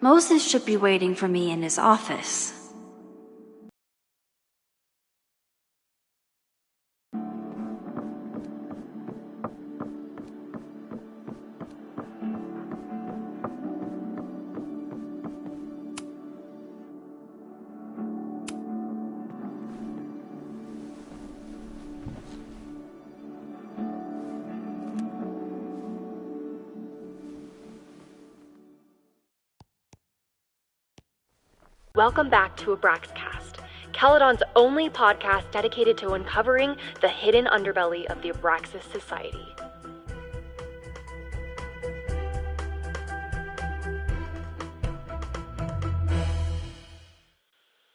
Moses should be waiting for me in his office. Welcome back to Abraxcast, Caledon's only podcast dedicated to uncovering the hidden underbelly of the Abraxas Society.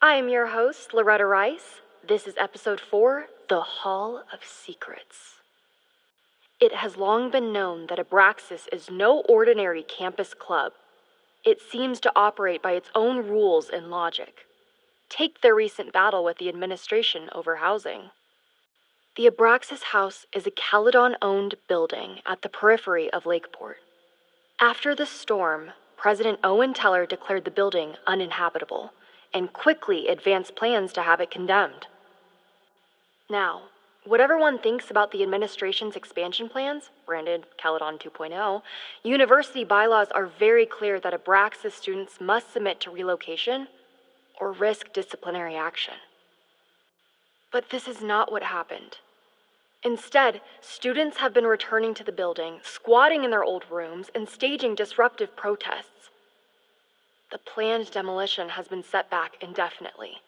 I am your host, Loretta Rice. This is episode 4, The Hall of Secrets. It has long been known that Abraxas is no ordinary campus club. It seems to operate by its own rules and logic. Take their recent battle with the administration over housing. The Abraxas House is a Caledon-owned building at the periphery of Lakeport. After the storm, President Owen Teller declared the building uninhabitable and quickly advanced plans to have it condemned. Now, whatever one thinks about the administration's expansion plans, branded Caledon 2.0, university bylaws are very clear that Abraxas students must submit to relocation or risk disciplinary action. But this is not what happened. Instead, students have been returning to the building, squatting in their old rooms, and staging disruptive protests. The planned demolition has been set back indefinitely.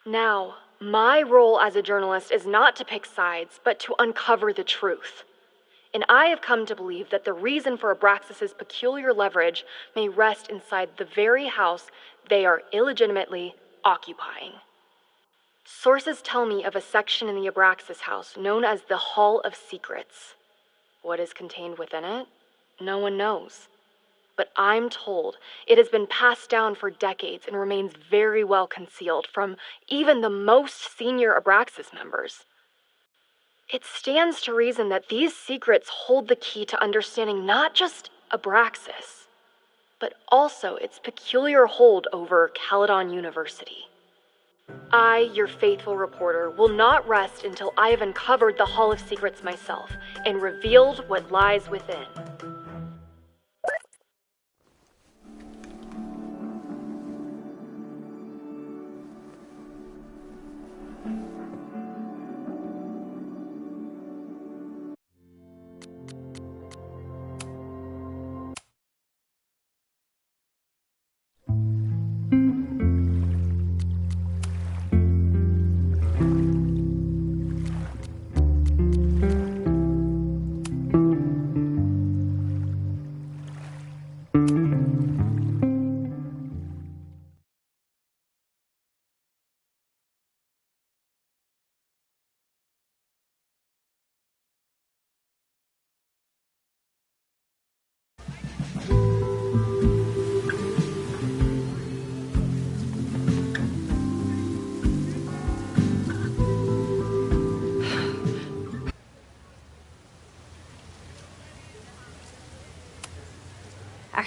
Now, my role as a journalist is not to pick sides, but to uncover the truth. And I have come to believe that the reason for Abraxas's peculiar leverage may rest inside the very house they are illegitimately occupying. Sources tell me of a section in the Abraxas house known as the Hall of Secrets. What is contained within it? No one knows. But I'm told it has been passed down for decades and remains very well concealed from even the most senior Abraxas members. It stands to reason that these secrets hold the key to understanding not just Abraxas, but also its peculiar hold over Caledon University. I, your faithful reporter, will not rest until I have uncovered the Hall of Secrets myself and revealed what lies within.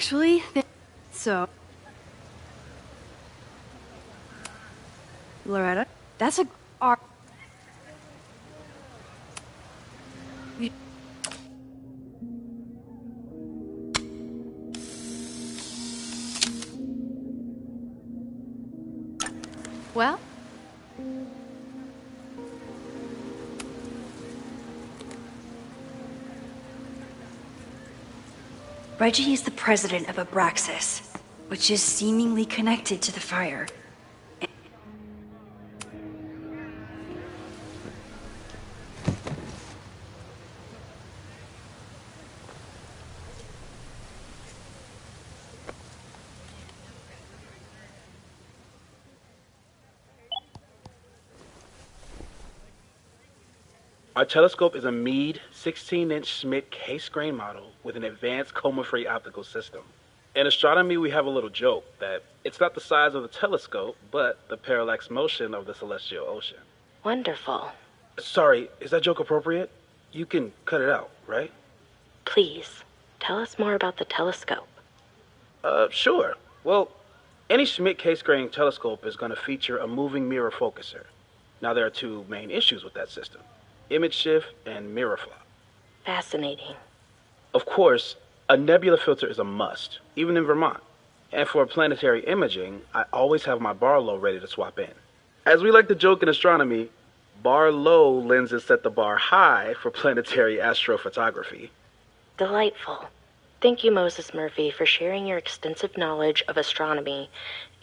Actually, so... Loretta, that's a... art. Well? Reggie is the president of Abraxas, which is seemingly connected to the fire. Our telescope is a Meade 16-inch Schmidt case-grain model with an advanced coma-free optical system. In astronomy, we have a little joke that it's not the size of the telescope, but the parallax motion of the celestial ocean. Wonderful. Sorry, is that joke appropriate? You can cut it out, right? Please, tell us more about the telescope. Sure. Well, any Schmidt case-grain telescope is going to feature a moving mirror focuser. Now, there are two main issues with that system: image shift and mirror flop. Fascinating. Of course, a nebula filter is a must, even in Vermont. And for planetary imaging, I always have my Barlow ready to swap in. As we like to joke in astronomy, Barlow lenses set the bar high for planetary astrophotography. Delightful. Thank you, Moses Murphy, for sharing your extensive knowledge of astronomy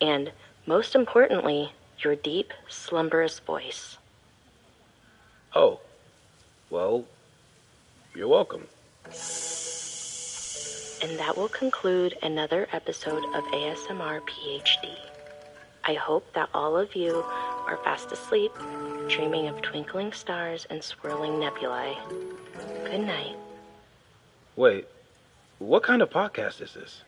and, most importantly, your deep, slumberous voice. Oh, well, you're welcome. And that will conclude another episode of ASMR PhD. I hope that all of you are fast asleep, dreaming of twinkling stars and swirling nebulae. Good night. Wait, what kind of podcast is this?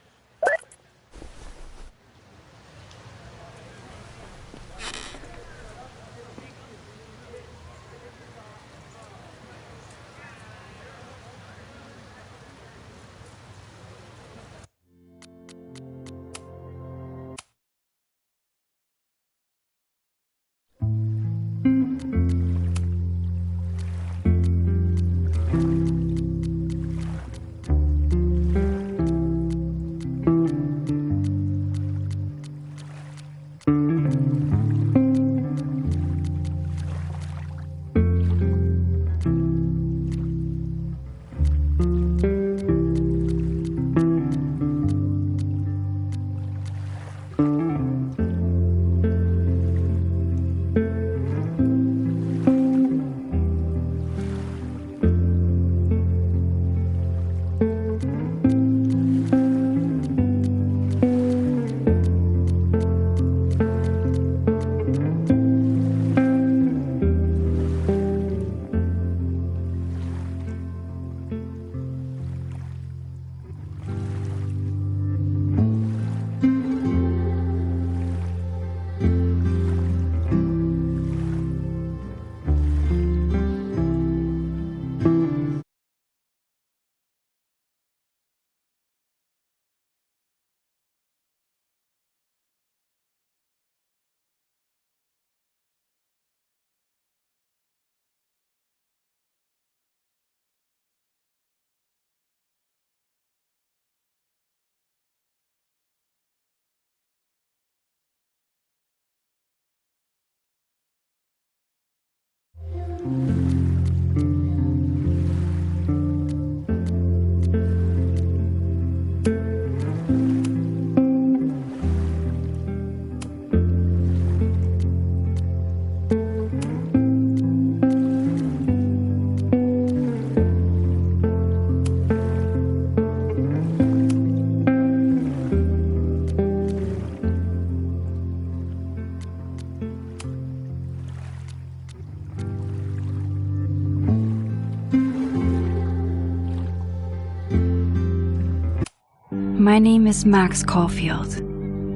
My name is Max Caulfield.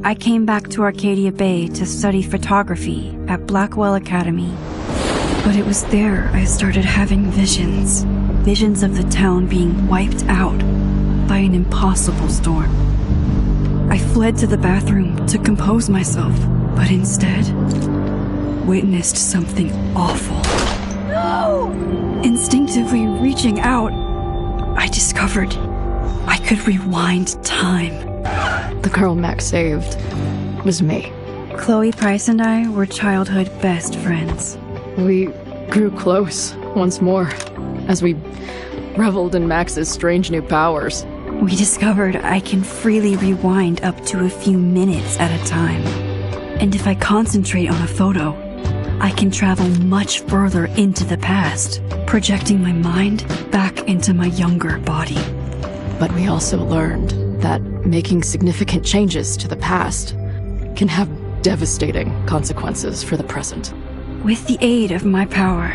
I came back to Arcadia Bay to study photography at Blackwell Academy. But it was there I started having visions. Visions of the town being wiped out by an impossible storm. I fled to the bathroom to compose myself, but instead witnessed something awful. No! Instinctively reaching out, I discovered I could rewind time. The girl Max saved was me. Chloe Price and I were childhood best friends. We grew close once more as we reveled in Max's strange new powers. We discovered I can freely rewind up to a few minutes at a time. And if I concentrate on a photo, I can travel much further into the past, projecting my mind back into my younger body. But we also learned that making significant changes to the past can have devastating consequences for the present. With the aid of my power,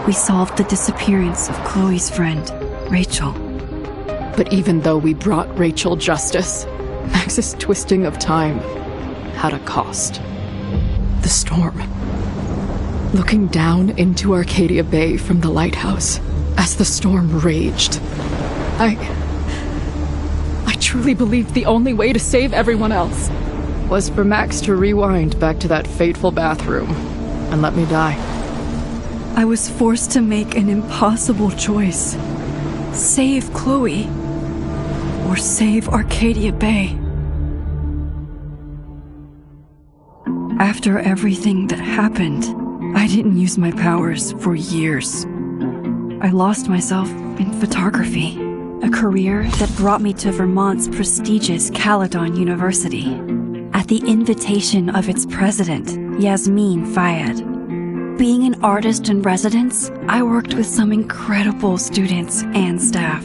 we solved the disappearance of Chloe's friend, Rachel. But even though we brought Rachel justice, Max's twisting of time had a cost. The storm. Looking down into Arcadia Bay from the lighthouse as the storm raged, I truly believed the only way to save everyone else was for Max to rewind back to that fateful bathroom and let me die. I was forced to make an impossible choice. Save Chloe, or save Arcadia Bay. After everything that happened, I didn't use my powers for years. I lost myself in photography, a career that brought me to Vermont's prestigious Caledon University, at the invitation of its president, Yasmin Fayed. Being an artist in residence, I worked with some incredible students and staff.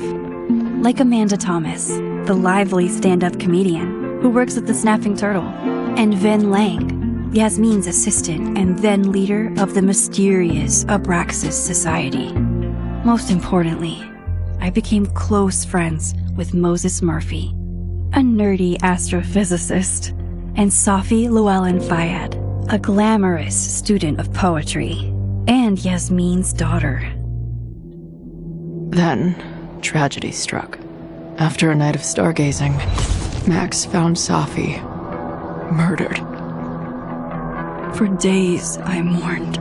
Like Amanda Thomas, the lively stand-up comedian who works at the Snapping Turtle, and Ven Lang, Yasmin's assistant and then leader of the mysterious Abraxas Society. Most importantly, I became close friends with Moses Murphy, a nerdy astrophysicist, and Safi Llewellyn Fayed, a glamorous student of poetry, and Yasmin's daughter. Then, tragedy struck. After a night of stargazing, Max found Safi murdered. For days, I mourned.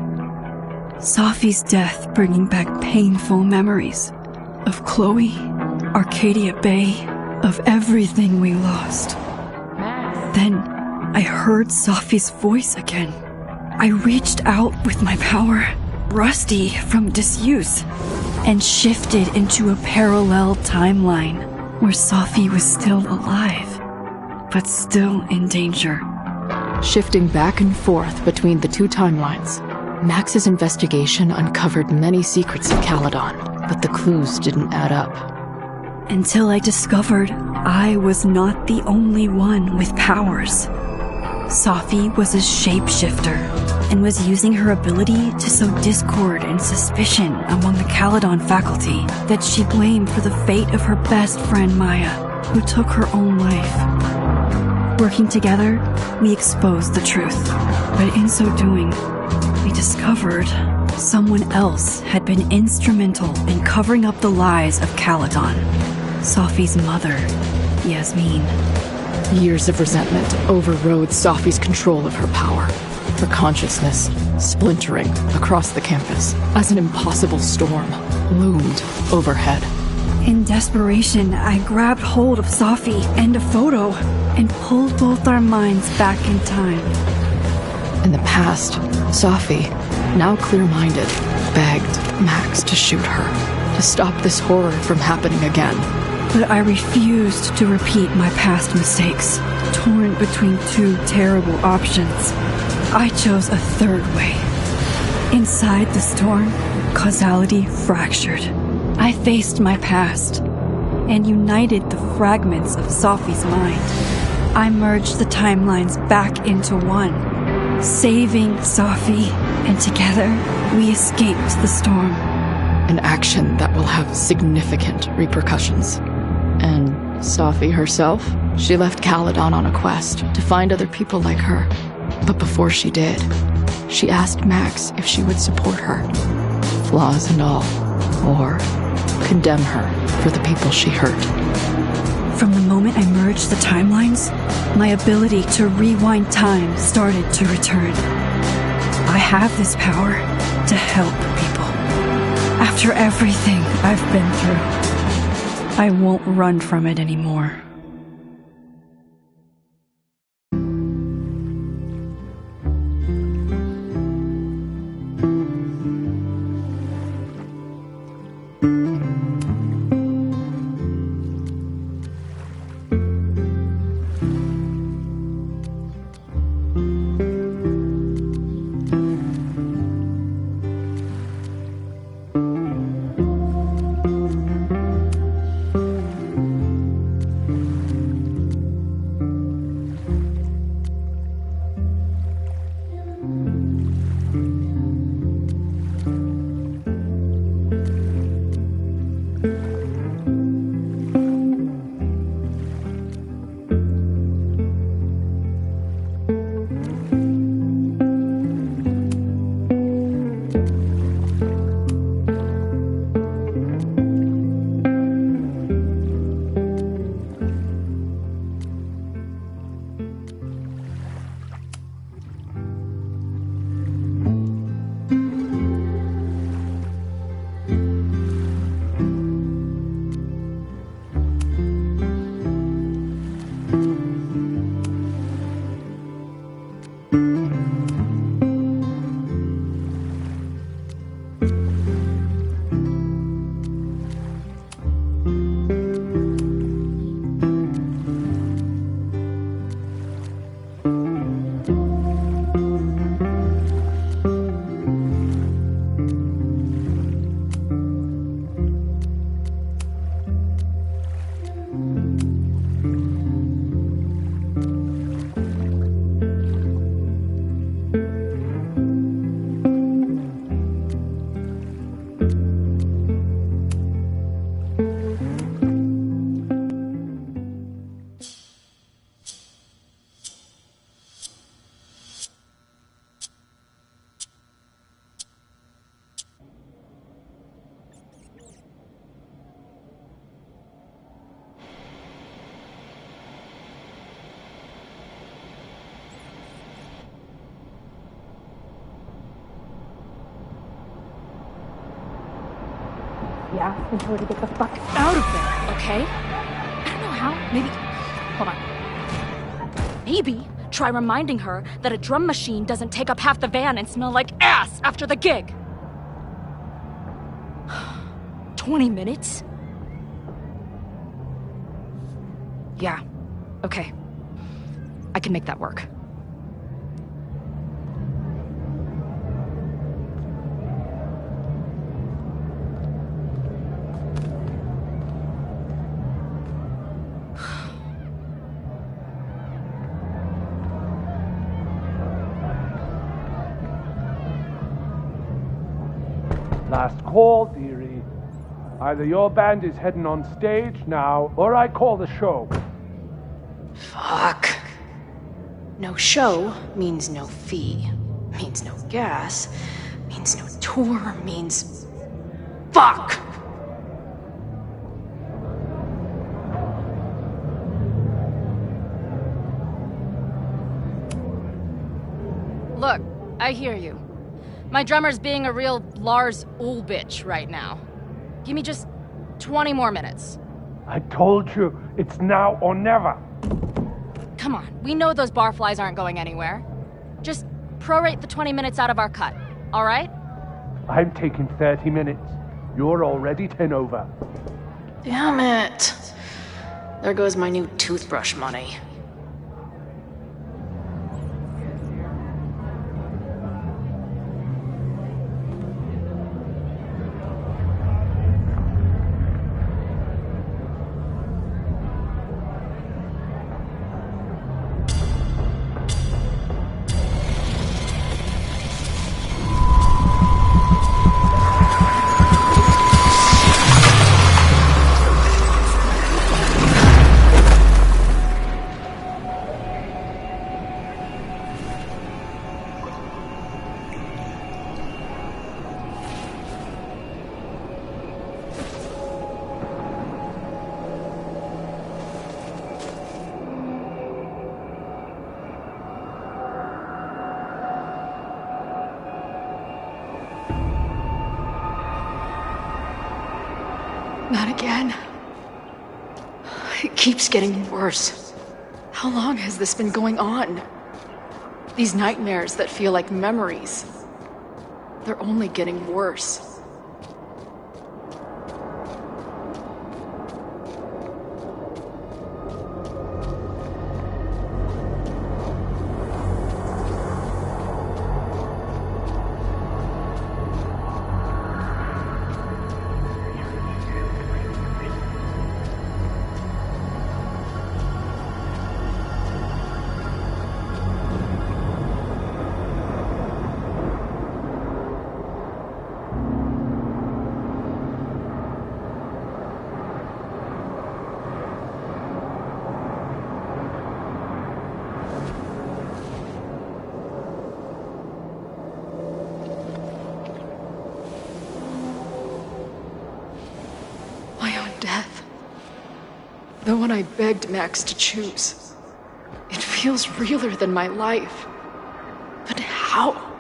Safi's death bringing back painful memories of Chloe, Arcadia Bay, of everything we lost. Then, I heard Safi's voice again. I reached out with my power, rusty from disuse, and shifted into a parallel timeline where Safi was still alive, but still in danger. Shifting back and forth between the two timelines, Max's investigation uncovered many secrets of Caledon, but the clues didn't add up. Until I discovered I was not the only one with powers. Safi was a shapeshifter and was using her ability to sow discord and suspicion among the Caledon faculty that she blamed for the fate of her best friend Maya, who took her own life. Working together, we exposed the truth, but in so doing, we discovered someone else had been instrumental in covering up the lies of Caledon. Safi's mother, Yasmin. Years of resentment overrode Safi's control of her power, her consciousness splintering across the campus as an impossible storm loomed overhead. In desperation, I grabbed hold of Safi and a photo and pulled both our minds back in time. In the past, Safi, now clear-minded, begged Max to shoot her, to stop this horror from happening again. But I refused to repeat my past mistakes, torn between two terrible options. I chose a third way. Inside the storm, causality fractured. I faced my past and united the fragments of Safi's mind. I merged the timelines back into one, saving Safi, and together we escaped the storm. An action that will have significant repercussions. And Safi herself? She left Caledon on a quest to find other people like her. But before she did, she asked Max if she would support her, flaws and all, or condemn her for the people she hurt. From the moment I merged the timelines, my ability to rewind time started to return. I have this power to help people. After everything I've been through, I won't run from it anymore. Yeah, and tell her to get the fuck out of there, okay? I don't know how. Maybe. Hold on. Maybe try reminding her that a drum machine doesn't take up half the van and smell like ass after the gig. 20 minutes? Yeah, okay. I can make that work. Last call, dearie. Either your band is heading on stage now, or I call the show. Fuck. No show means no fee. Means no gas. Means no tour. Means... Fuck! Look, I hear you. My drummer's being a real Lars Ulrich right now. Give me just 20 more minutes. I told you, it's now or never. Come on, we know those barflies aren't going anywhere. Just prorate the 20 minutes out of our cut, all right? I'm taking 30 minutes. You're already 10 over. Damn it. There goes my new toothbrush money. Not again. It keeps getting worse. How long has this been going on? These nightmares that feel like memories. They're only getting worse. Death. The one I begged Max to choose. It feels realer than my life. But how?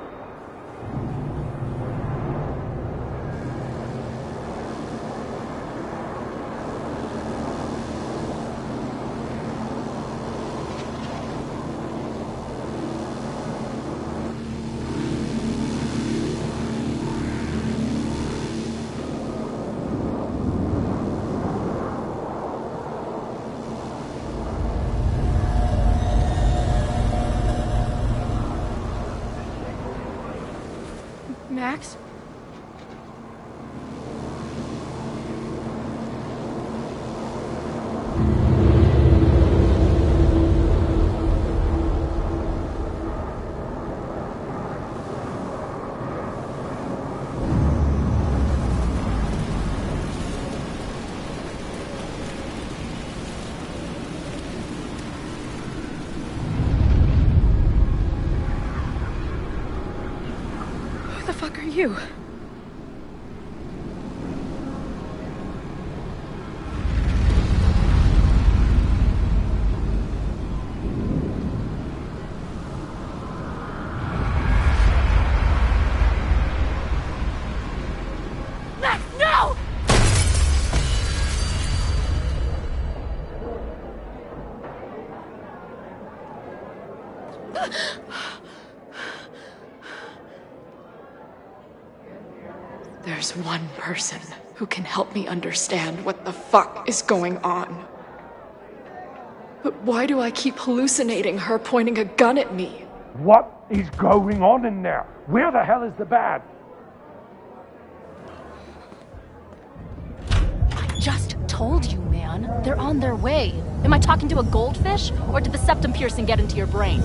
Max? Who the fuck are you? Max, no! There's one person who can help me understand what the fuck is going on. But why do I keep hallucinating her pointing a gun at me? What is going on in there? Where the hell is the bad? I just told you, man. They're on their way. Am I talking to a goldfish, or did the septum piercing get into your brain?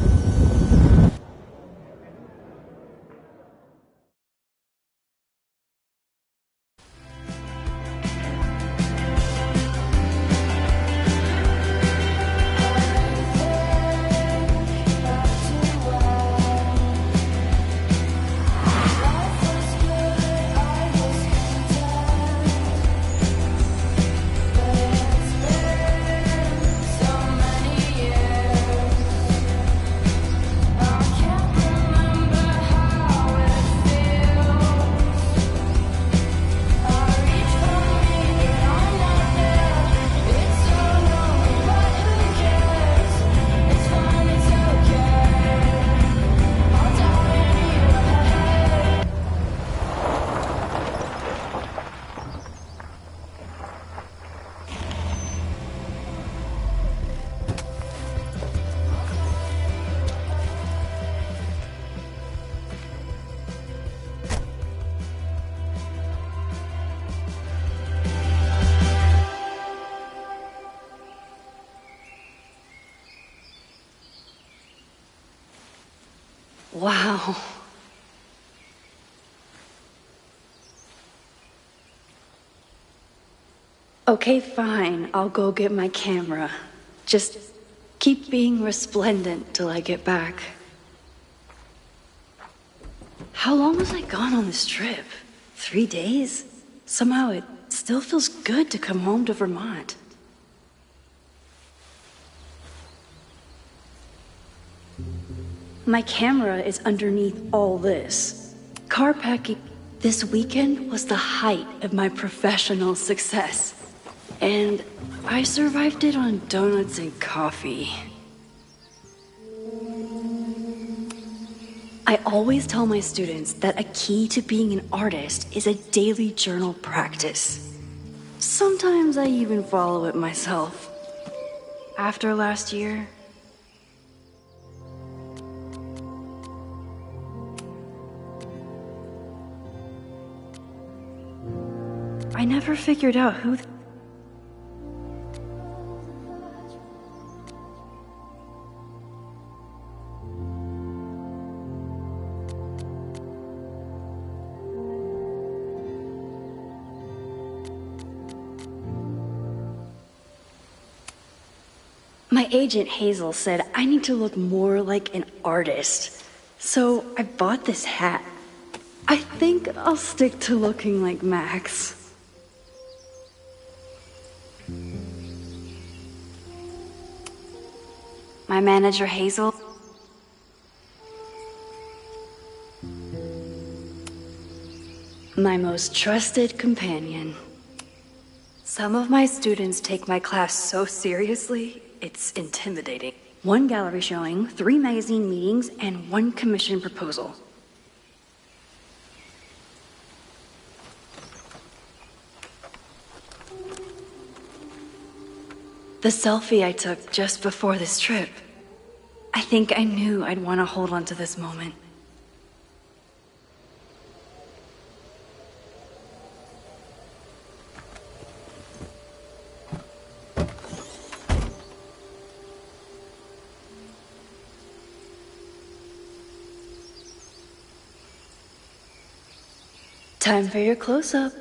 Wow. Okay, fine. I'll go get my camera. Just keep being resplendent till I get back. How long was I gone on this trip? 3 days? Somehow it still feels good to come home to Vermont. My camera is underneath all this. Car packing... This weekend was the height of my professional success. And I survived it on donuts and coffee. I always tell my students that a key to being an artist is a daily journal practice. Sometimes I even follow it myself. After last year, I never figured out who My agent Hazel said I need to look more like an artist. So I bought this hat. I think I'll stick to looking like Max. My manager Hazel. My most trusted companion. Some of my students take my class so seriously, it's intimidating. 1 gallery showing, 3 magazine meetings, and 1 commission proposal. The selfie I took just before this trip. I think I knew I'd want to hold on to this moment. Time for your close-up.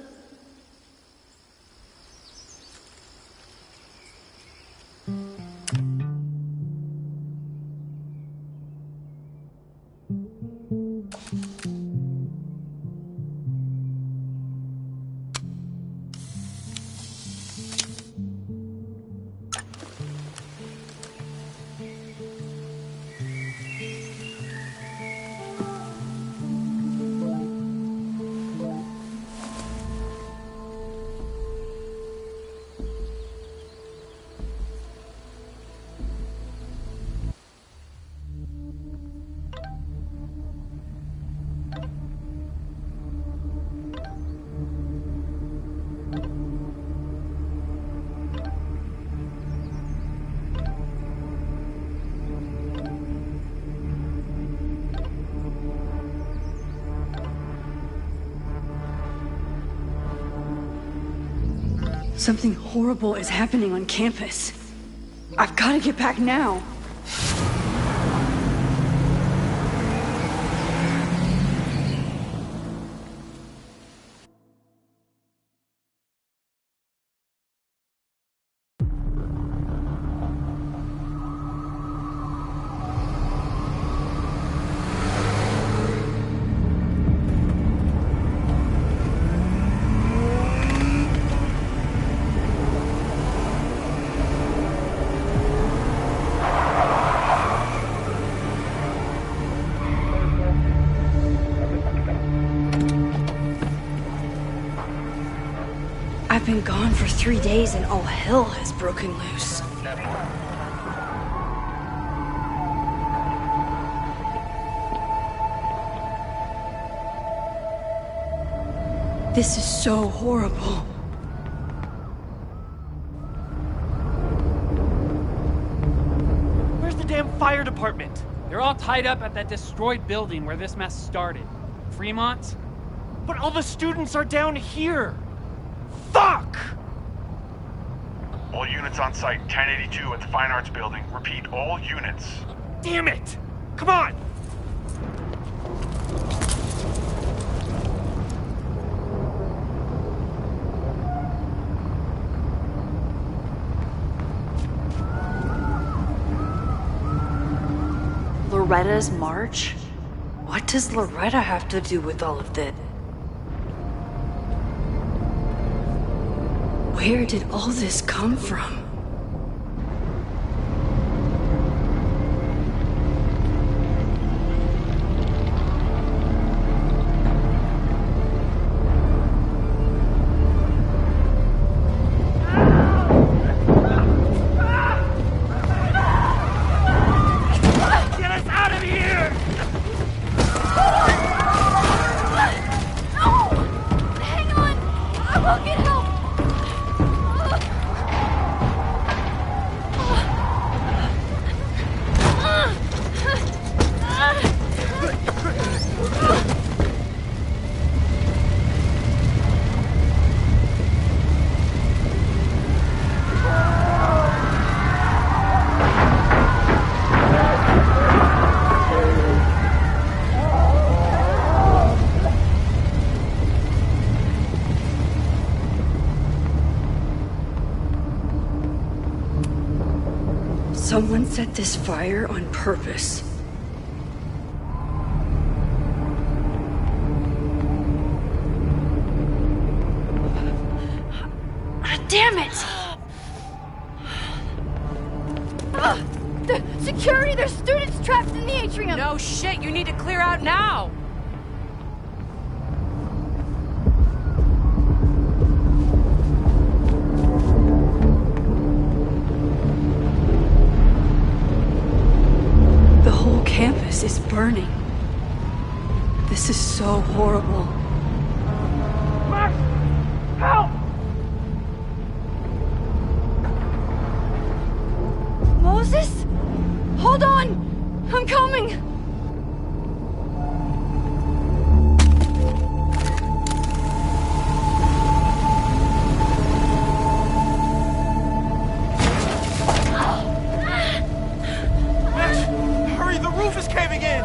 Something horrible is happening on campus. I've got to get back now. I've been gone for 3 days and all hell has broken loose. This is so horrible. Where's the damn fire department? They're all tied up at that destroyed building where this mess started. Fremont? But all the students are down here! Fuck! All units on site, 1082 at the Fine Arts Building. Repeat, all units. Damn it! Come on! Loretta's march? What does Loretta have to do with all of this? Where did all this come from? I'll get help! Someone set this fire on purpose. Damn it! The security! There's students trapped in the atrium! No shit, you need to clear out now! The whole campus is burning. This is so horrible. Max! Help! Moses? Hold on! I'm coming! Max, hurry, the roof is caving in!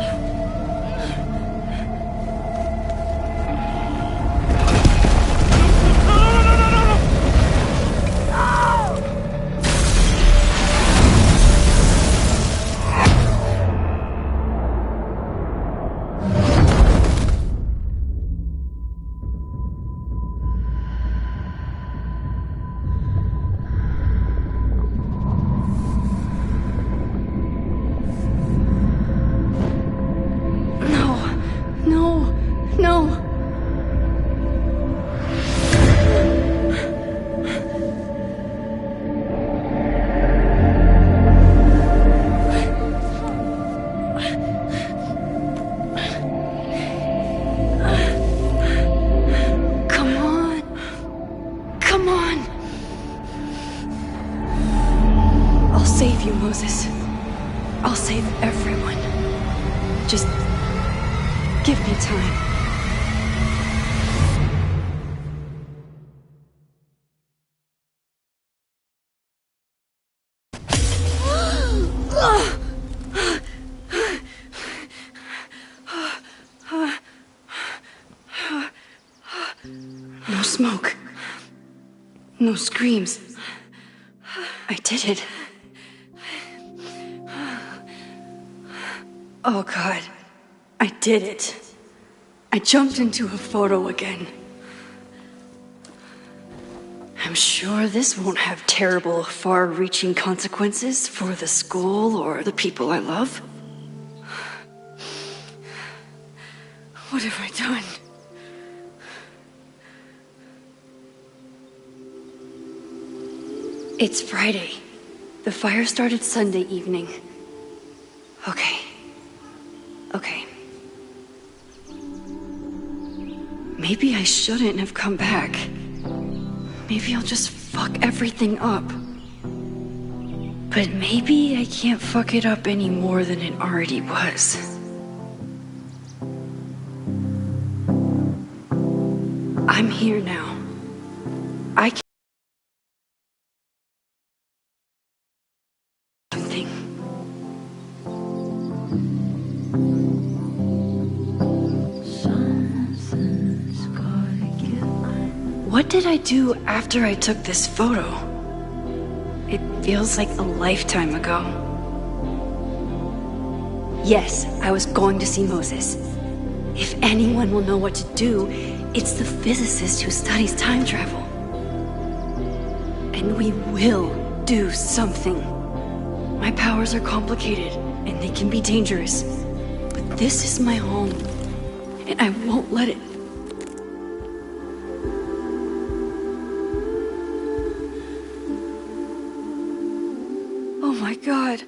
No. Come on. I'll save you, Moses. I'll save everyone. Just give me time. No smoke. No screams. I did it. Oh God. I did it. I jumped into a photo again. I'm sure this won't have terrible, far-reaching consequences for the school or the people I love. What have I done? It's Friday. The fire started Sunday evening. Okay. Maybe I shouldn't have come back. Maybe I'll just fuck everything up. But maybe I can't fuck it up any more than it already was. I'm here now. I can something. What did I do after I took this photo? It feels like a lifetime ago. Yes, I was going to see Moses. If anyone will know what to do, it's the physicist who studies time travel. And we will do something. My powers are complicated, and they can be dangerous. But this is my home, and I won't let it. Oh my God.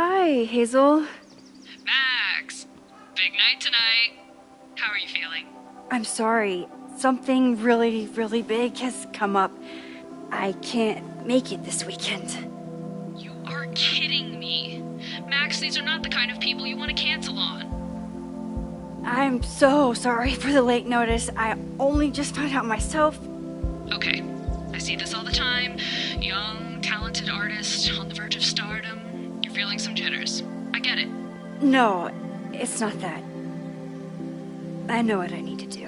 Hi, Hazel. Max! Big night tonight. How are you feeling? I'm sorry. Something really, really big has come up. I can't make it this weekend. You are kidding me. Max, these are not the kind of people you want to cancel on. I'm so sorry for the late notice. I only just found out myself. Okay, I see this all the time. Young, talented artist on the verge of stardom. You're feeling some jitters. I get it. No, it's not that. I know what I need to do.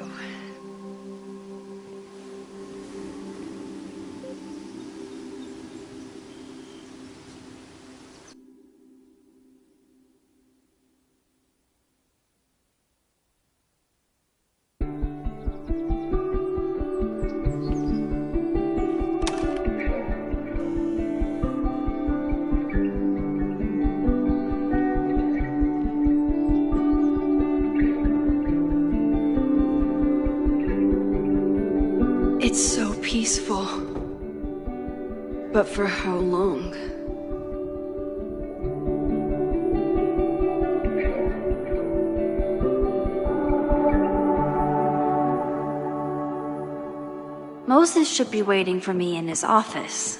It's so peaceful. But for how long? Moses should be waiting for me in his office.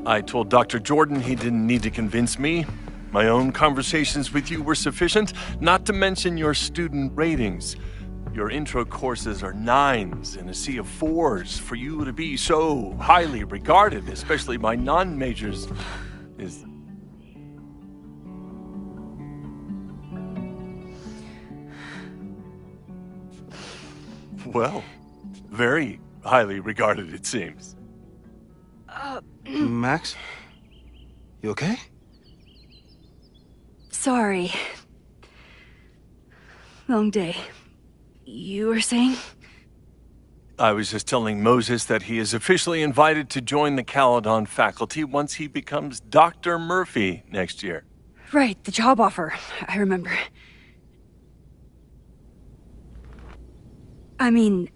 I told Dr. Jordan he didn't need to convince me. My own conversations with you were sufficient, not to mention your student ratings. Your intro courses are 9s in a sea of 4s. For you to be so highly regarded, especially by non-majors, is... well, very highly regarded, it seems. Max? You okay? Sorry. Long day. You were saying? I was just telling Moses that he is officially invited to join the Caledon faculty once he becomes Dr. Murphy next year. Right, the job offer. I remember. I mean...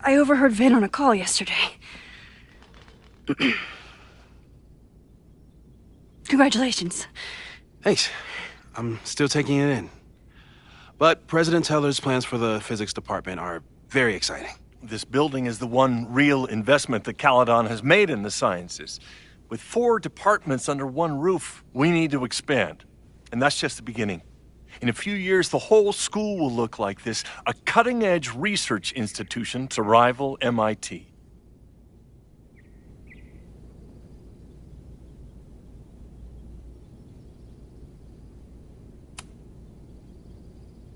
I overheard Vin on a call yesterday. Congratulations. Thanks. I'm still taking it in. But President Teller's plans for the physics department are very exciting. This building is the one real investment that Caledon has made in the sciences. With 4 departments under one roof, we need to expand. And that's just the beginning. In a few years, the whole school will look like this, a cutting-edge research institution to rival MIT.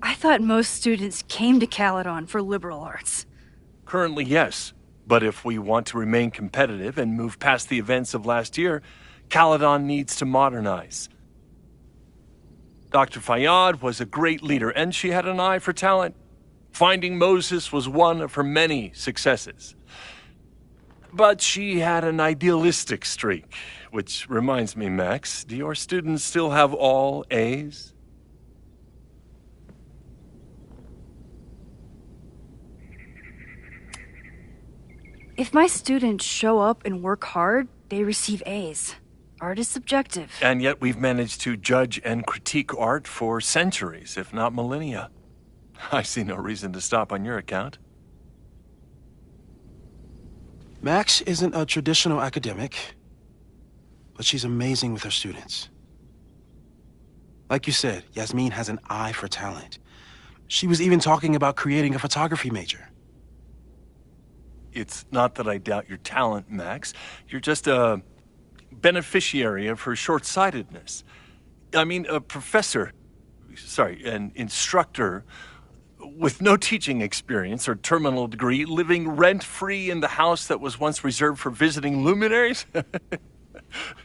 I thought most students came to Caledon for liberal arts. Currently, yes. But if we want to remain competitive and move past the events of last year, Caledon needs to modernize. Dr. Fayyad was a great leader, and she had an eye for talent. Finding Moses was one of her many successes. But she had an idealistic streak, which reminds me, Max, do your students still have all A's? If my students show up and work hard, they receive A's. Art is subjective. And yet we've managed to judge and critique art for centuries, if not millennia. I see no reason to stop on your account. Max isn't a traditional academic, but she's amazing with her students. Like you said, Yasmin has an eye for talent. She was even talking about creating a photography major. It's not that I doubt your talent, Max. You're just a beneficiary of her short-sightedness. I mean, an instructor with no teaching experience or terminal degree, living rent-free in the house that was once reserved for visiting luminaries?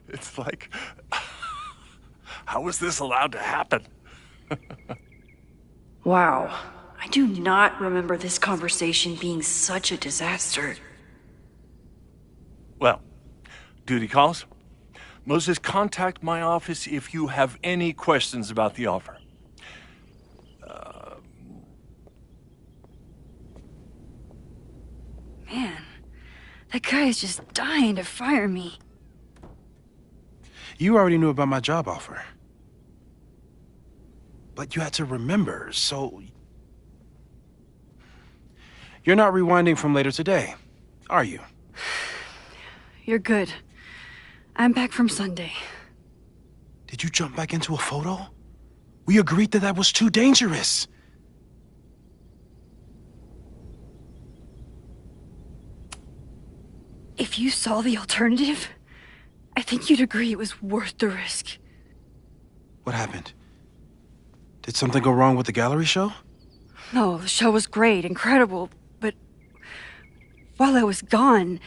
It's like, how was this allowed to happen? Wow. I do not remember this conversation being such a disaster. Well, Duty calls. Moses, contact my office if you have any questions about the offer. Man, that guy is just dying to fire me. You already knew about my job offer. But you had to remember, so... You're not rewinding from later today, are you? You're good. I'm back from Sunday. Did you jump back into a photo? We agreed that that was too dangerous. If you saw the alternative, I think you'd agree it was worth the risk. What happened? Did something go wrong with the gallery show? No, the show was great, incredible, but while I was gone,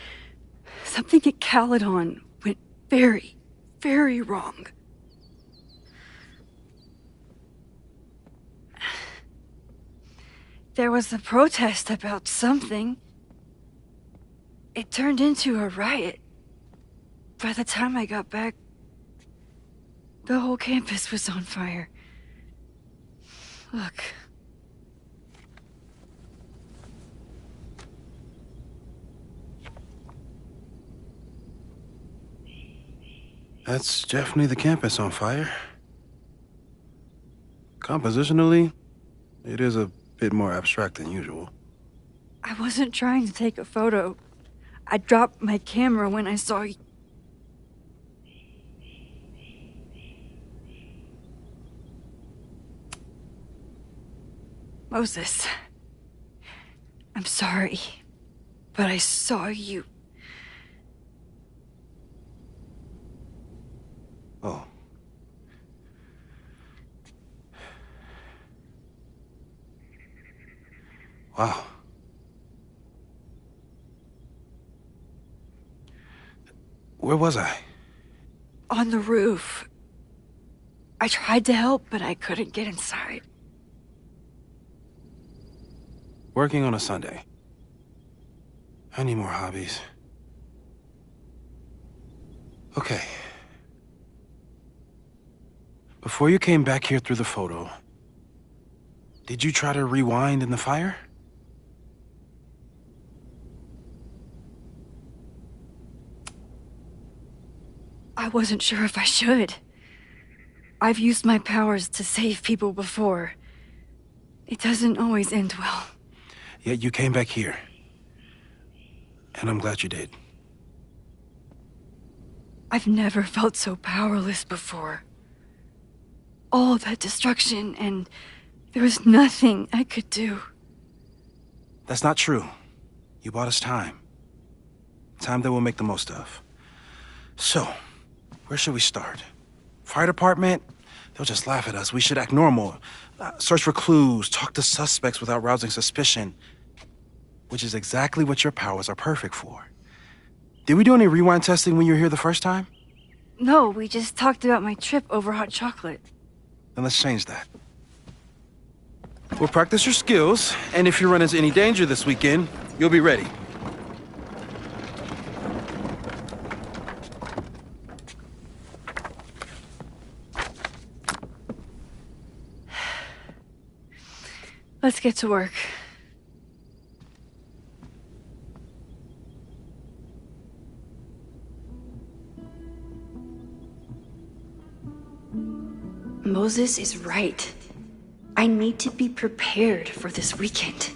something at Caledon went very, very wrong. There was a protest about something. It turned into a riot. By the time I got back, the whole campus was on fire. Look. That's definitely the campus on fire. Compositionally, it is a bit more abstract than usual. I wasn't trying to take a photo. I dropped my camera when I saw you. Moses, I'm sorry, but I saw you. Oh. Wow. Where was I? On the roof. I tried to help, but I couldn't get inside. Working on a Sunday. I need more hobbies. Okay. Before you came back here through the photo, did you try to rewind in the fire? I wasn't sure if I should. I've used my powers to save people before. It doesn't always end well. Yet you came back here. And I'm glad you did. I've never felt so powerless before. All that destruction, and there was nothing I could do. That's not true. You bought us time. Time that we'll make the most of. So, where should we start? Fire department? They'll just laugh at us. We should act normal. Search for clues, talk to suspects without rousing suspicion. Which is exactly what your powers are perfect for. Did we do any rewind testing when you were here the first time? No, we just talked about my trip over hot chocolate. Then let's change that. We'll practice your skills, and if you run into any danger this weekend, you'll be ready. Let's get to work. Moses is right. I need to be prepared for this weekend.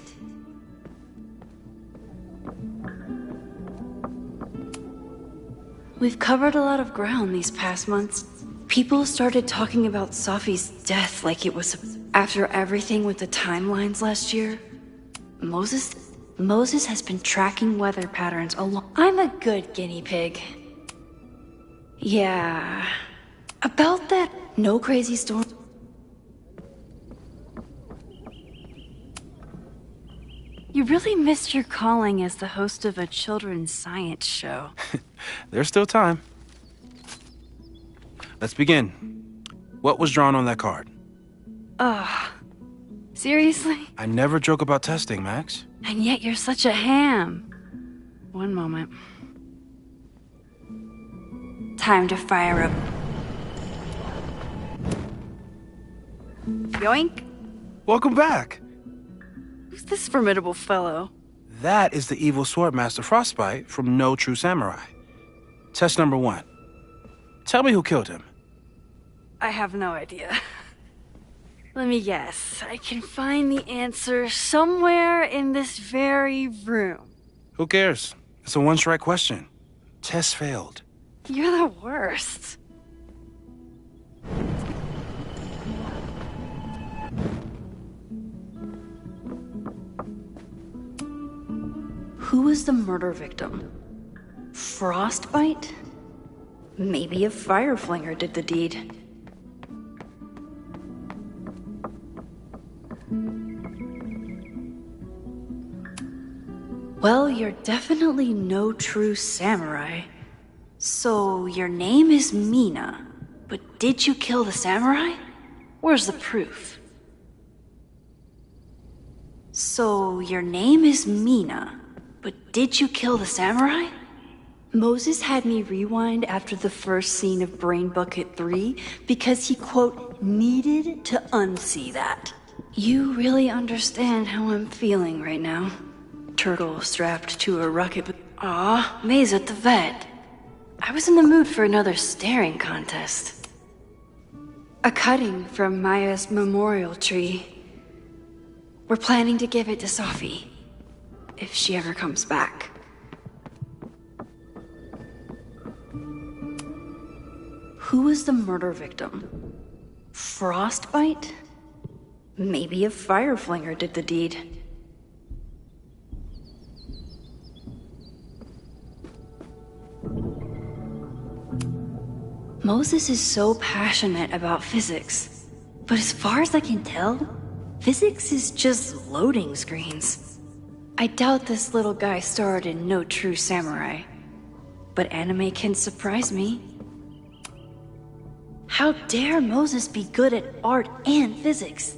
We've covered a lot of ground these past months. People started talking about Safi's death like it was after everything with the timelines last year. Moses has been tracking weather patterns along. I'm a good guinea pig. Yeah. About that no crazy storm. You really missed your calling as the host of a children's science show. There's still time. Let's begin. What was drawn on that card? Seriously? I never joke about testing, Max. And yet you're such a ham. One moment. Time to fire up. Yoink! Welcome back. Who's this formidable fellow? That is the evil Swordmaster Frostbite from No True Samurai. Test number 1. Tell me who killed him. I have no idea. Let me guess. I can find the answer somewhere in this very room. Who cares? It's a one-strike question. Test failed. You're the worst. Who was the murder victim? Frostbite? Maybe a fireflinger did the deed. Well, you're definitely no true samurai. So, your name is Mina, but did you kill the samurai? Where's the proof? So, your name is Mina, but did you kill the samurai? Moses had me rewind after the first scene of Brain Bucket 3 because he, quote, needed to unsee that. You really understand how I'm feeling right now. Turtle strapped to a rocket. Aw, Maze at the vet. I was in the mood for another staring contest. A cutting from Maya's memorial tree. We're planning to give it to Sophie, if she ever comes back. Who was the murder victim? Frostbite? Maybe a fireflinger did the deed. Moses is so passionate about physics, but as far as I can tell, physics is just loading screens. I doubt this little guy starred in No True Samurai, but anime can surprise me. How dare Moses be good at art and physics?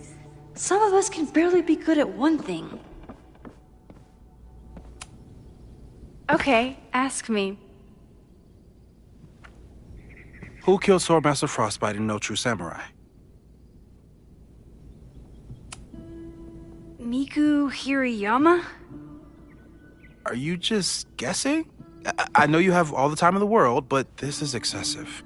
Some of us can barely be good at one thing. Okay, ask me. Who killed Swordmaster Frostbite in No True Samurai? Miku Hirayama? Are you just guessing? I know you have all the time in the world, but this is excessive.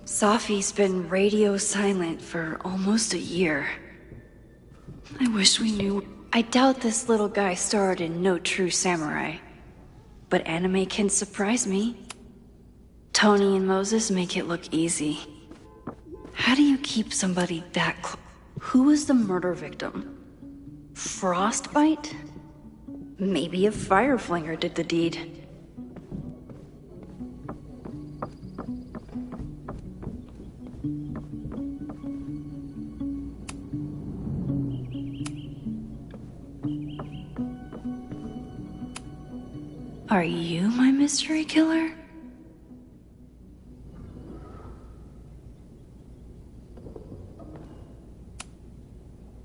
Sophie's been radio silent for almost a year. I wish we knew. I doubt this little guy starred in No True Samurai, but anime can surprise me. Tony and Moses make it look easy. How do you keep somebody that close? Who was the murder victim? Frostbite? Maybe a fireflinger did the deed. Are you my mystery killer?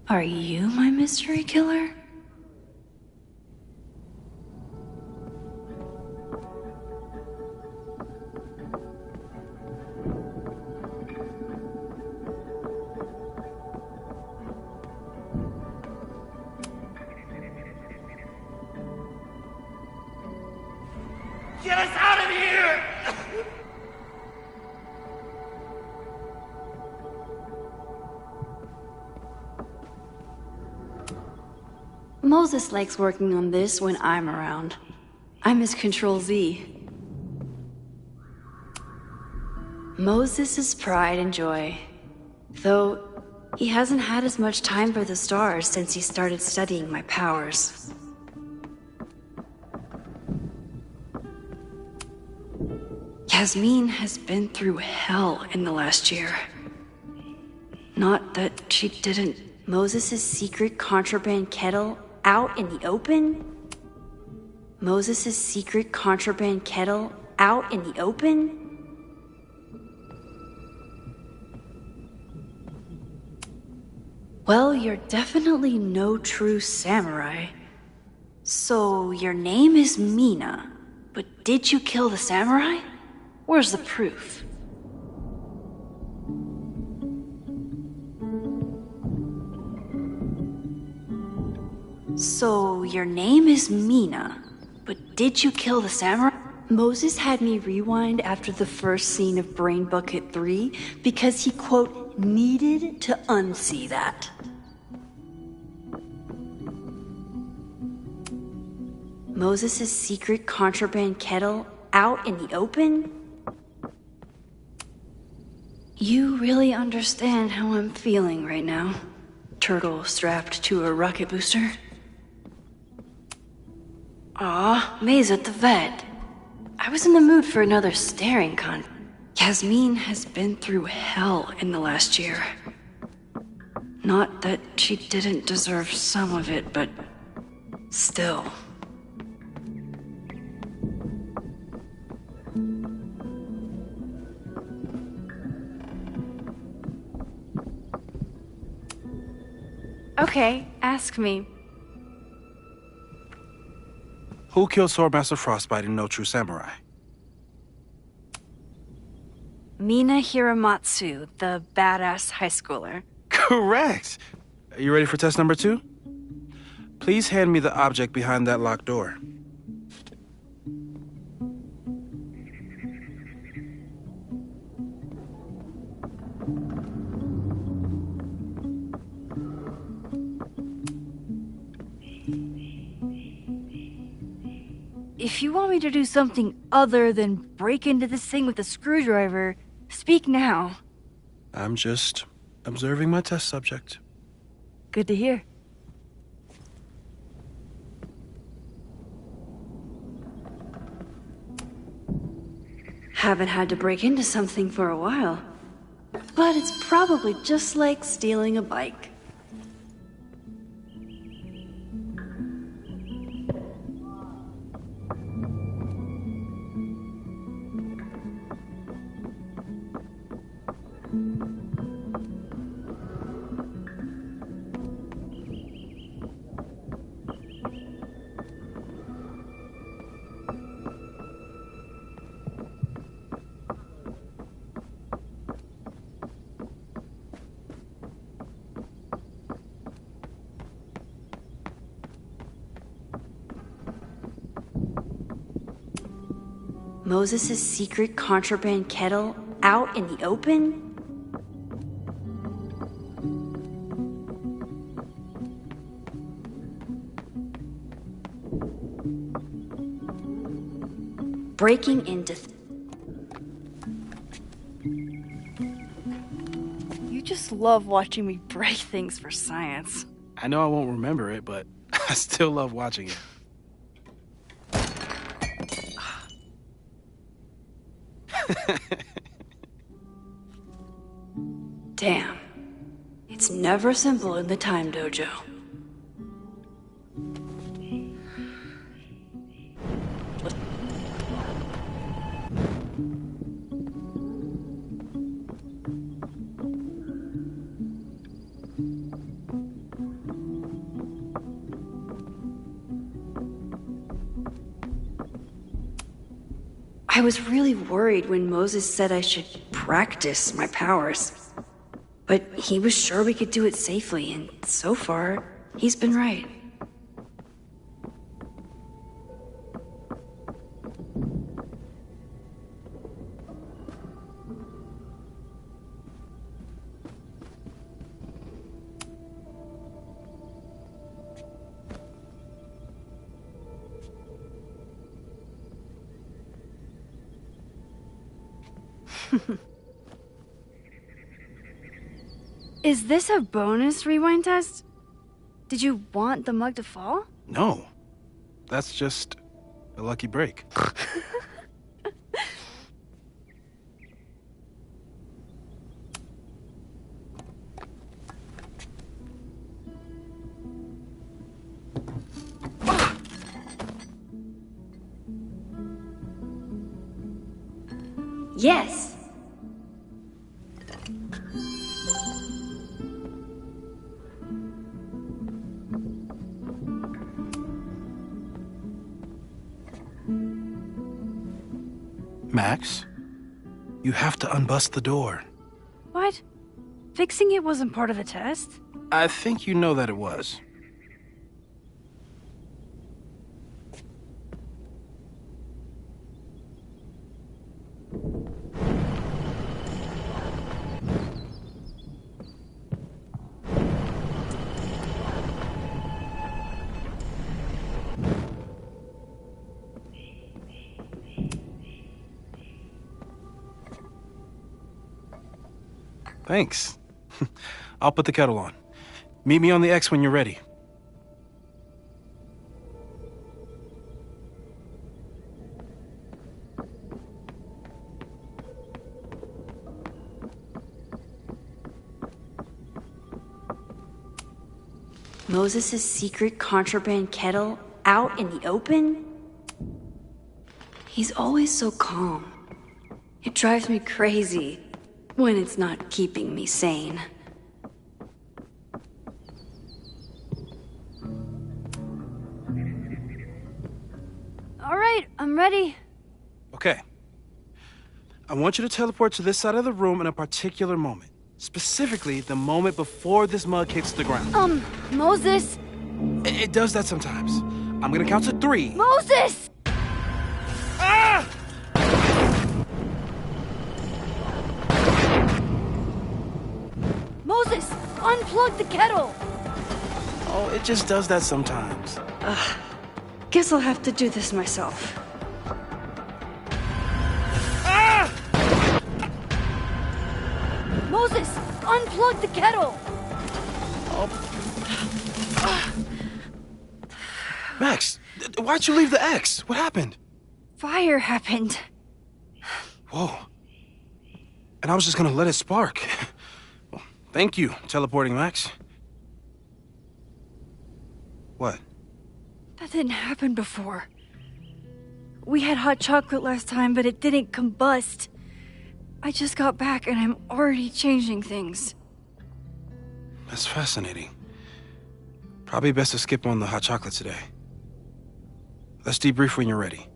Are you my mystery killer? Get us out of here! Moses likes working on this when I'm around. I'm his Control-Z. Moses' pride and joy. Though, he hasn't had as much time for the stars since he started studying my powers. Yasmin has been through hell in the last year. Not that she didn't. Moses' secret contraband kettle out in the open? Moses' secret contraband kettle out in the open? Well, you're definitely no true samurai. So, your name is Mina, but did you kill the samurai? Where's the proof? So, your name is Mina, but did you kill the samurai? Moses had me rewind after the first scene of Brain Bucket 3 because he, quote, needed to unsee that. Moses' secret contraband kettle out in the open? You really understand how I'm feeling right now. Turtle strapped to a rocket booster. Aw, May's at the vet. I was in the mood for another staring con. Yasmin has been through hell in the last year. Not that she didn't deserve some of it, but still. Okay, ask me. Who killed Swordmaster Frostbite in No True Samurai? Mina Hiramatsu, the badass high schooler. Correct! Are you ready for test number 2? Please hand me the object behind that locked door. If you want me to do something other than break into this thing with a screwdriver, speak now. I'm just observing my test subject. Good to hear. Haven't had to break into something for a while. But it's probably just like stealing a bike. Moses' secret contraband kettle out in the open? Breaking into... You just love watching me break things for science. I know I won't remember it, but I still love watching it. Damn. It's never simple in the Time Dojo. I was really worried when Moses said I should practice my powers. But he was sure we could do it safely, and so far, he's been right. Is this a bonus rewind test? Did you want the mug to fall? No. That's just a lucky break. Yes. Max, you have to unbust the door. What? Fixing it wasn't part of the test? I think you know that it was. Thanks. I'll put the kettle on. Meet me on the X when you're ready. Moses' secret contraband kettle out in the open? He's always so calm. It drives me crazy when it's not keeping me sane. All right, I'm ready. Okay. I want you to teleport to this side of the room in a particular moment. Specifically, the moment before this mug hits the ground. Moses! It does that sometimes. I'm gonna count to 3. Moses! Ah! Moses, unplug the kettle! Oh, it just does that sometimes. Guess I'll have to do this myself. Ah! Moses, unplug the kettle! Max, why'd you leave the X? What happened? Fire happened. Whoa. And I was just gonna let it spark. Well, thank you, teleporting Max. What? That didn't happen before. We had hot chocolate last time, but it didn't combust. I just got back and I'm already changing things. That's fascinating. Probably best to skip on the hot chocolate today. Let's debrief when you're ready.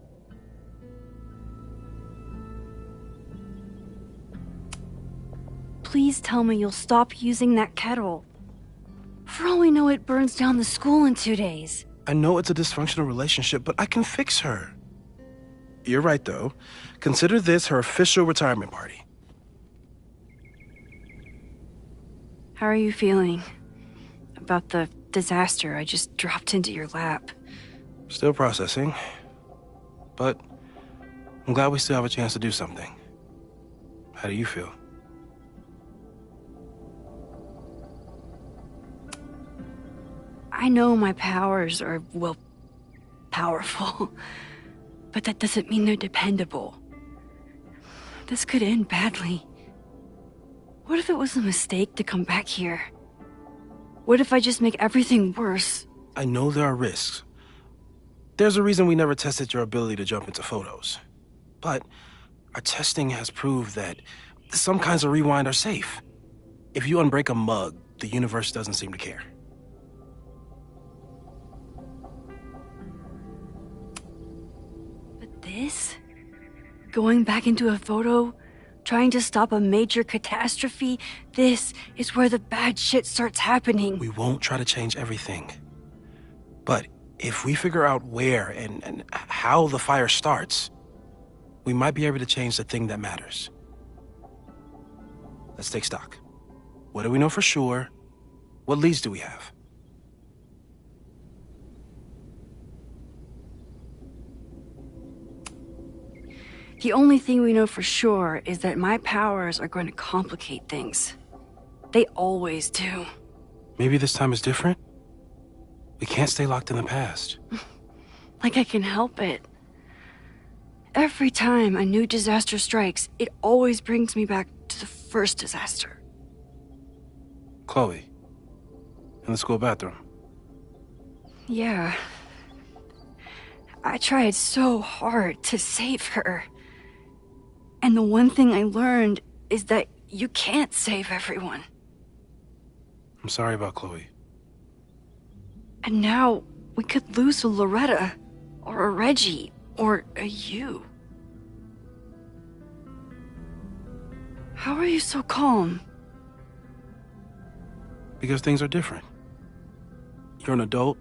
Please tell me you'll stop using that kettle. For all we know, it burns down the school in 2 days. I know it's a dysfunctional relationship, but I can fix her. You're right, though. Consider this her official retirement party. How are you feeling about the disaster I just dropped into your lap? Still processing, but I'm glad we still have a chance to do something. How do you feel? I know my powers are, well, powerful, but that doesn't mean they're dependable. This could end badly. What if it was a mistake to come back here? What if I just make everything worse? I know there are risks. There's a reason we never tested your ability to jump into photos. But our testing has proved that some kinds of rewind are safe. If you unbreak a mug, the universe doesn't seem to care. But this? Going back into a photo? Trying to stop a major catastrophe? This is where the bad shit starts happening. We won't try to change everything. But if we figure out where and how the fire starts, we might be able to change the thing that matters. Let's take stock. What do we know for sure? What leads do we have? The only thing we know for sure is that my powers are going to complicate things. They always do. Maybe this time is different? We can't stay locked in the past. Like I can help it. Every time a new disaster strikes, it always brings me back to the first disaster. Chloe, in the school bathroom. Yeah. I tried so hard to save her. And the one thing I learned is that you can't save everyone. I'm sorry about Chloe. And now we could lose a Loretta, or a Reggie, or a you. How are you so calm? Because things are different. You're an adult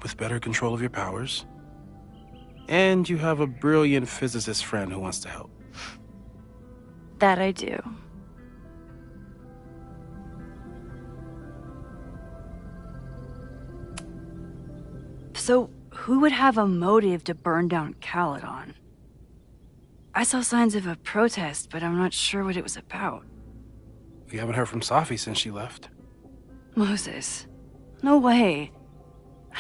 with better control of your powers, and you have a brilliant physicist friend who wants to help. That I do. So, who would have a motive to burn down Caledon? I saw signs of a protest, but I'm not sure what it was about. We haven't heard from Safi since she left. Moses. No way.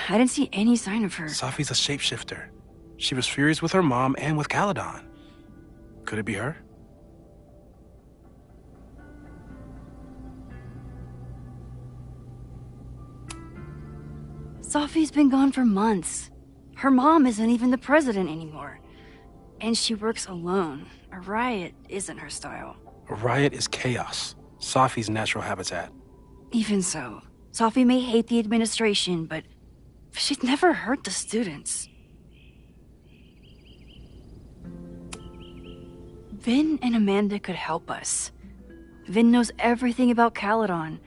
I didn't see any sign of her. Safi's a shapeshifter. She was furious with her mom and with Caledon. Could it be her? Safi's been gone for months. Her mom isn't even the president anymore. And she works alone. A riot isn't her style. A riot is chaos. Safi's natural habitat. Even so, Safi may hate the administration, but she's never hurt the students. Vin and Amanda could help us. Vin knows everything about Caledon,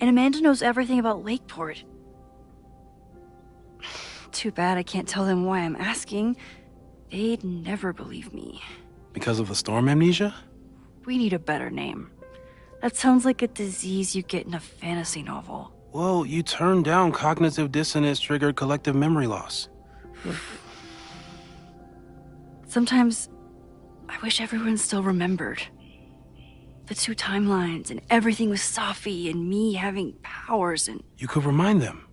and Amanda knows everything about Lakeport. Too bad I can't tell them why I'm asking. They'd never believe me. Because of the storm amnesia? We need a better name. That sounds like a disease you get in a fantasy novel. Well, you turned down cognitive dissonance triggered collective memory loss. Sometimes, I wish everyone still remembered. The two timelines and everything with Safi and me having powers and... You could remind them.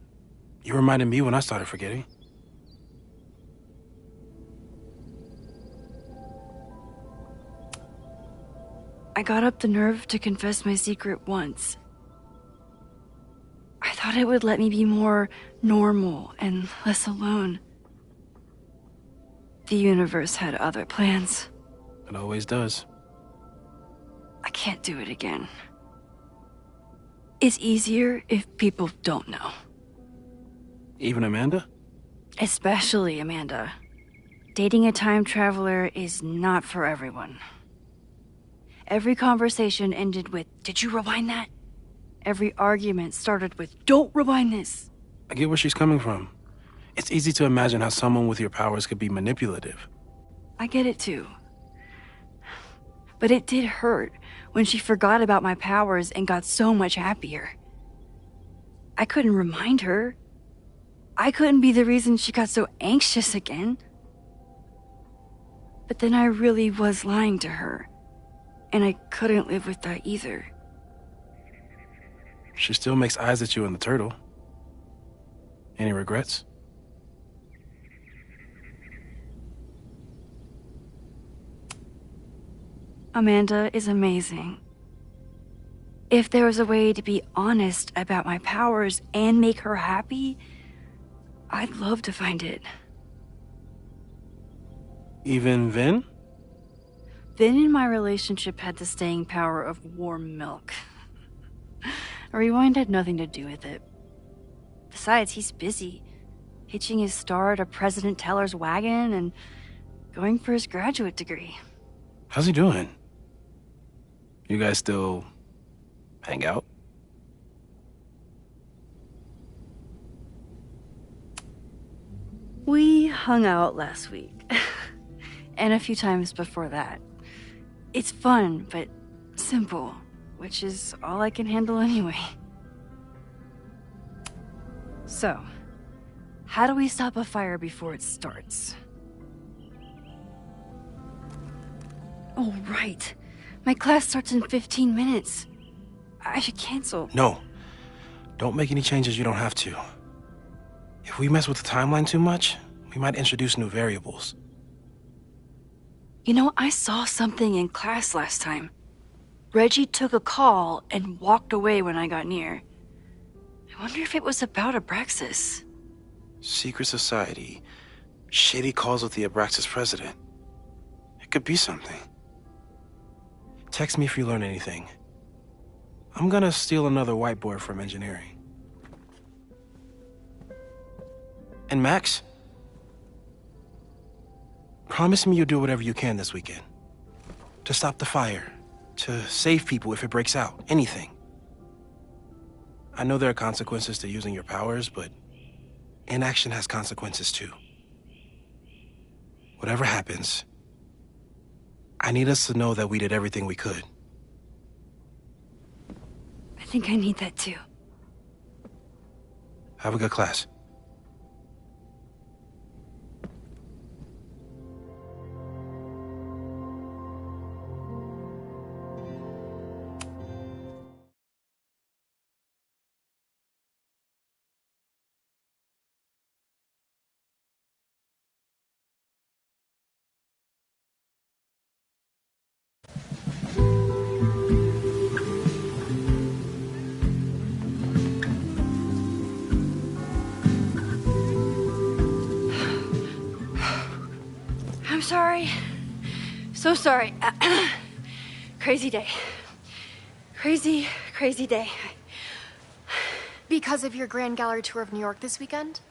You reminded me when I started forgetting. I got up the nerve to confess my secret once. I thought it would let me be more normal and less alone. The universe had other plans. It always does. I can't do it again. It's easier if people don't know. Even Amanda? Especially Amanda. Dating a time traveler is not for everyone. Every conversation ended with, "Did you rewind that?" Every argument started with, "Don't rewind this." I get where she's coming from. It's easy to imagine how someone with your powers could be manipulative. I get it too. But it did hurt when she forgot about my powers and got so much happier. I couldn't remind her. I couldn't be the reason she got so anxious again. But then I really was lying to her. And I couldn't live with that either. She still makes eyes at you and the turtle. Any regrets? Amanda is amazing. If there was a way to be honest about my powers and make her happy, I'd love to find it. Even Vin? Vin in my relationship had the staying power of warm milk. A rewind had nothing to do with it. Besides, he's busy, hitching his star to President Teller's wagon and going for his graduate degree. How's he doing? You guys still hang out? We hung out last week. And a few times before that. It's fun, but simple, which is all I can handle anyway. So, how do we stop a fire before it starts? Oh, right. My class starts in 15 minutes. I should cancel. No. Don't make any changes you don't have to. If we mess with the timeline too much, we might introduce new variables. You know, I saw something in class last time. Reggie took a call and walked away when I got near. I wonder if it was about Abraxas. Secret society. Shady calls with the Abraxas president. It could be something. Text me if you learn anything. I'm gonna steal another whiteboard from engineering. And Max? Promise me you'll do whatever you can this weekend. To stop the fire. to save people if it breaks out. Anything. I know there are consequences to using your powers, but inaction has consequences too. Whatever happens, I need us to know that we did everything we could. I think I need that too. Have a good class. I'm sorry. So sorry. Crazy day. Crazy day. Because of your Grand Gallery tour of New York this weekend?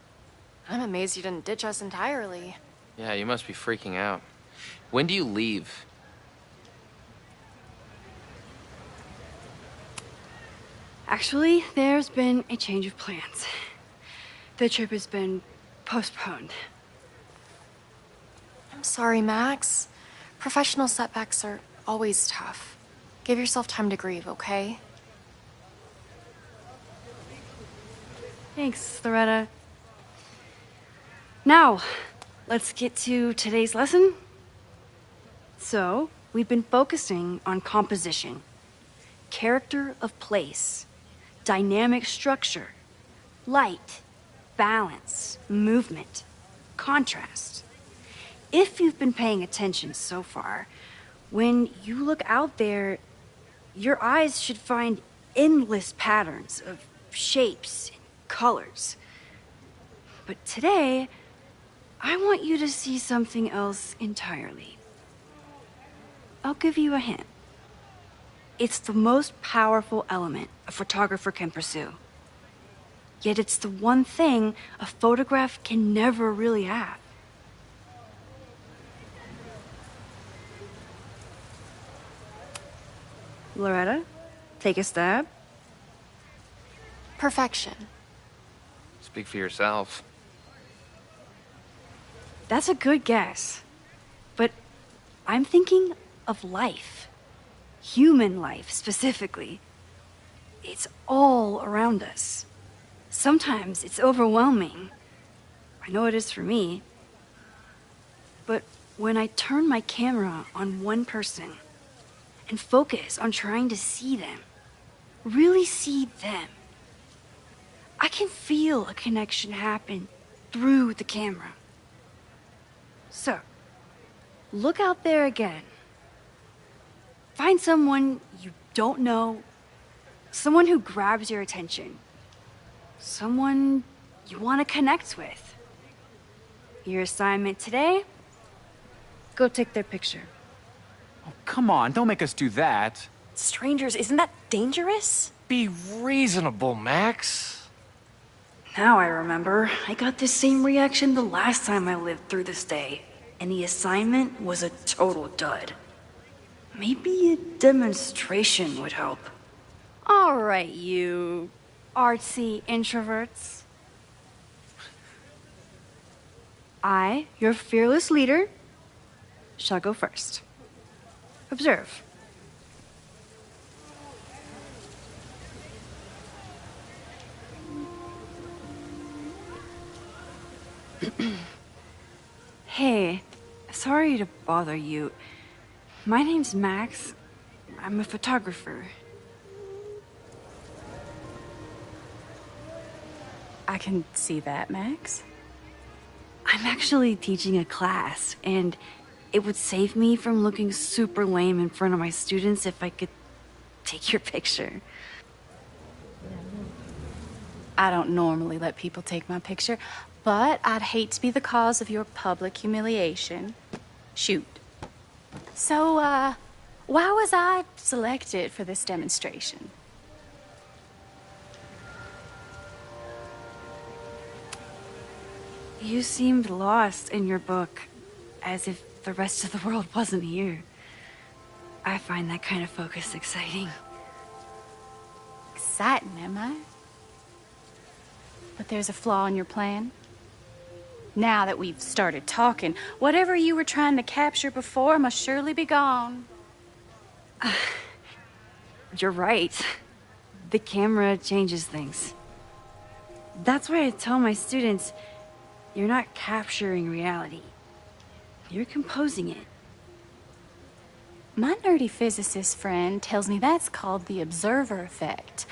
I'm amazed you didn't ditch us entirely. Yeah, you must be freaking out. When do you leave? Actually, there's been a change of plans. The trip has been postponed. I'm sorry, Max. Professional setbacks are always tough. Give yourself time to grieve, okay? Thanks, Loretta. Now, let's get to today's lesson. So, we've been focusing on composition, character of place, dynamic structure, light, balance, movement, contrast. If you've been paying attention so far, when you look out there, your eyes should find endless patterns of shapes and colors. But today, I want you to see something else entirely. I'll give you a hint. It's the most powerful element a photographer can pursue. Yet it's the one thing a photograph can never really have. Loretta, take a stab. Perfection. Speak for yourself. That's a good guess. But I'm thinking of life. Human life, specifically. It's all around us. Sometimes it's overwhelming. I know it is for me. But when I turn my camera on one person and focus on trying to see them, really see them, I can feel a connection happen through the camera. So, look out there again. Find someone you don't know, someone who grabs your attention, someone you want to connect with. Your assignment today? Go take their picture. Oh, come on, don't make us do that. Strangers, isn't that dangerous? Be reasonable, Max. Now I remember. I got the same reaction the last time I lived through this day, and the assignment was a total dud. Maybe a demonstration would help. All right, you artsy introverts. I, your fearless leader, shall go first. Observe. Hey, sorry to bother you. My name's Max. I'm a photographer. I can see that, Max. I'm actually teaching a class, and it would save me from looking super lame in front of my students if I could take your picture. I don't normally let people take my picture, but I'd hate to be the cause of your public humiliation. Shoot. So, why was I selected for this demonstration? You seemed lost in your book, as if the rest of the world wasn't here. I find that kind of focus exciting. Exciting, am I? But there's a flaw in your plan. Now that we've started talking, whatever you were trying to capture before must surely be gone. You're right. The camera changes things. That's why I tell my students, you're not capturing reality. You're composing it. My nerdy physicist friend tells me that's called the observer effect.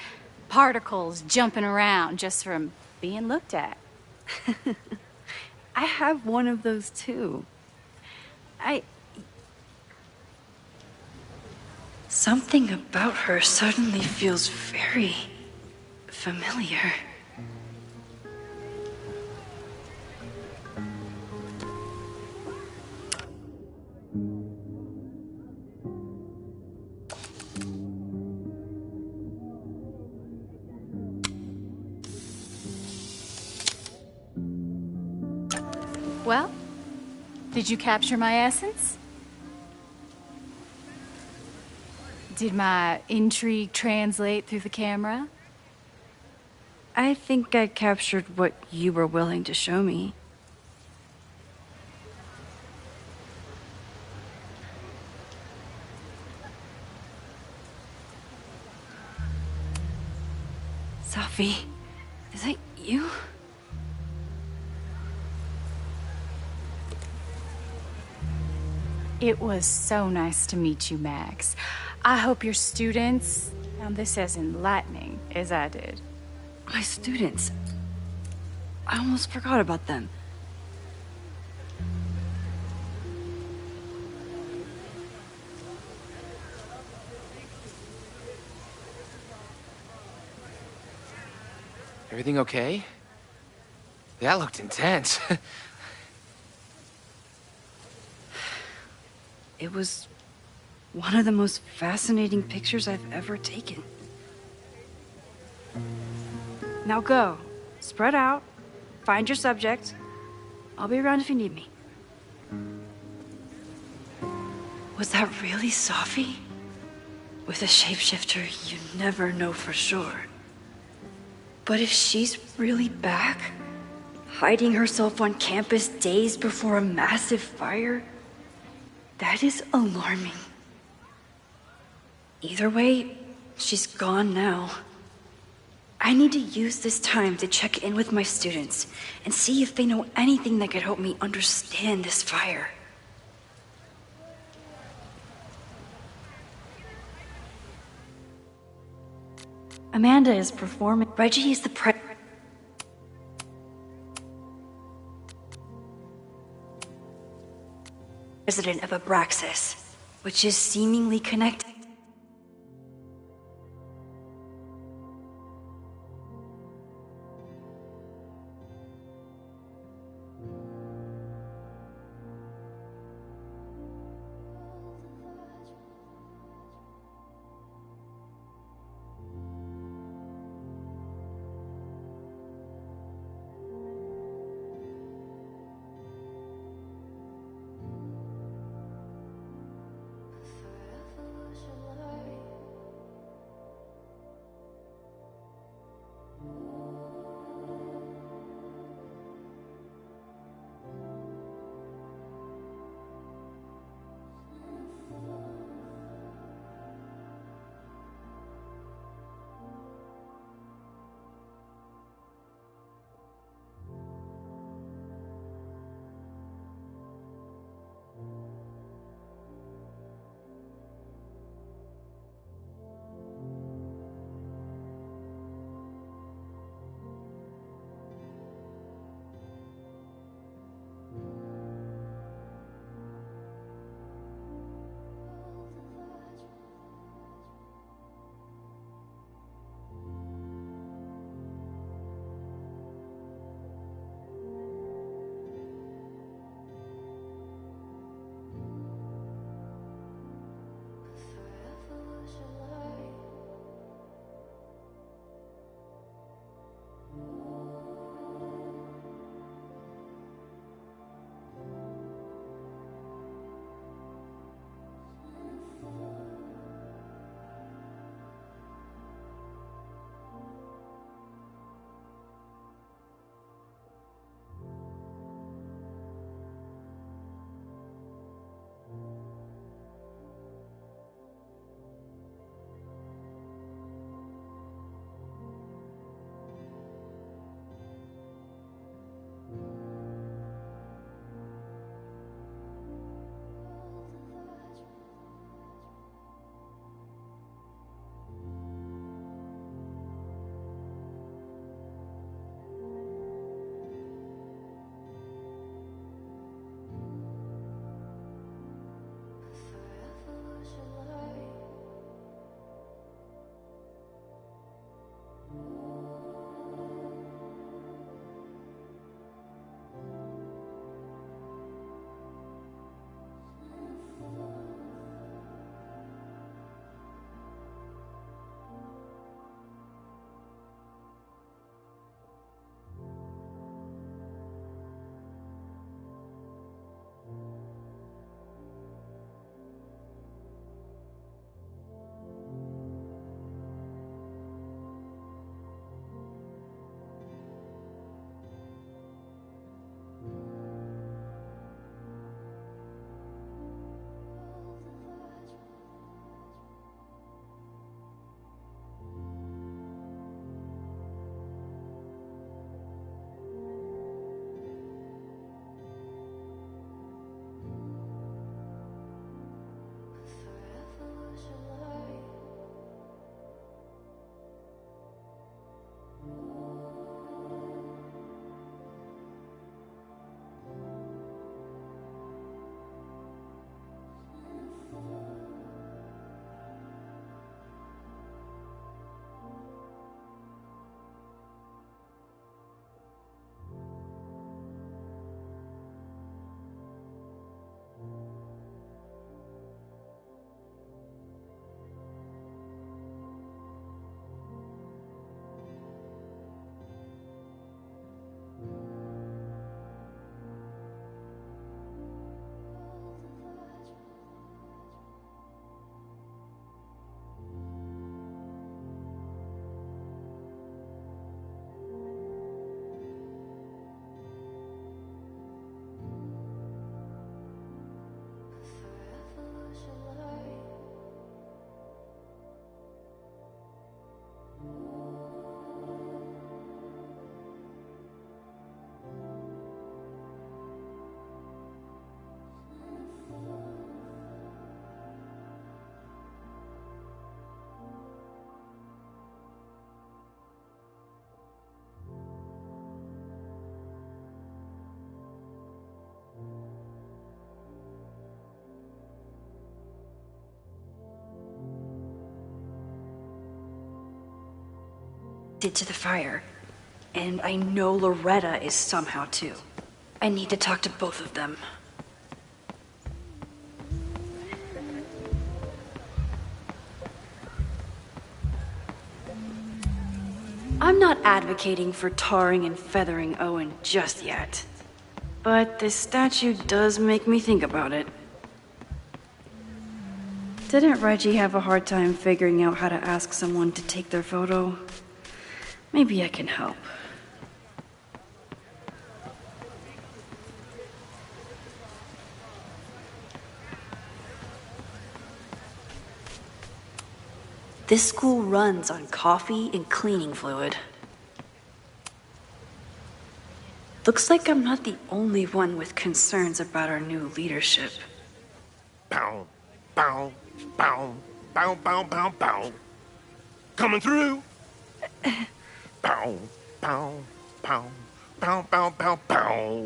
Particles jumping around just from being looked at. I have one of those too. Something about her suddenly feels very familiar. Well, did you capture my essence? Did my intrigue translate through the camera? I think I captured what you were willing to show me. Sophie, is that you? It was so nice to meet you, Max. I hope your students found this as enlightening as I did. My students? I almost forgot about them. Everything okay? That looked intense. It was one of the most fascinating pictures I've ever taken. Now go. Spread out. Find your subject. I'll be around if you need me. Was that really Sophie? With a shapeshifter, you never know for sure. But if she's really back, hiding herself on campus days before a massive fire, that is alarming. Either way, she's gone now. I need to use this time to check in with my students and see if they know anything that could help me understand this fire. Amanda is performing. Reggie is the president of Abraxas, which is seemingly connected. connected to the fire. And I know Loretta is somehow too. I need to talk to both of them. I'm not advocating for tarring and feathering Owen just yet. But this statue does make me think about it. Didn't Reggie have a hard time figuring out how to ask someone to take their photo? Maybe I can help. This school runs on coffee and cleaning fluid. Looks like I'm not the only one with concerns about our new leadership. Bow, bow, bow, bow, bow, bow, bow. Coming through. Bow, bow, bow, bow, bow, bow, bow.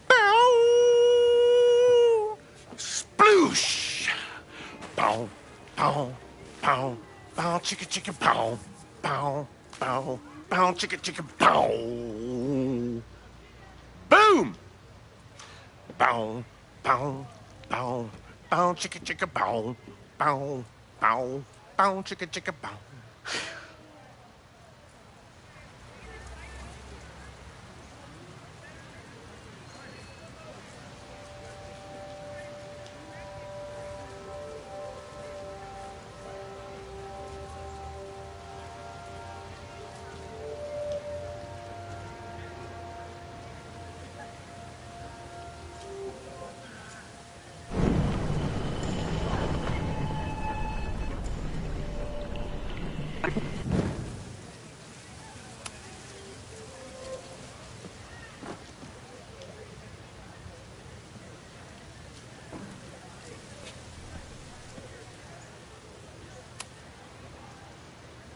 Bow. Sploosh. Bow, bow, bow, bow, chicka, chicka, bow, bow, bow, bow, chicka, chicka, bow. Boom! Bow, bow, bow, bow, chicka, chicka, bow, bow, bow, bow, chicka, chicka, bow.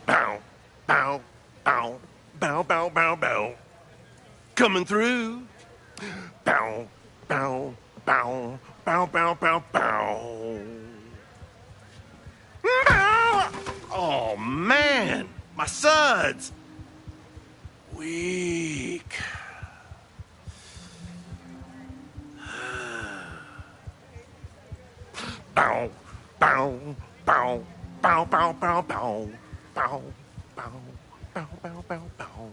Bow, bow, bow, bow, bow, bow, bow. Coming through. Bow, bow, bow, bow, bow, bow, bow. Bow! Oh, man, my suds. Weak. Bow, bow, bow, bow, bow, bow, bow. Bow, bow, bow, bow, bow, bow.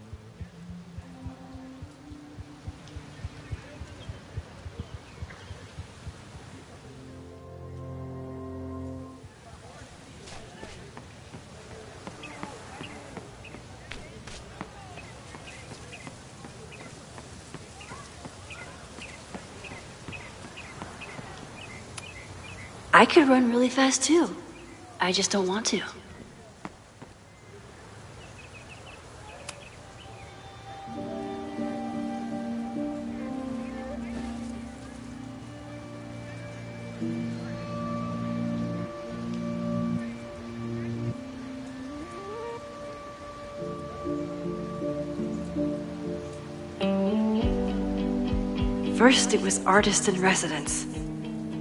I could run really fast too. I just don't want to. First it was artist in residence.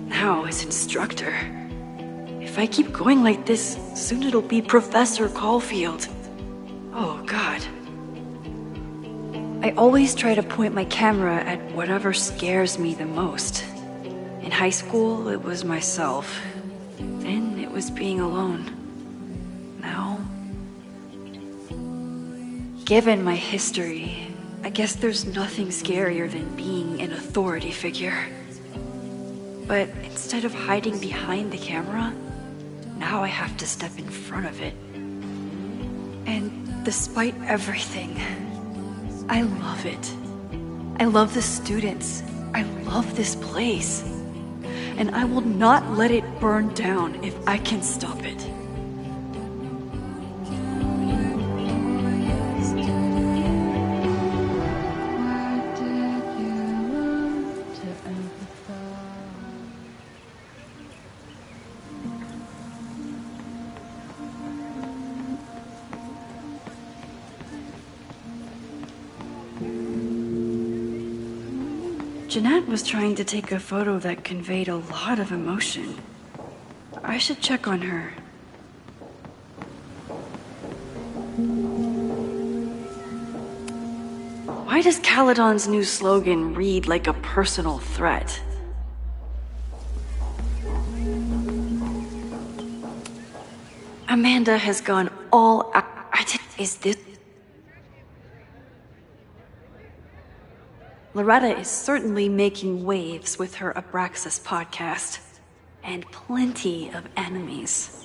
Now it's instructor. If I keep going like this, soon it'll be Professor Caulfield. Oh, God. I always try to point my camera at whatever scares me the most. In high school, it was myself. Then it was being alone. Now... Given my history, I guess there's nothing scarier than being an authority figure. But instead of hiding behind the camera, now I have to step in front of it. And despite everything, I love it. I love the students. I love this place. And I will not let it burn down if I can stop it. Jeanette was trying to take a photo that conveyed a lot of emotion. I should check on her. does Caledon's new slogan read like a personal threat? Amanda has gone all out. Is this... Loretta is certainly making waves with her Abraxas podcast. And plenty of enemies.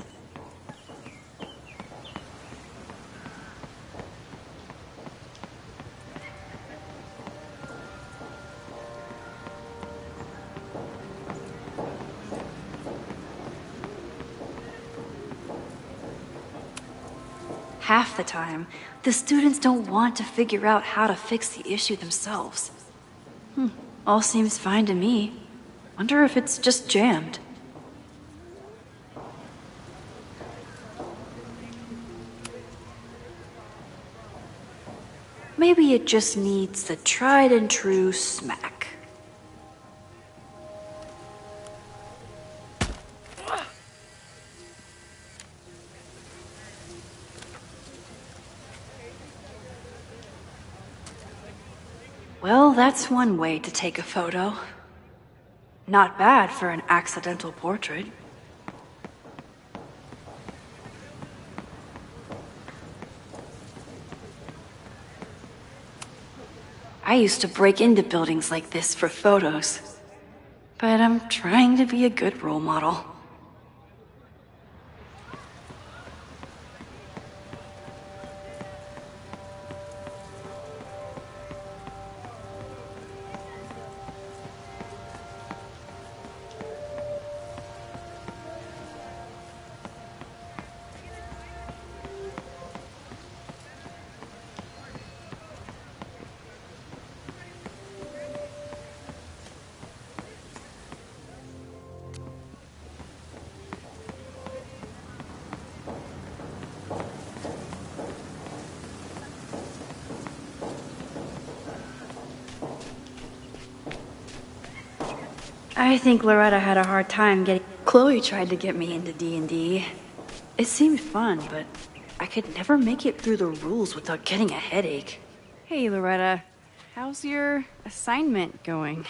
Half the time, the students don't want to figure out how to fix the issue themselves. All seems fine to me. Wonder if it's just jammed. Maybe it just needs the tried and true smack. Well, that's one way to take a photo. Not bad for an accidental portrait. I used to break into buildings like this for photos. But I'm trying to be a good role model. I think Loretta had a hard time getting... Chloe tried to get me into D&D. It seemed fun, but I could never make it through the rules without getting a headache. Hey, Loretta. How's your assignment going?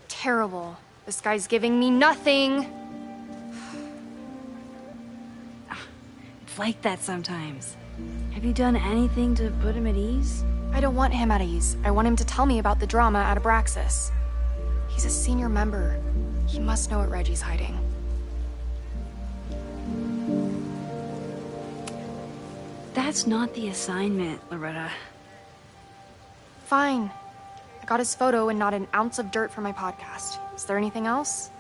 Terrible. This guy's giving me nothing. It's like that sometimes. Have you done anything to put him at ease? I don't want him at ease. I want him to tell me about the drama at Abraxas. He's a senior member. He must know what Reggie's hiding. That's not the assignment, Loretta. Fine. I got his photo and not an ounce of dirt for my podcast. Is there anything else?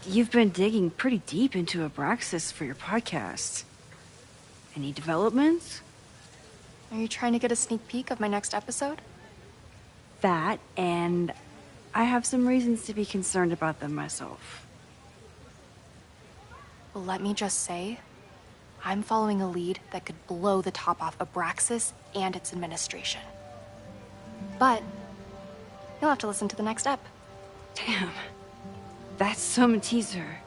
You've been digging pretty deep into Abraxas for your podcast. Any developments? Are you trying to get a sneak peek of my next episode? That, and I have some reasons to be concerned about them myself. Well, let me just say, I'm following a lead that could blow the top off Abraxas and its administration. But you'll have to listen to the next ep. Damn. That's some teaser.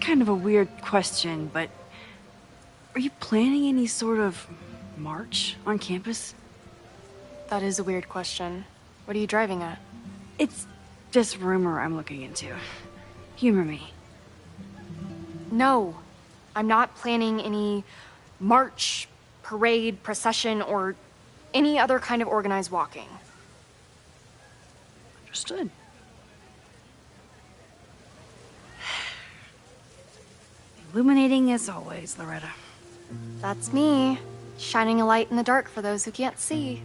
Kind of a weird question, but are you planning any sort of march on campus? That is a weird question. What are you driving at? It's just rumor I'm looking into. Humor me. No, I'm not planning any march, parade, procession, or any other kind of organized walking. Understood. Illuminating as always, Loretta. That's me, shining a light in the dark for those who can't see.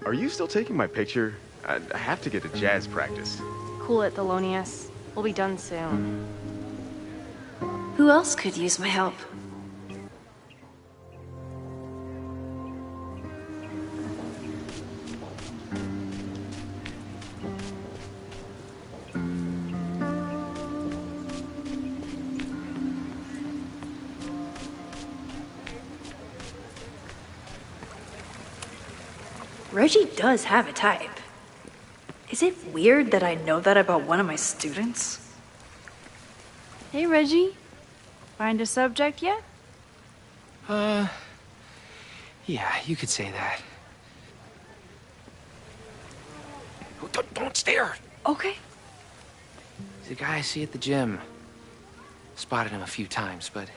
Are you still taking my picture? I have to get to jazz practice. Cool it, Thelonious. We'll be done soon. Who else could use my help? Reggie does have a type. Is it weird that I know that about one of my students? Hey, Reggie. Find a subject yet? Yeah, you could say that. Oh, don't stare! Okay. He's the guy I see at the gym. Spotted him a few times, but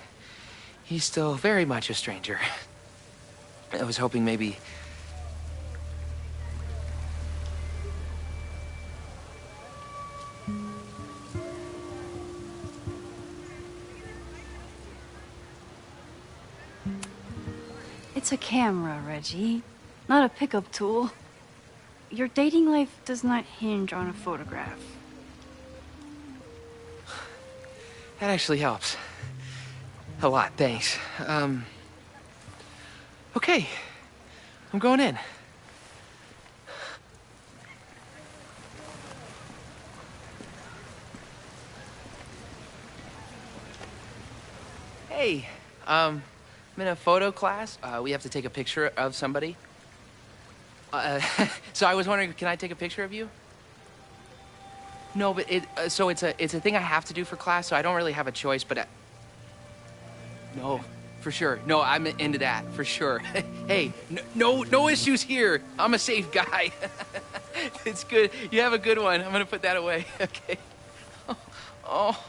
he's still very much a stranger. I was hoping maybe... It's a camera, Reggie, not a pickup tool. Your dating life does not hinge on a photograph. That actually helps. A lot, thanks. Okay. I'm going in. Hey, I'm in a photo class. We have to take a picture of somebody. So I was wondering, can I take a picture of you? No, but it's a thing I have to do for class, so I don't really have a choice, but no, for sure. No, I'm into that, for sure. Hey, no issues here. I'm a safe guy. It's good. You have a good one. I'm gonna put that away. Okay. Oh.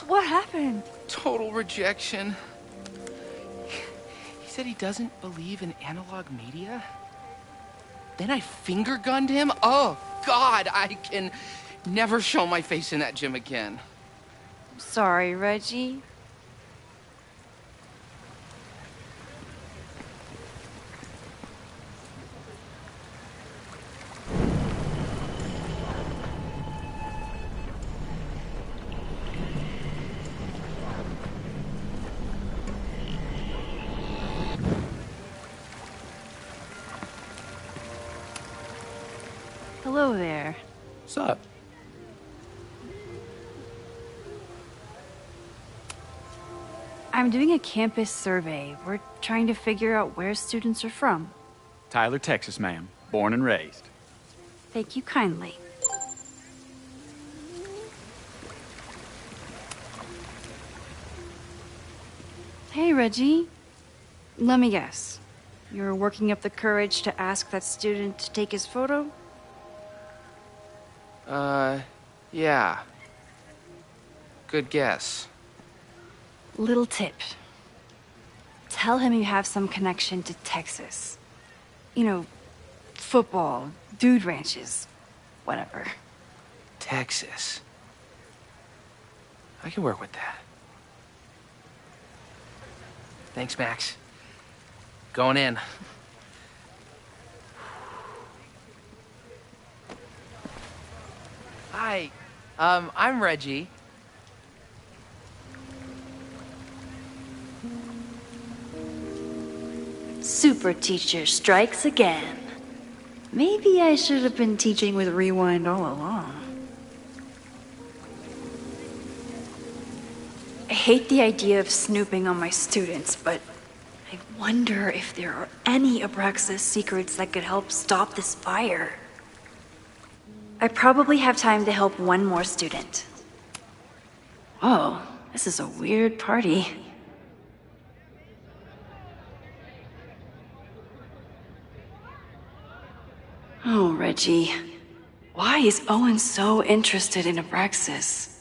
What happened? Total rejection. He said he doesn't believe in analog media. Then I finger gunned him? Oh, God, I can never show my face in that gym again. Sorry, Reggie. Hello there. What's up? I'm doing a campus survey. We're trying to figure out where students are from. Tyler, Texas, ma'am. Born and raised. Thank you kindly. Hey, Reggie. Let me guess. You're working up the courage to ask that student to take his photo? Yeah. Good guess. Little tip. Tell him you have some connection to Texas. You know, football, dude ranches, whatever. Texas. I can work with that. Thanks, Max. Going in. Hi. I'm Reggie. Super teacher strikes again. Maybe I should have been teaching with Rewind all along. I hate the idea of snooping on my students, but I wonder if there are any Abraxas secrets that could help stop this fire. I probably have time to help one more student. Whoa, this is a weird party. Oh, Reggie. Why is Owen so interested in Abraxas?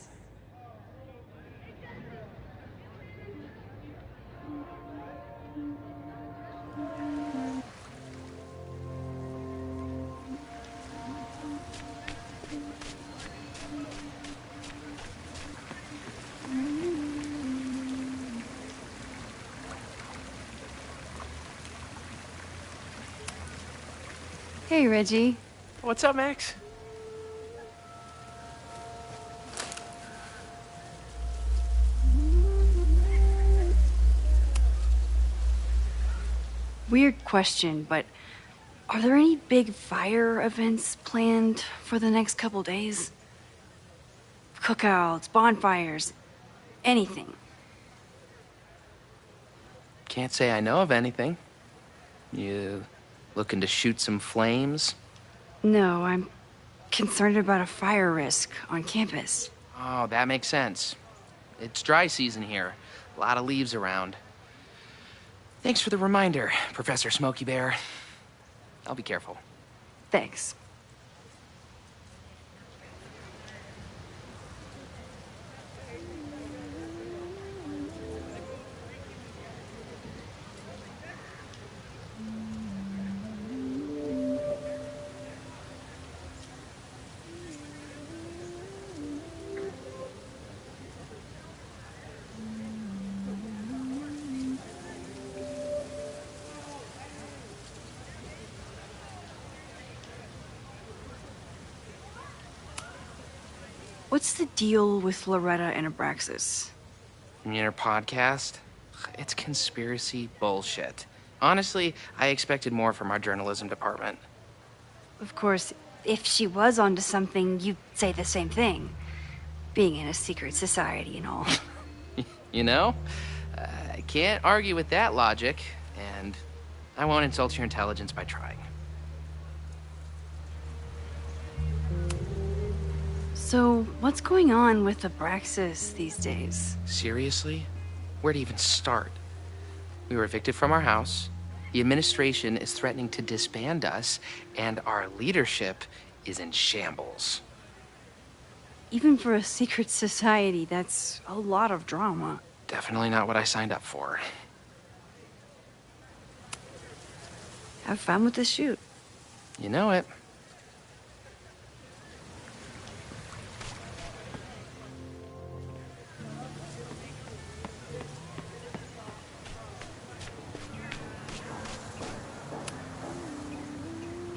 Hey, Reggie. What's up, Max? Weird question, but are there any big fire events planned for the next couple days? Cookouts, bonfires, anything? Can't say I know of anything. You looking to shoot some flames? No, I'm concerned about a fire risk on campus. Oh, that makes sense. It's dry season here. A lot of leaves around. Thanks for the reminder, Professor Smokey Bear. I'll be careful. Thanks. What's the deal with Loretta and Abraxas? You mean her podcast? It's conspiracy bullshit. Honestly, I expected more from our journalism department. Of course, if she was onto something, you'd say the same thing. Being in a secret society and all. You know? I can't argue with that logic, and I won't insult your intelligence by trying. So, what's going on with Abraxas these days? Seriously? Where to even start? We were evicted from our house, the administration is threatening to disband us, and our leadership is in shambles. Even for a secret society, that's a lot of drama. Definitely not what I signed up for. Have fun with the shoot. You know it.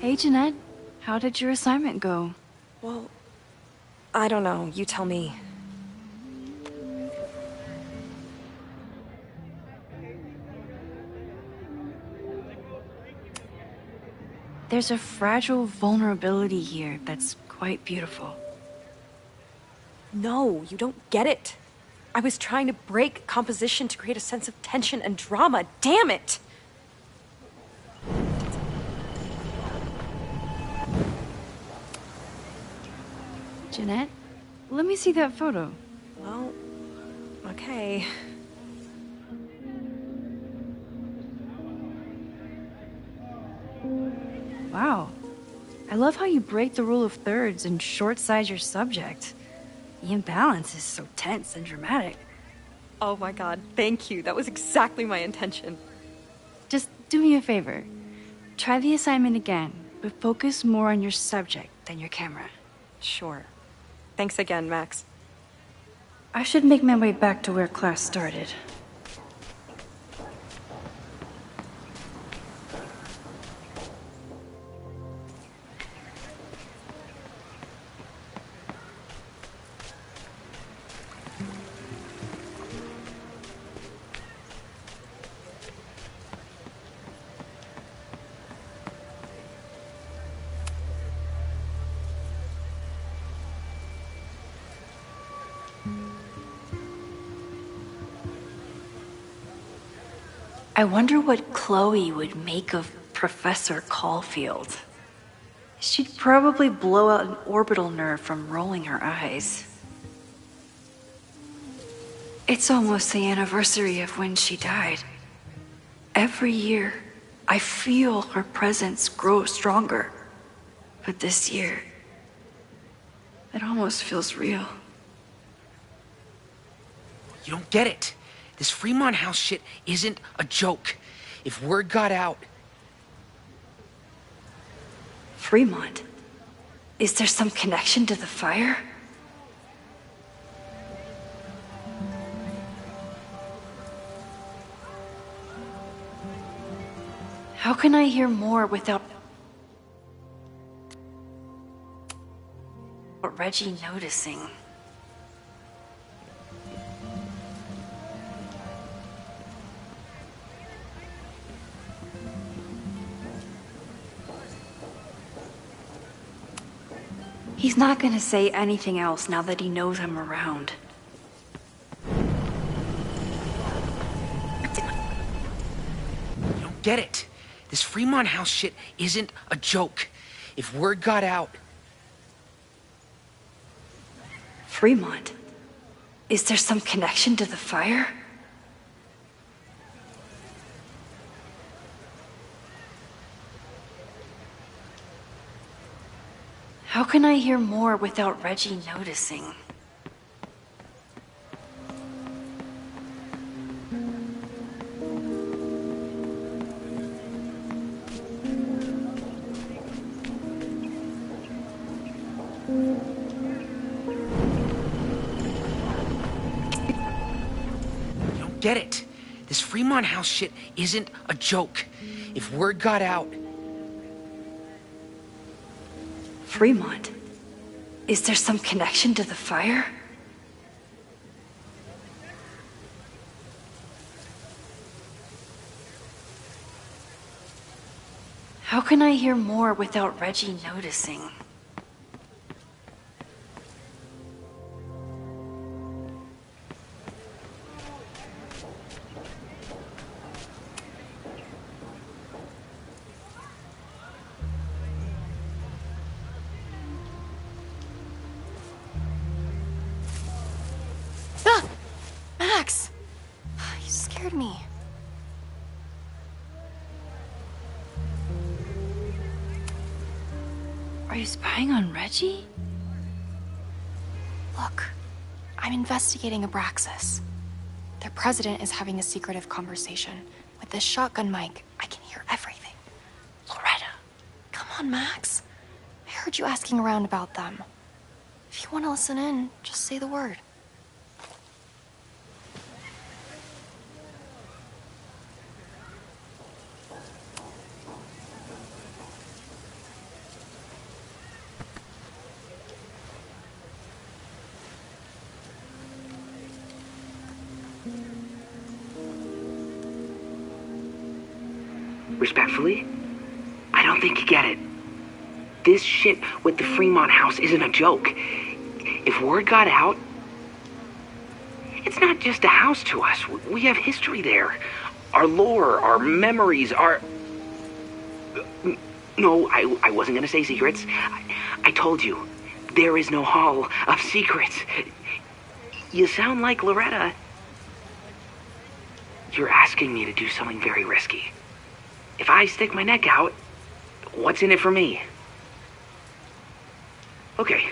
Hey, Jeanette. How did your assignment go? Well, I don't know. You tell me. There's a fragile vulnerability here that's quite beautiful. No, you don't get it. I was trying to break composition to create a sense of tension and drama. Damn it! Jeanette, let me see that photo. Well, okay. Wow. I love how you break the rule of thirds and short-size your subject. The imbalance is so tense and dramatic. Oh my god, thank you. That was exactly my intention. Just do me a favor. Try the assignment again, but focus more on your subject than your camera. Sure. Thanks again, Max. I should make my way back to where class started. I wonder what Chloe would make of Professor Caulfield. She'd probably blow out an orbital nerve from rolling her eyes. It's almost the anniversary of when she died. Every year, I feel her presence grow stronger. But this year, it almost feels real. You don't get it. This Fremont House shit isn't a joke. If word got out... Fremont? Is there some connection to the fire? How can I hear more without Reggie noticing? He's not gonna say anything else now that he knows I'm around. You don't get it. This Fremont House shit isn't a joke. If word got out... Fremont? Is there some connection to the fire? How can I hear more without Reggie noticing? Get it? This Fremont House shit isn't a joke. If word got out... Fremont? Is there some connection to the fire? How can I hear more without Reggie noticing? Max! You scared me. Are you spying on Reggie? Look, I'm investigating Abraxas. Their president is having a secretive conversation. With this shotgun mic, I can hear everything. Loretta, come on, Max. I heard you asking around about them. If you want to listen in, just say the word. Respectfully, I don't think you get it. This shit with the Fremont House isn't a joke. If word got out, it's not just a house to us. We have history there. Our lore, our memories, our... No, I wasn't gonna say secrets. I told you, there is no Hall of Secrets. You sound like Loretta. You're asking me to do something very risky. If I stick my neck out, what's in it for me? Okay,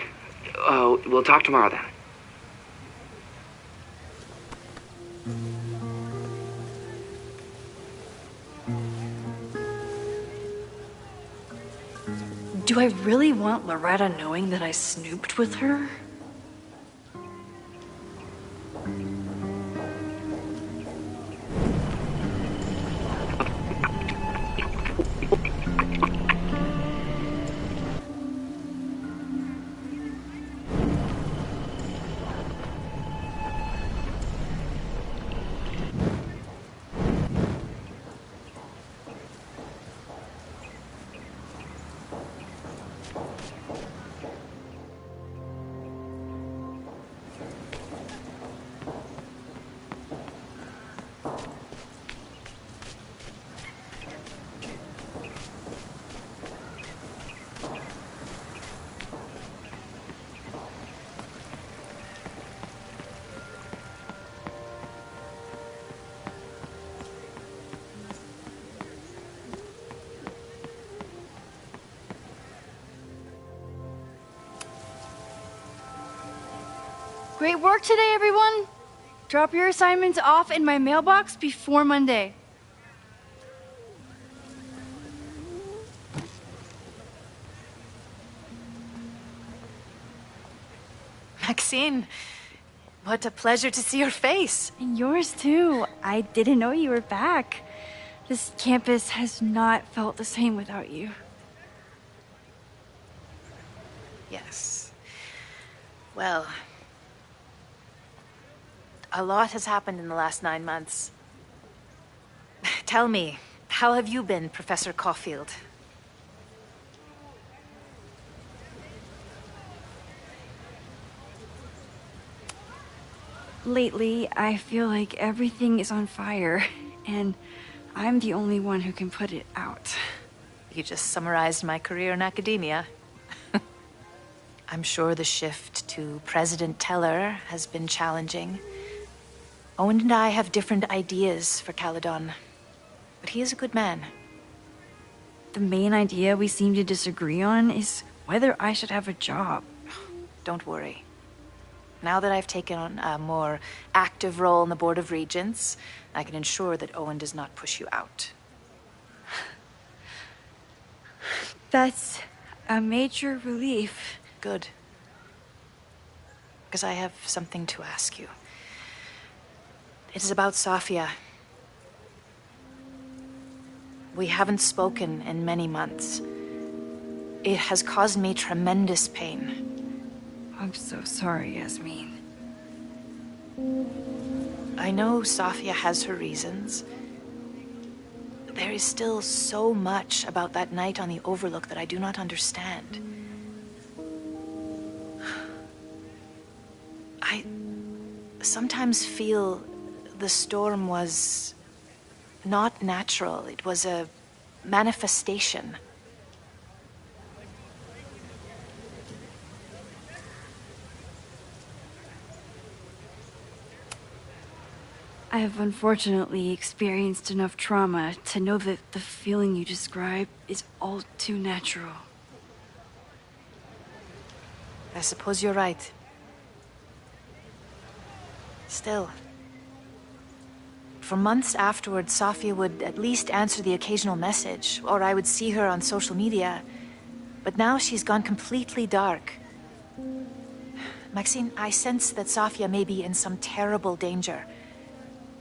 we'll talk tomorrow then. Do I really want Loretta knowing that I snooped with her? Great work today, everyone. Drop your assignments off in my mailbox before Monday. Maxine, what a pleasure to see your face. And yours too. I didn't know you were back. This campus has not felt the same without you. Yes. Well, a lot has happened in the last 9 months. Tell me, how have you been, Professor Caulfield? Lately, I feel like everything is on fire, and I'm the only one who can put it out. You just summarized my career in academia. I'm sure the shift to President Teller has been challenging. Owen and I have different ideas for Caledon, but he is a good man. The main idea we seem to disagree on is whether I should have a job. Don't worry. Now that I've taken on a more active role in the Board of Regents, I can ensure that Owen does not push you out. That's a major relief. Good. Because I have something to ask you. It is about Safia. We haven't spoken in many months. It has caused me tremendous pain. I'm so sorry, Yasmin. I know Safia has her reasons. There is still so much about that night on the Overlook that I do not understand. I sometimes feel the storm was not natural. It was a manifestation. I have unfortunately experienced enough trauma to know that the feeling you describe is all too natural. I suppose you're right. Still, for months afterward, Safia would at least answer the occasional message, or I would see her on social media. But now she's gone completely dark. Maxine, I sense that Safia may be in some terrible danger.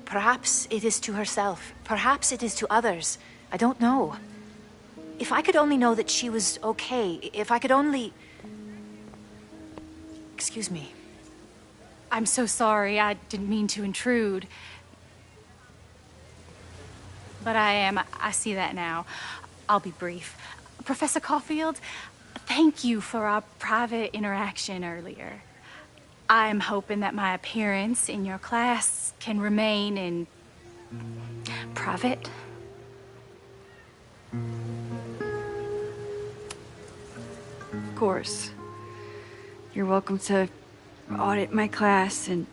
Perhaps it is to herself. Perhaps it is to others. I don't know. If I could only know that she was okay, if I could only... Excuse me. I'm so sorry. I didn't mean to intrude. But I see that now. I'll be brief. Professor Caulfield, thank you for our private interaction earlier. I'm hoping that my appearance in your class can remain in private. Of course. You're welcome to audit my class and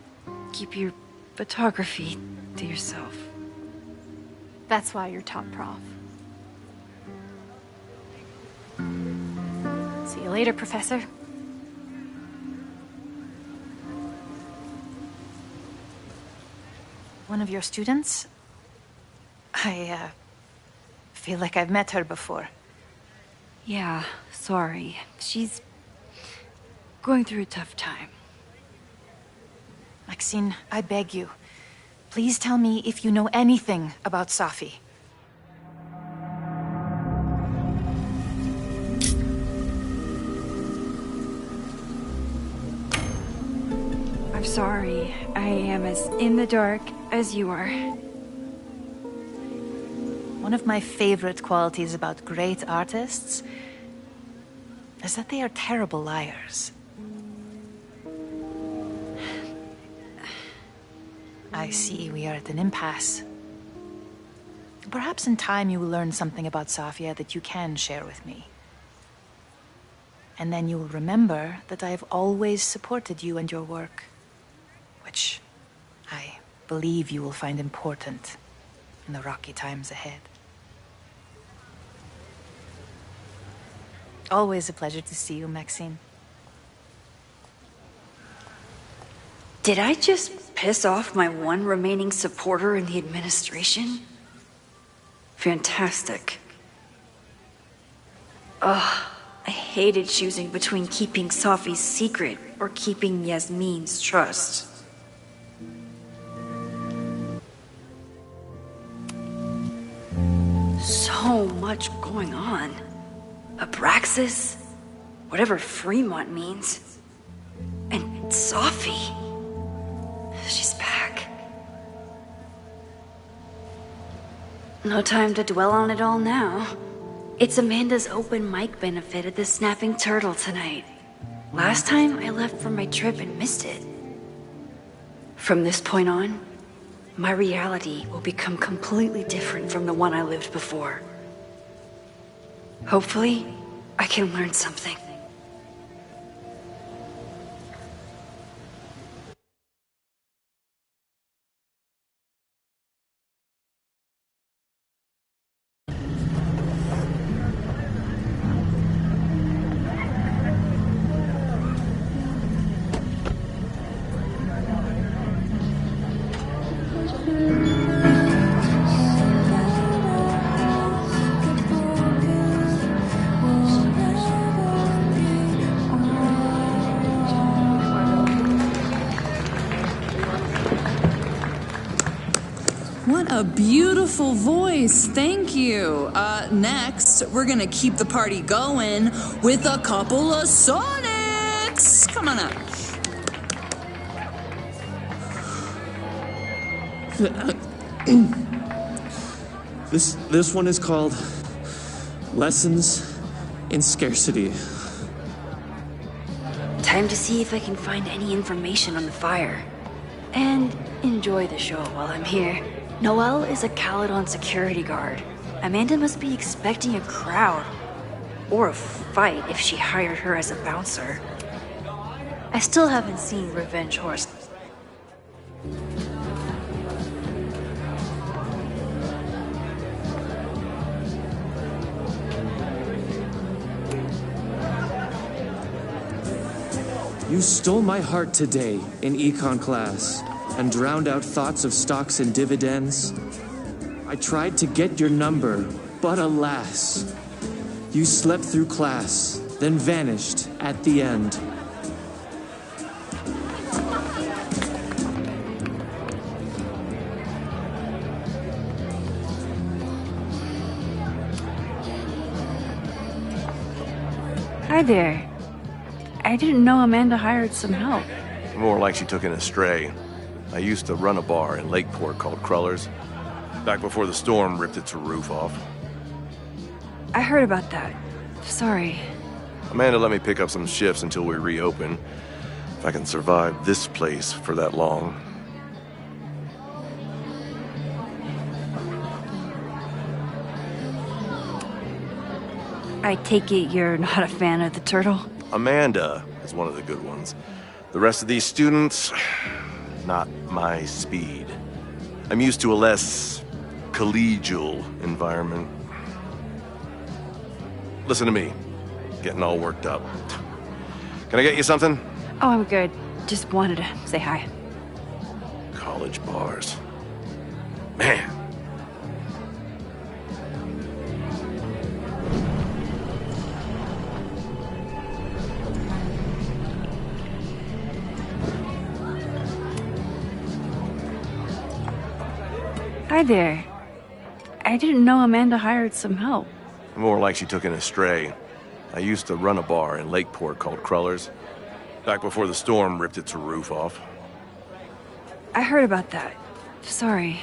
keep your photography to yourself. That's why you're top prof. See you later, Professor. One of your students? I feel like I've met her before. Yeah, sorry. She's going through a tough time. Maxine, I beg you. Please tell me if you know anything about Safi. I'm sorry. I am as in the dark as you are. One of my favorite qualities about great artists is that they are terrible liars. I see we are at an impasse. Perhaps in time you will learn something about Safia that you can share with me. And then you will remember that I have always supported you and your work, which I believe you will find important in the rocky times ahead. Always a pleasure to see you, Maxine. Did I just piss off my one remaining supporter in the administration? Fantastic. Ugh, I hated choosing between keeping Safi's secret or keeping Yasmin's trust. So much going on. Abraxas, whatever Fremont means, and Safi. She's back. No time to dwell on it all now. It's Amanda's open mic benefit at the Snapping Turtle tonight. Last time I left for my trip and missed it. From this point on, my reality will become completely different from the one I lived before. Hopefully, I can learn something. a beautiful voice. Thank you. Next, we're gonna keep the party going with a couple of sonics. Come on up. This one is called Lessons in Scarcity. Time to see if I can find any information on the fire. And enjoy the show while I'm here. Noelle is a Caledon security guard. Amanda must be expecting a crowd. Or a fight if she hired her as a bouncer. I still haven't seen Revenge Horse. You stole my heart today in econ class and drowned out thoughts of stocks and dividends. I tried to get your number, but alas, you slept through class, then vanished at the end. Hi there. I didn't know Amanda hired some help. More like she took in a stray. I used to run a bar in Lakeport called Crullers, back before the storm ripped its roof off. I heard about that. Sorry. Amanda let me pick up some shifts until we reopen. If I can survive this place for that long. I take it you're not a fan of the turtle? Amanda is one of the good ones. The rest of these students, not my speed. I'm used to a less collegial environment. Listen to me, getting all worked up. Can I get you something? Oh, I'm good. Just wanted to say hi. College bars. Man. Hi there. I didn't know Amanda hired some help. More like she took in a stray. I used to run a bar in Lakeport called Crullers, back before the storm ripped its roof off. I heard about that. Sorry.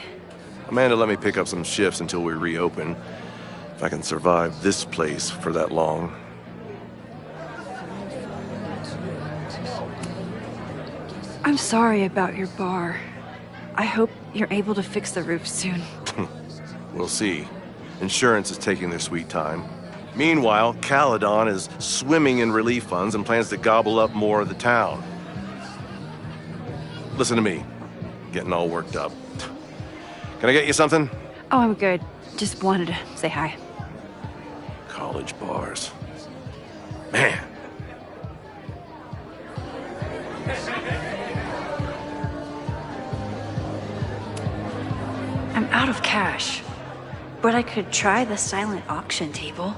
Amanda let me pick up some shifts until we reopen. If I can survive this place for that long. I'm sorry about your bar. I hope you're able to fix the roof soon. We'll see. Insurance is taking their sweet time. Meanwhile, Caledon is swimming in relief funds and plans to gobble up more of the town. Listen to me, getting all worked up. Can I get you something? Oh, I'm good. Just wanted to say hi. College bars. Man. I'm out of cash, but I could try the silent auction table.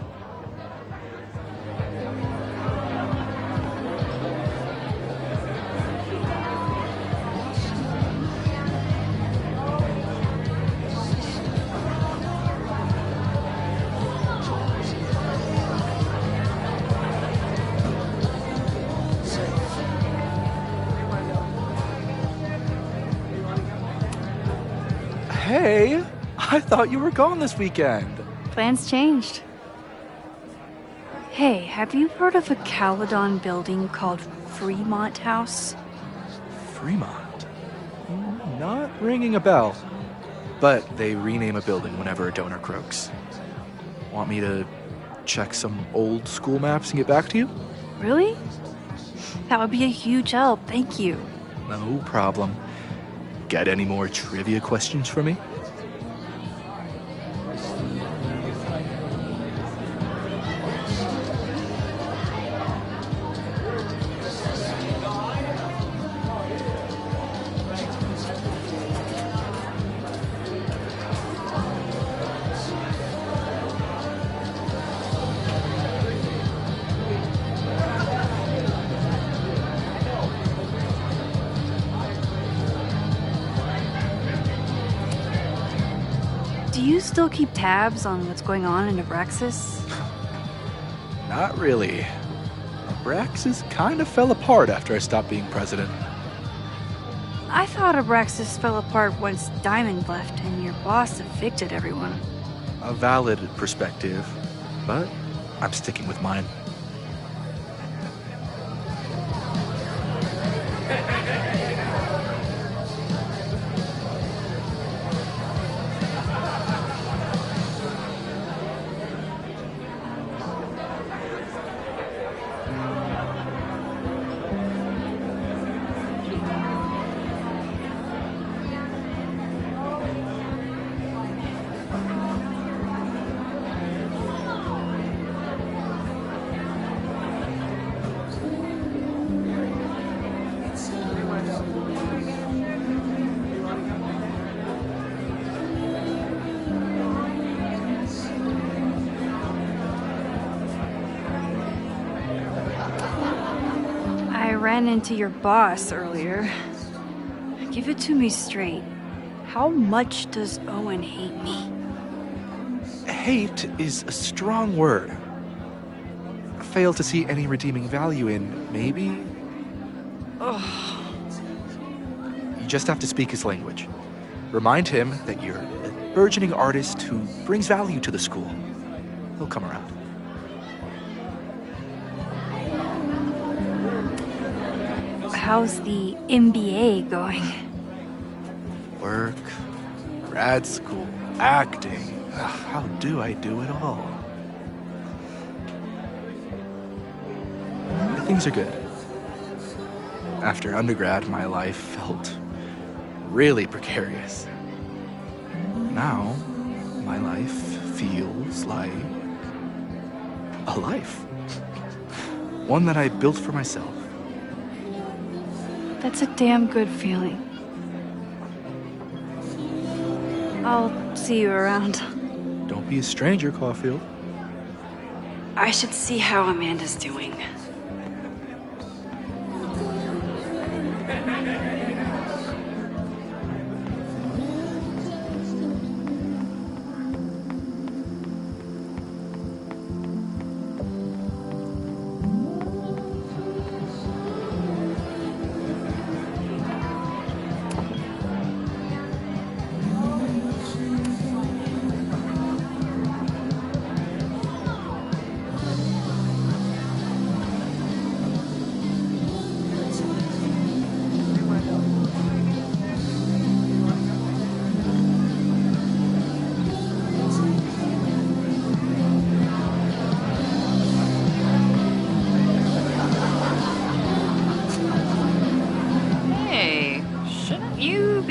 Hey, I thought you were gone this weekend. Plans changed. Hey, have you heard of a Caledon building called Fremont House? Fremont? Not ringing a bell. But they rename a building whenever a donor croaks. Want me to check some old school maps and get back to you? Really? That would be a huge help, thank you. No problem. Got any more trivia questions for me? you still keep tabs on what's going on in Abraxas? Not really. Abraxas kind of fell apart after I stopped being president. I thought Abraxas fell apart once Diamond left and your boss evicted everyone. A valid perspective, but I'm sticking with mine. I ran into your boss earlier. Give it to me straight. How much does Owen hate me? Hate is a strong word. Fail to see any redeeming value in, maybe? Ugh. You just have to speak his language. Remind him that you're a burgeoning artist who brings value to the school. He'll come around. How's the MBA going? Work, grad school, acting. Ugh, how do I do it all? Things are good. After undergrad, my life felt really precarious. Now, my life feels like a life. One that I built for myself. That's a damn good feeling. I'll see you around. Don't be a stranger, Caulfield. I should see how Amanda's doing.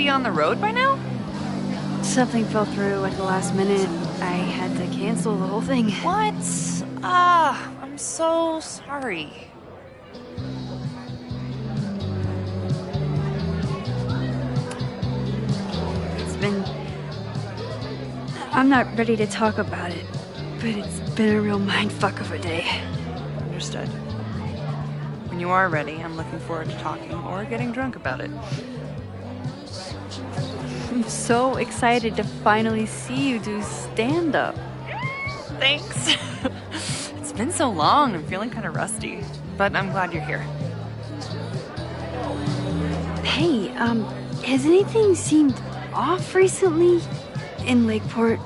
On the road by now? Something fell through at the last minute. I had to cancel the whole thing. What? I'm so sorry. It's been... I'm not ready to talk about it, but it's been a real mindfuck of a day. Understood. When you are ready, I'm looking forward to talking or getting drunk about it. I'm so excited to finally see you do stand-up. Thanks. It's been so long. I'm feeling kind of rusty, but I'm glad you're here. Hey, has anything seemed off recently in Lakeport?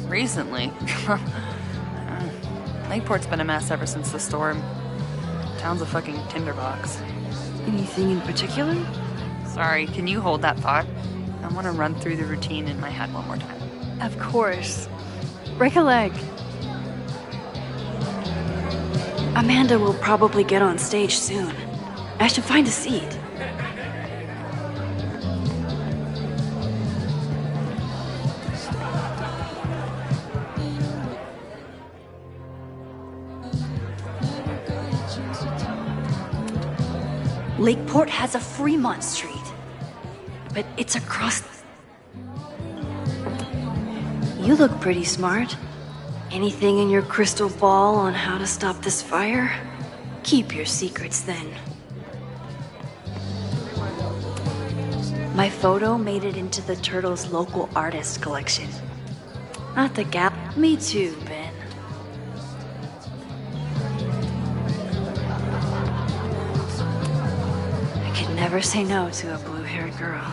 Recently? Lakeport's been a mess ever since the storm. Town's a fucking tinderbox. Anything in particular? Sorry, can you hold that thought? I want to run through the routine in my head one more time. Of course. Break a leg. Amanda will probably get on stage soon. I should find a seat. Lakeport has a Fremont Street. But it's across... You look pretty smart. Anything in your crystal ball on how to stop this fire? Keep your secrets then. My photo made it into the Turtles' local artist collection. Not the gal. Me too, Ben. I could never say no to a blue-haired girl.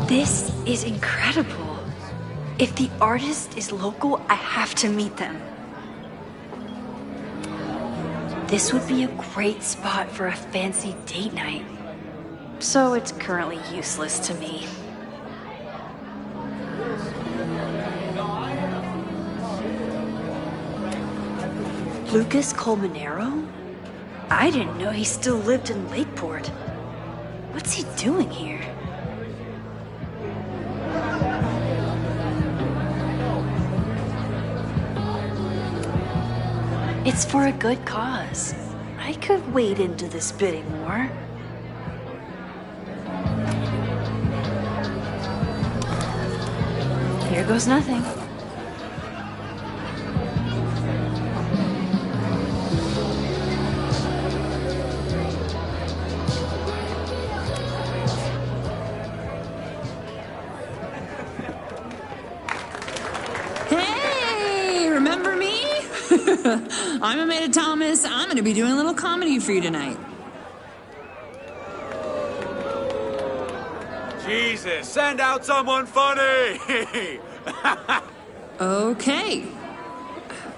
This is incredible. If the artist is local, I have to meet them. This would be a great spot for a fancy date night. So it's currently useless to me. Lucas Colmenero? I didn't know he still lived in Lakeport. What's he doing here? It's for a good cause. I could wade into this bidding war. Here goes nothing. I'm Amanda Thomas. I'm going to be doing a little comedy for you tonight. Jesus, send out someone funny! Okay.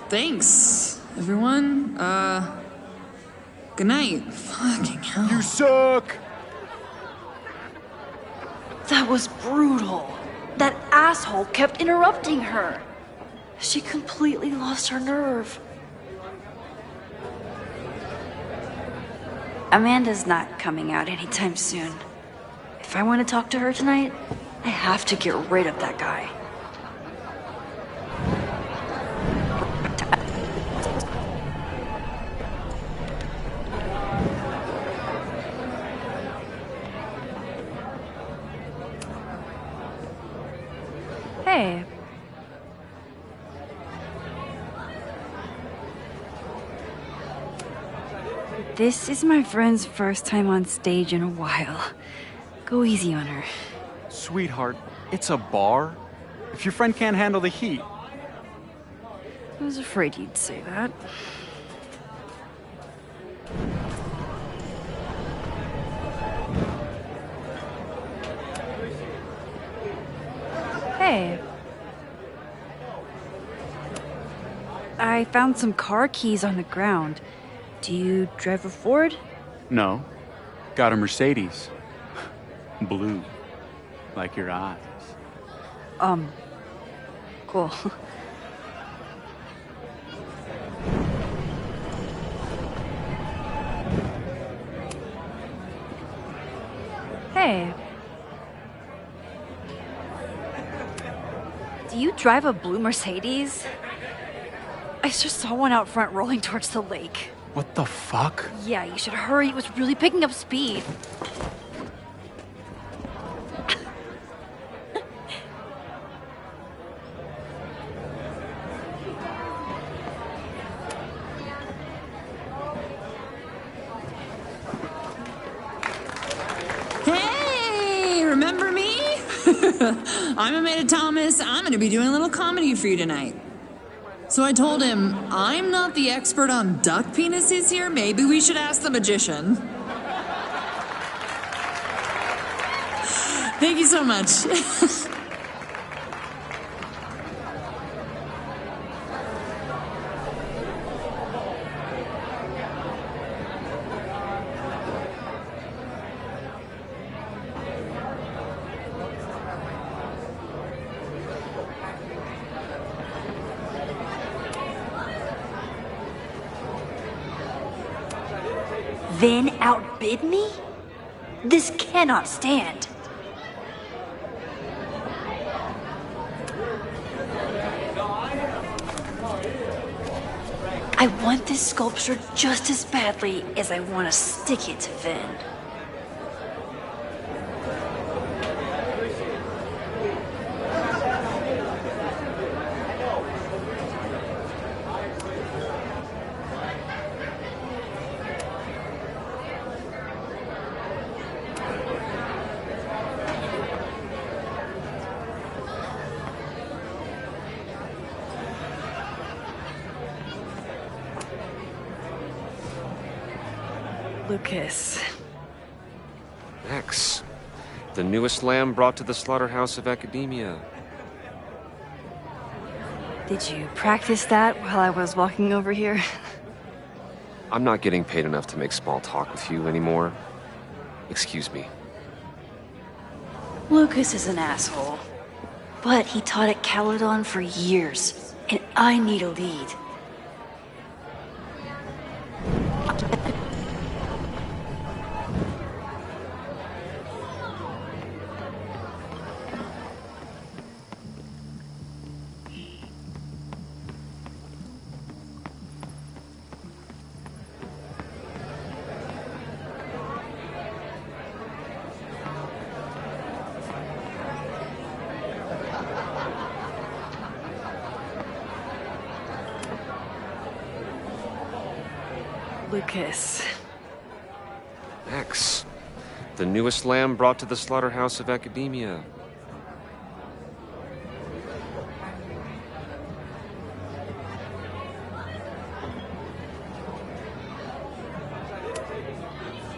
Thanks, everyone. Good night. Fucking hell. You suck! That was brutal. That asshole kept interrupting her. She completely lost her nerve. Amanda's not coming out anytime soon. If I want to talk to her tonight, I have to get rid of that guy. Hey. This is my friend's first time on stage in a while. Go easy on her. Sweetheart, it's a bar. If your friend can't handle the heat. I was afraid you'd say that. Hey. I found some car keys on the ground. Do you drive a Ford? No. Got a Mercedes. Blue. Like your eyes. Cool. Hey. Do you drive a blue Mercedes? I just saw one out front rolling towards the lake. What the fuck? Yeah, you should hurry. It was really picking up speed. Hey, remember me? I'm Amanda Thomas. I'm going to be doing a little comedy for you tonight. So I told him, I'm not the expert on duck penises here. Maybe we should ask the magician. Thank you so much. Vin outbid me? This cannot stand. I want this sculpture just as badly as I want to stick it to Vin. Lucas. Max, the newest lamb brought to the slaughterhouse of academia. Did you practice that while I was walking over here? I'm not getting paid enough to make small talk with you anymore. Excuse me. Lucas is an asshole. But he taught at Caledon for years, and I need a lead. Lucas. Max, the newest lamb brought to the slaughterhouse of academia.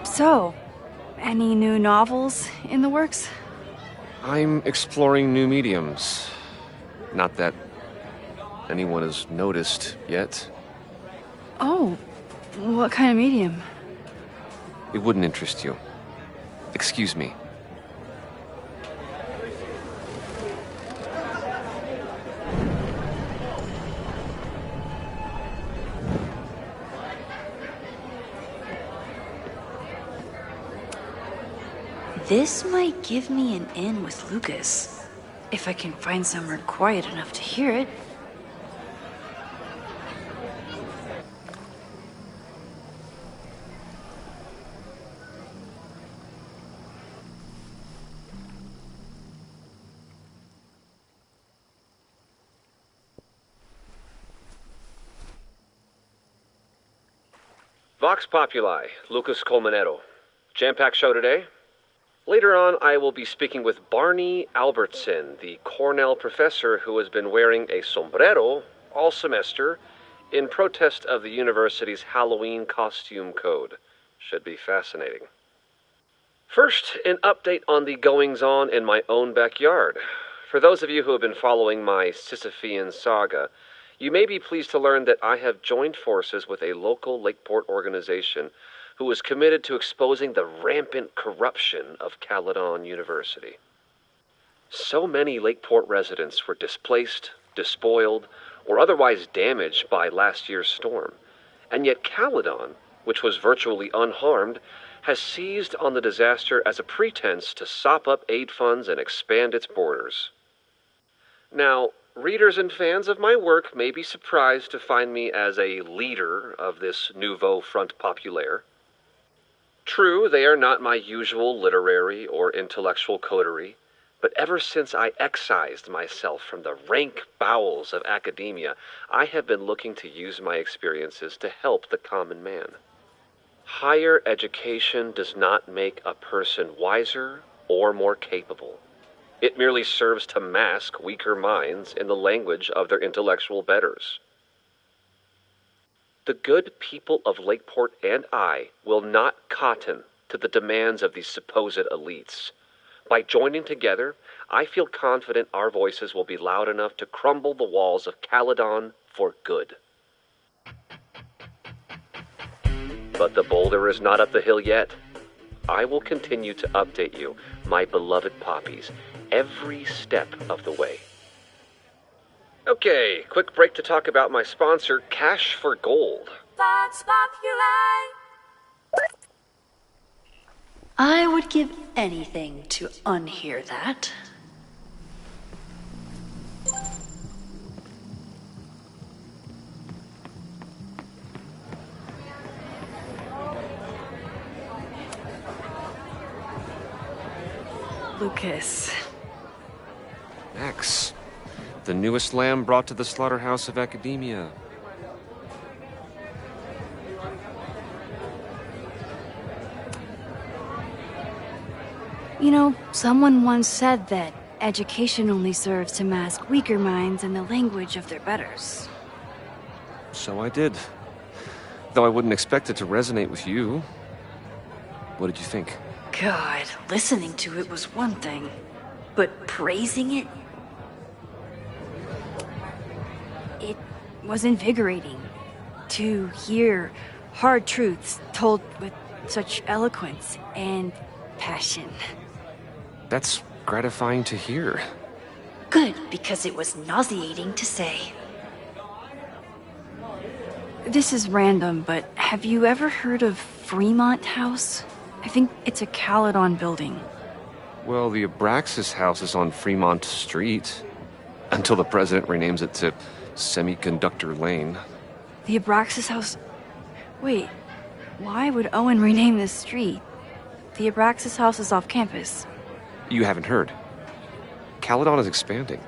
So, any new novels in the works? I'm exploring new mediums. Not that anyone has noticed yet. Oh, what kind of medium? It wouldn't interest you. Excuse me. This might give me an in with Lucas, if I can find somewhere quiet enough to hear it. Vox Populi, Lucas Colmenero. Jam-packed show today. Later on, I will be speaking with Barney Albertson, the Cornell professor who has been wearing a sombrero all semester in protest of the university's Halloween costume code. Should be fascinating. First, an update on the goings-on in my own backyard. For those of you who have been following my Sisyphean saga, you may be pleased to learn that I have joined forces with a local Lakeport organization who is committed to exposing the rampant corruption of Caledon University. So many Lakeport residents were displaced, despoiled, or otherwise damaged by last year's storm, and yet Caledon, which was virtually unharmed, has seized on the disaster as a pretense to sop up aid funds and expand its borders. Now, readers and fans of my work may be surprised to find me as a leader of this nouveau front populaire. True, they are not my usual literary or intellectual coterie, but ever since I excised myself from the rank bowels of academia, I have been looking to use my experiences to help the common man. Higher education does not make a person wiser or more capable. It merely serves to mask weaker minds in the language of their intellectual betters. The good people of Lakeport and I will not cotton to the demands of these supposed elites. By joining together, I feel confident our voices will be loud enough to crumble the walls of Caledon for good. But the boulder is not up the hill yet. I will continue to update you, my beloved poppies, every step of the way. Okay, quick break to talk about my sponsor, Cash for Gold. Vox Populi. I would give anything to unhear that. Lucas. Max, the newest lamb brought to the slaughterhouse of academia. You know, someone once said that education only serves to mask weaker minds in the language of their betters. So I did. Though I wouldn't expect it to resonate with you. What did you think? God, listening to it was one thing, but praising it? It was invigorating to hear hard truths told with such eloquence and passion. That's gratifying to hear. Good, because it was nauseating to say. This is random, but have you ever heard of Fremont House? I think it's a Caledon building. Well, the Abraxas house is on Fremont Street. Until the president renames it to Semiconductor Lane. The Abraxas House? Wait, why would Owen rename this street? The Abraxas House is off campus. You haven't heard. Caledon is expanding.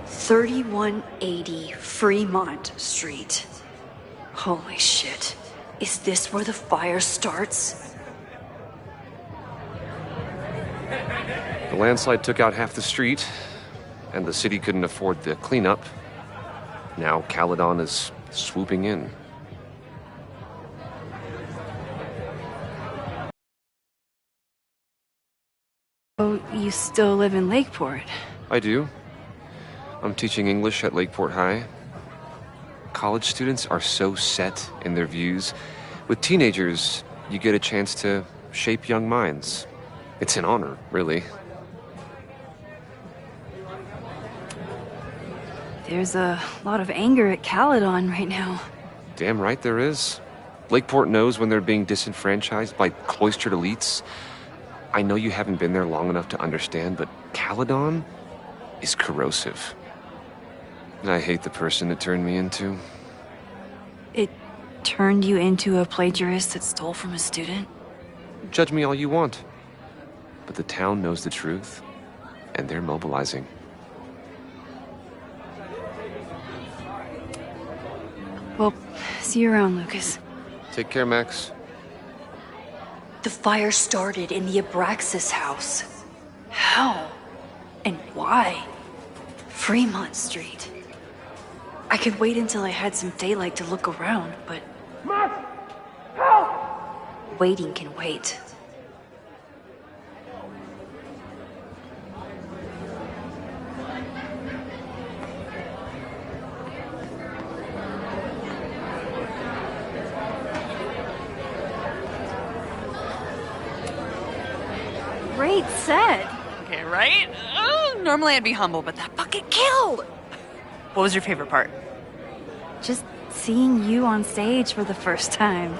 $3180 Fremont Street. Holy shit. Is this where the fire starts? The landslide took out half the street, and the city couldn't afford the cleanup. Now Caledon is swooping in. Oh, you still live in Lakeport? I do. I'm teaching English at Lakeport High. College students are so set in their views. With teenagers, you get a chance to shape young minds. It's an honor, really. There's a lot of anger at Caledon right now. Damn right there is. Lakeport knows when they're being disenfranchised by cloistered elites. I know you haven't been there long enough to understand, but Caledon is corrosive. And I hate the person it turned me into. It turned you into a plagiarist that stole from a student? Judge me all you want. But the town knows the truth, and they're mobilizing. Well, see you around, Lucas. Take care, Max. The fire started in the Abraxas house. How? And why? Fremont Street. I could wait until I had some daylight to look around, but... Max! Help! Waiting can wait. Great set. Okay, right? Normally I'd be humble, but that fucking killed! What was your favorite part? Just seeing you on stage for the first time.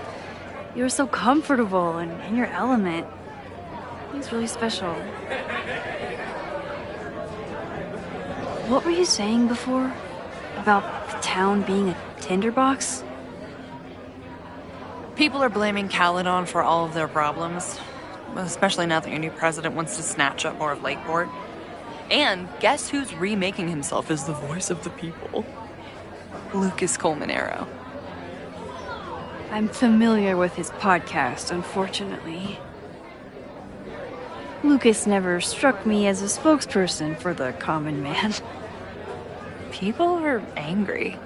You were so comfortable and in your element. It was really special. What were you saying before? About the town being a tinderbox? People are blaming Caledon for all of their problems. Especially now that your new president wants to snatch up more of Lakeport. And guess who's remaking himself as the voice of the people? Lucas Colmenero. I'm familiar with his podcast, unfortunately. Lucas never struck me as a spokesperson for the common man. People are angry.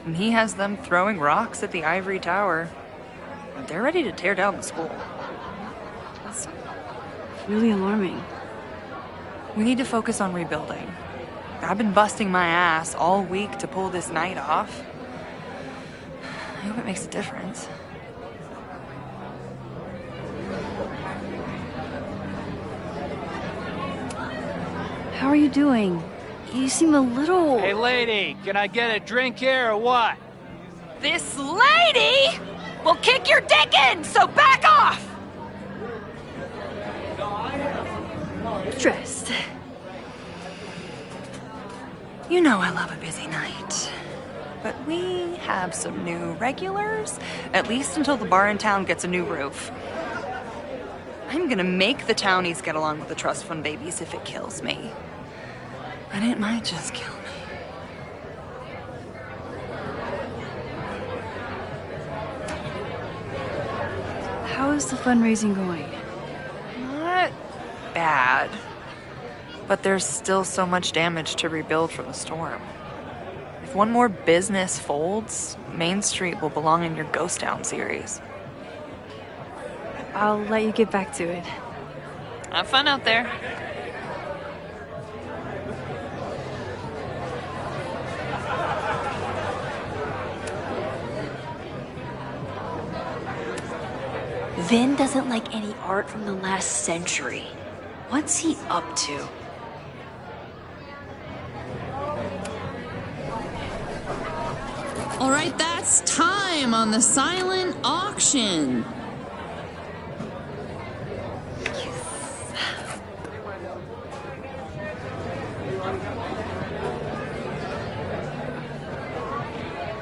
And he has them throwing rocks at the Ivory Tower. They're ready to tear down the school. That's really alarming. We need to focus on rebuilding. I've been busting my ass all week to pull this night off. I hope it makes a difference. How are you doing? You seem a little... Hey, lady, can I get a drink here or what? This lady will kick your dick in, so back off! Dressed. You know I love a busy night. But we have some new regulars, at least until the bar in town gets a new roof. I'm gonna make the townies get along with the trust fund babies if it kills me. And it might just kill me. How is the fundraising going? Not bad. But there's still so much damage to rebuild from the storm. If one more business folds, Main Street will belong in your Ghost Town series. I'll let you get back to it. Have fun out there. Vin doesn't like any art from the last century. What's he up to? All right, that's time on the silent auction.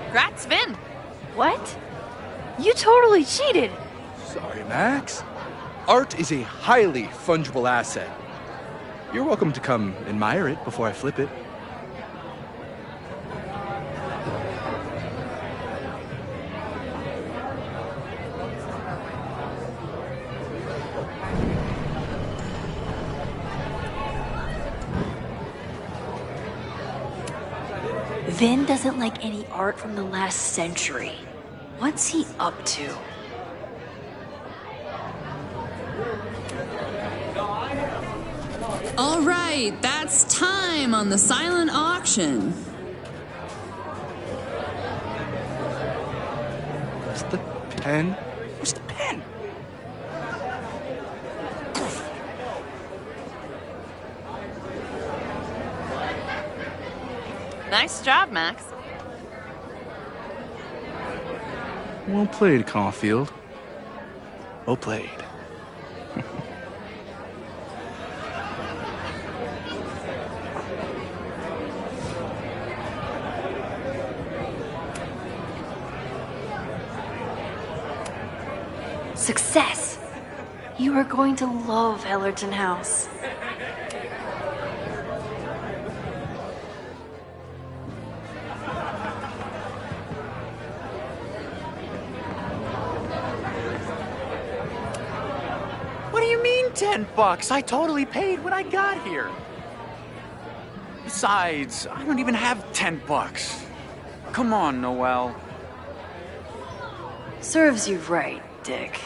Congrats, Vin. What? You totally cheated. Sorry, Max. Art is a highly fungible asset. You're welcome to come admire it before I flip it. Vin doesn't like any art from the last century. What's he up to? All right, that's time on the silent auction. Where's the pen? Where's the pen? Nice job, Max. Well played, Caulfield. Well played. Success! You are going to love Hellerton House. What do you mean $10? I totally paid when I got here. Besides, I don't even have $10. Come on, Noel. Serves you right, Dick.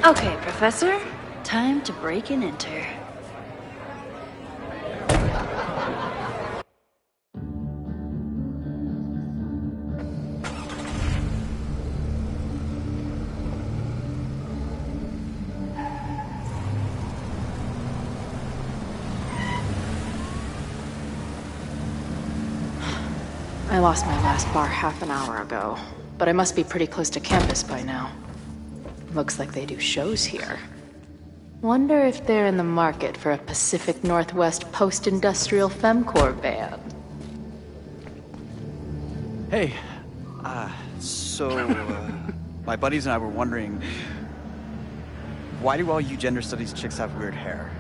Okay, Professor. Time to break and enter. I lost my last bar half an hour ago, but I must be pretty close to campus by now. Looks like they do shows here. Wonder if they're in the market for a Pacific Northwest post-industrial femcore band. Hey, my buddies and I were wondering, why do all you gender studies chicks have weird hair?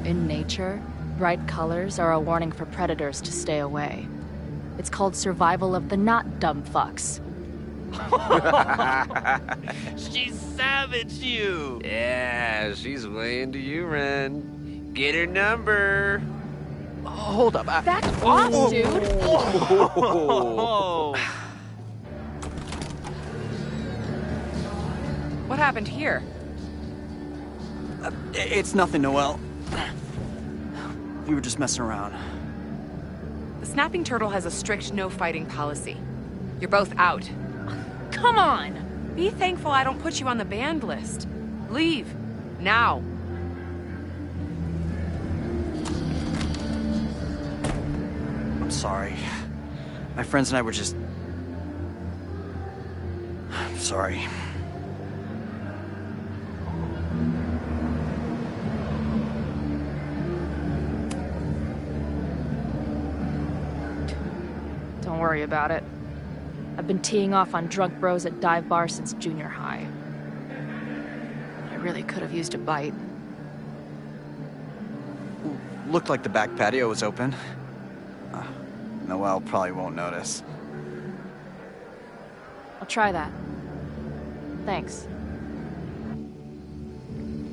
In nature, bright colors are a warning for predators to stay away. It's called survival of the not dumb fucks. She savaged you! Yeah, she's way into you, Ren. Get her number. Hold up. Back off, dude! What happened here? It's nothing, Noelle. We were just messing around. The Snapping Turtle has a strict no-fighting policy. You're both out. Come on! Be thankful I don't put you on the banned list. Leave. Now. I'm sorry. My friends and I were just... I'm sorry. Don't worry about it. I've been teeing off on drunk bros at dive bars since junior high. I really could have used a bite. Looked like the back patio was open. Noelle probably won't notice. I'll try that. Thanks.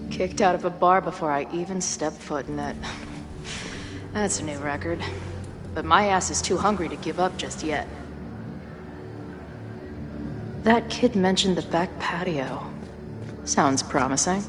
Kicked out of a bar before I even stepped foot in it. That's a new record. But my ass is too hungry to give up just yet. That kid mentioned the back patio. Sounds promising.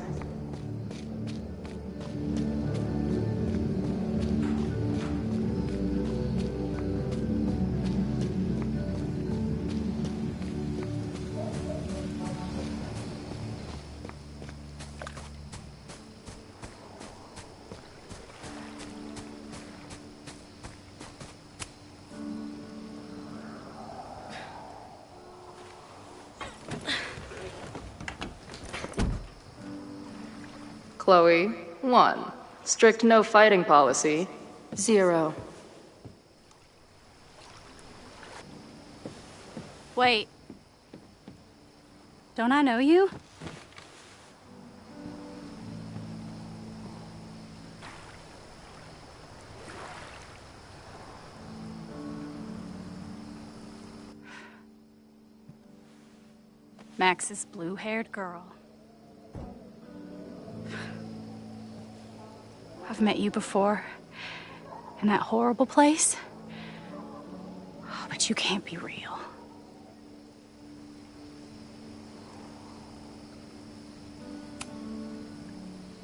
Chloe, 1. Strict no fighting policy, 0. Wait. Don't I know you? Max's blue-haired girl. I've met you before. In that horrible place. But you can't be real.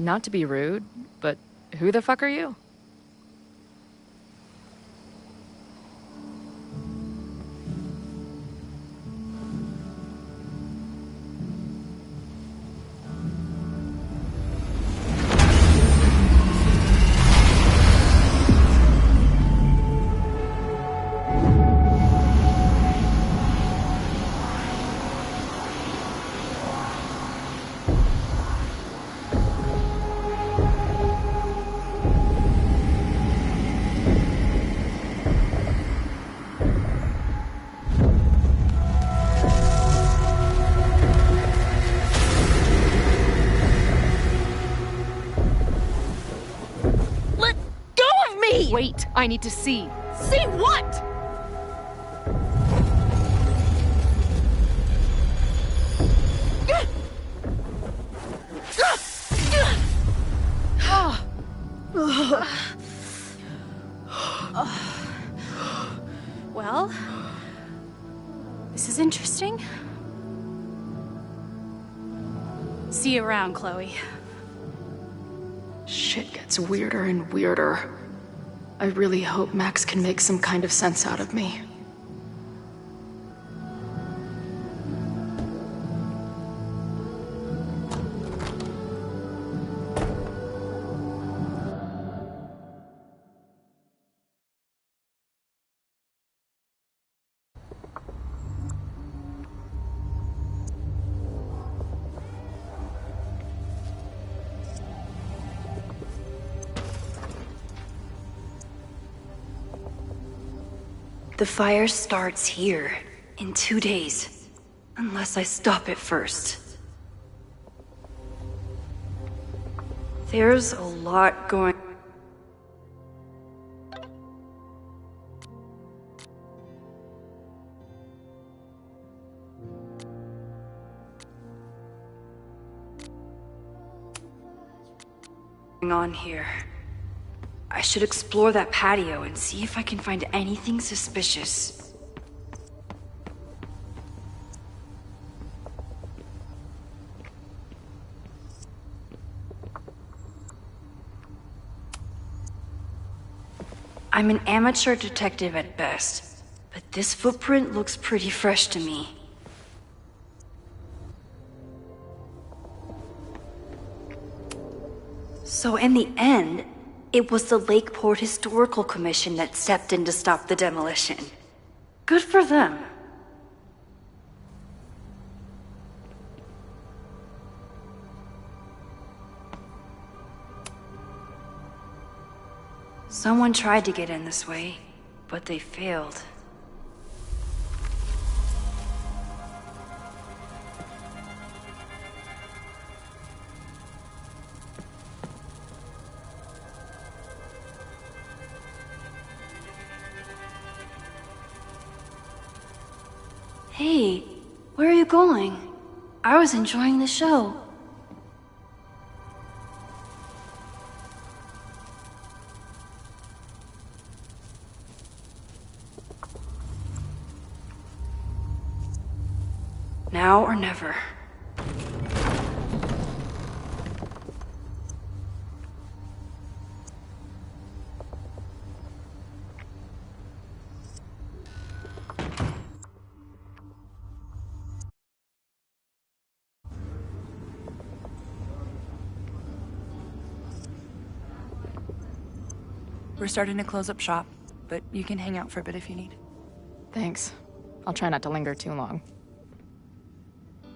Not to be rude, but who the fuck are you? Wait, I need to see. See what? Well, This is interesting. See you around, Chloe. Shit gets weirder and weirder. I really hope Max can make some kind of sense out of me. The fire starts here in 2 days, unless I stop it first. There's a lot going on here. I should explore that patio and see if I can find anything suspicious. I'm an amateur detective at best, but this footprint looks pretty fresh to me. So in the end, it was the Lakeport Historical Commission that stepped in to stop the demolition. Good for them. Someone tried to get in this way, but they failed. Hey, where are you going? I was enjoying the show. Now or never. We're starting to close up shop, but you can hang out for a bit if you need. Thanks. I'll try not to linger too long.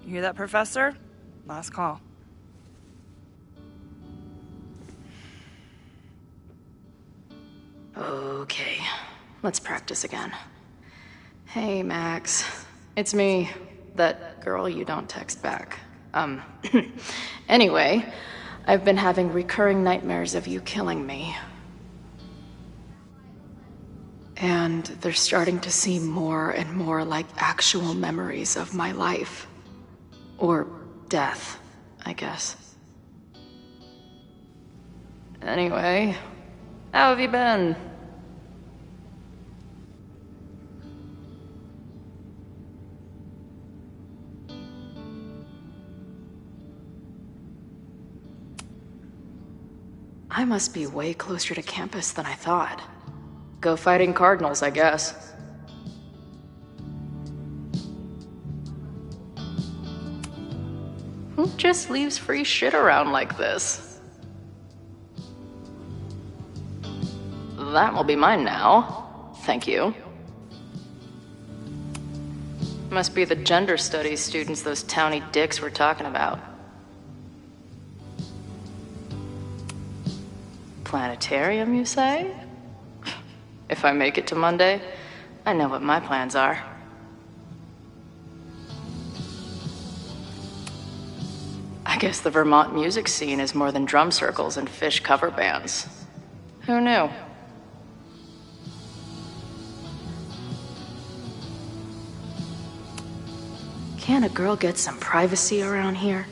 You hear that, Professor? Last call. Okay, let's practice again. Hey, Max. It's me, that girl you don't text back. Anyway, I've been having recurring nightmares of you killing me. And they're starting to seem more and more like actual memories of my life. Or death, I guess. Anyway, how have you been? I must be way closer to campus than I thought. Go fighting Cardinals, I guess. Who just leaves free shit around like this? That will be mine now. Thank you. Must be the gender studies students those towny dicks were talking about. Planetarium, you say? If I make it to Monday, I know what my plans are. I guess the Vermont music scene is more than drum circles and Fish cover bands. Who knew? Can't a girl get some privacy around here?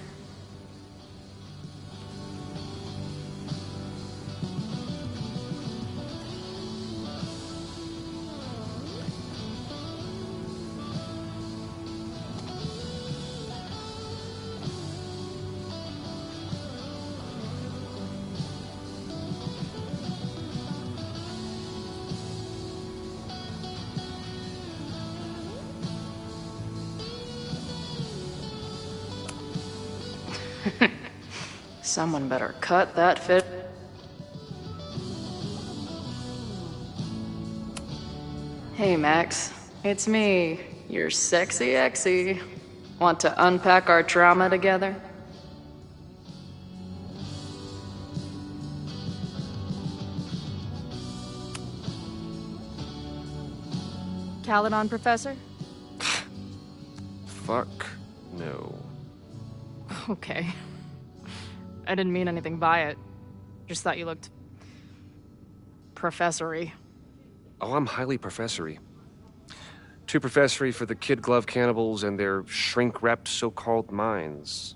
Someone better cut that fit. Hey, Max. It's me, your sexy exy. Want to unpack our trauma together? Caledon, Professor? Fuck no. Okay. I didn't mean anything by it. Just thought you looked... professory. Oh, I'm highly professory. Too professory for the kid glove cannibals and their shrink-wrapped so-called minds.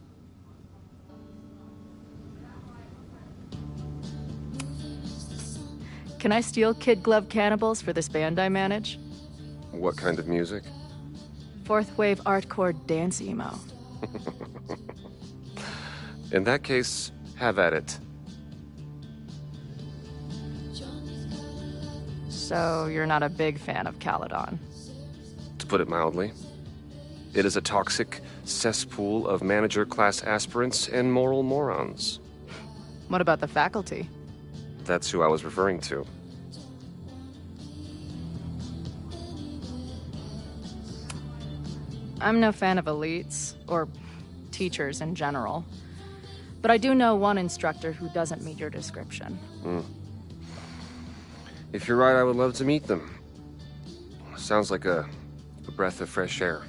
Can I steal kid glove cannibals for this band I manage? What kind of music? Fourth wave artcore dance emo. In that case, have at it. So you're not a big fan of Caledon? To put it mildly. It is a toxic cesspool of manager-class aspirants and moral morons. What about the faculty? That's who I was referring to. I'm no fan of elites, or teachers in general. But I do know one instructor who doesn't meet your description. If you're right, I would love to meet them. Sounds like a breath of fresh air.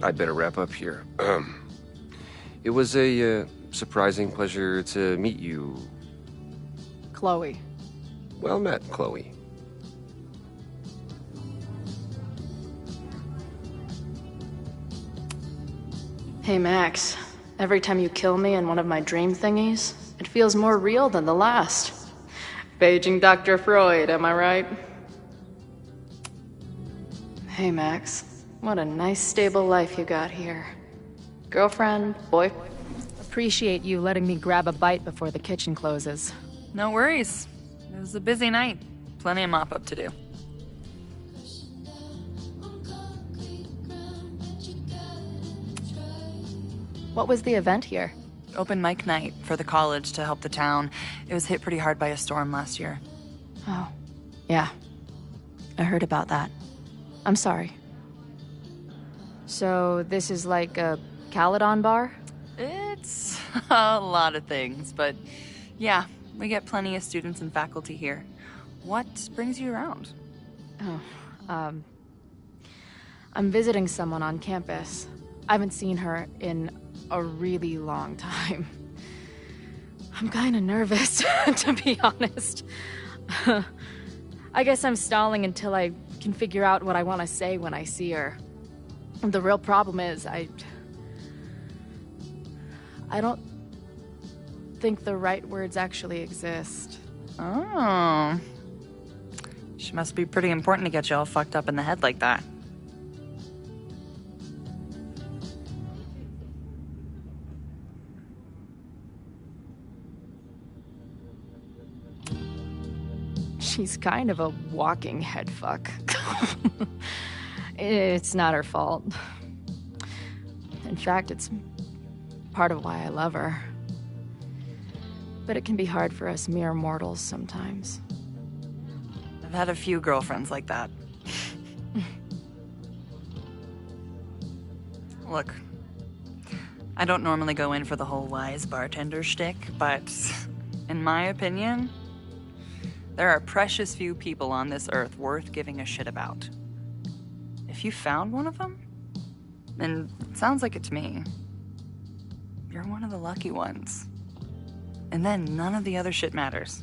I'd better wrap up here. It was a surprising pleasure to meet you. Chloe. Well met, Chloe. Hey, Max. Every time you kill me in one of my dream thingies, it feels more real than the last. Paging Dr. Freud, am I right? Hey, Max. What a nice, stable life you got here. Girlfriend, boy. Appreciate you letting me grab a bite before the kitchen closes. No worries. It was a busy night. Plenty of mop-up to do. What was the event here? Open mic night for the college to help the town. It was hit pretty hard by a storm last year. Oh, yeah. I heard about that. I'm sorry. So this is like a Caledon bar? It's a lot of things, but yeah, we get plenty of students and faculty here. What brings you around? Oh, I'm visiting someone on campus. I haven't seen her in a really long time. I'm kinda nervous, to be honest. I guess I'm stalling until I can figure out what I want to say when I see her. The real problem is, I don't think the right words actually exist. Oh. She must be pretty important to get you all fucked up in the head like that. She's kind of a walking head fuck. It's not her fault. In fact, it's part of why I love her. But it can be hard for us mere mortals sometimes. I've had a few girlfriends like that. Look, I don't normally go in for the whole wise bartender shtick, but in my opinion, there are precious few people on this earth worth giving a shit about. If you found one of them, and it sounds like it to me, you're one of the lucky ones. And then none of the other shit matters.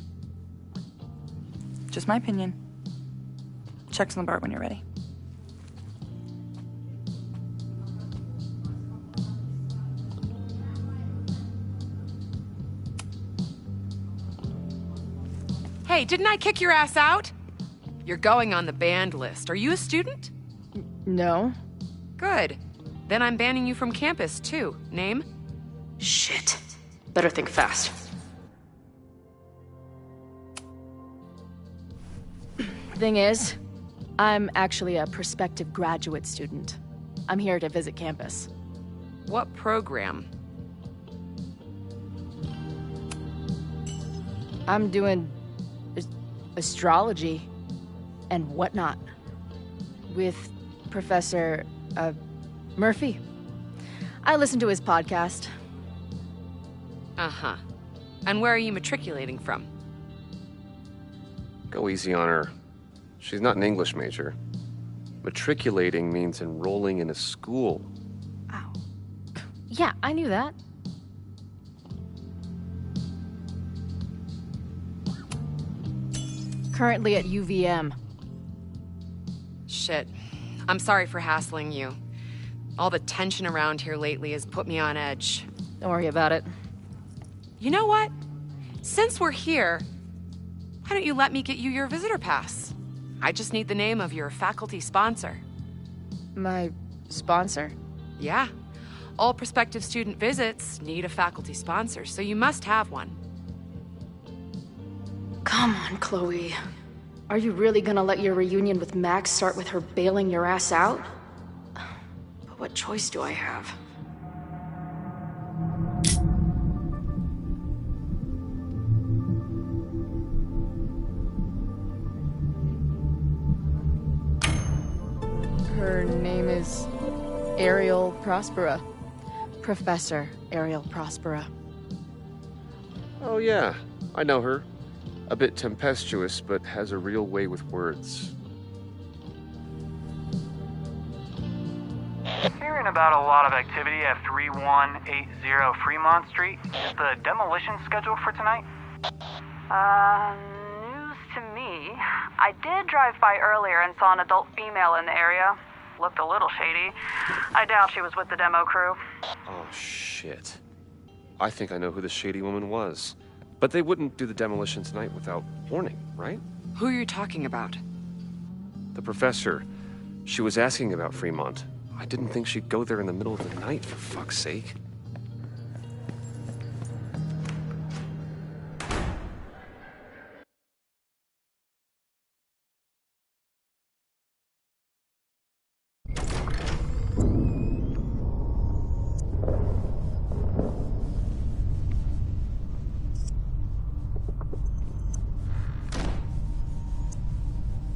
Just my opinion. Checks on the bar when you're ready. Hey, didn't I kick your ass out? You're going on the banned list. Are you a student? No. Good. Then I'm banning you from campus, too. Name? Shit. Better think fast. Thing is, I'm actually a prospective graduate student. I'm here to visit campus. What program? I'm doing astrology and whatnot with Professor Murphy. I listen to his podcast. Uh-huh. And where are you matriculating from? Go easy on her. She's not an English major. Matriculating means enrolling in a school. Yeah, I knew that. Currently at UVM. Shit. I'm sorry for hassling you. All the tension around here lately has put me on edge. Don't worry about it. You know what? Since we're here, why don't you let me get you your visitor pass? I just need the name of your faculty sponsor. My sponsor? Yeah. All prospective student visits need a faculty sponsor, so you must have one. Come on, Chloe. Are you really gonna let your reunion with Max start with her bailing your ass out? But what choice do I have? Her name is Ariel Prospera. Professor Ariel Prospera. Oh yeah, I know her. A bit tempestuous, but has a real way with words. Hearing about a lot of activity at 3180 Fremont Street. Is the demolition scheduled for tonight? News to me. I did drive by earlier and saw an adult female in the area. Looked a little shady. I doubt she was with the demo crew. Oh, shit. I think I know who the shady woman was. But they wouldn't do the demolition tonight without warning, right? Who are you talking about? The professor. She was asking about Fremont. I didn't think she'd go there in the middle of the night, for fuck's sake.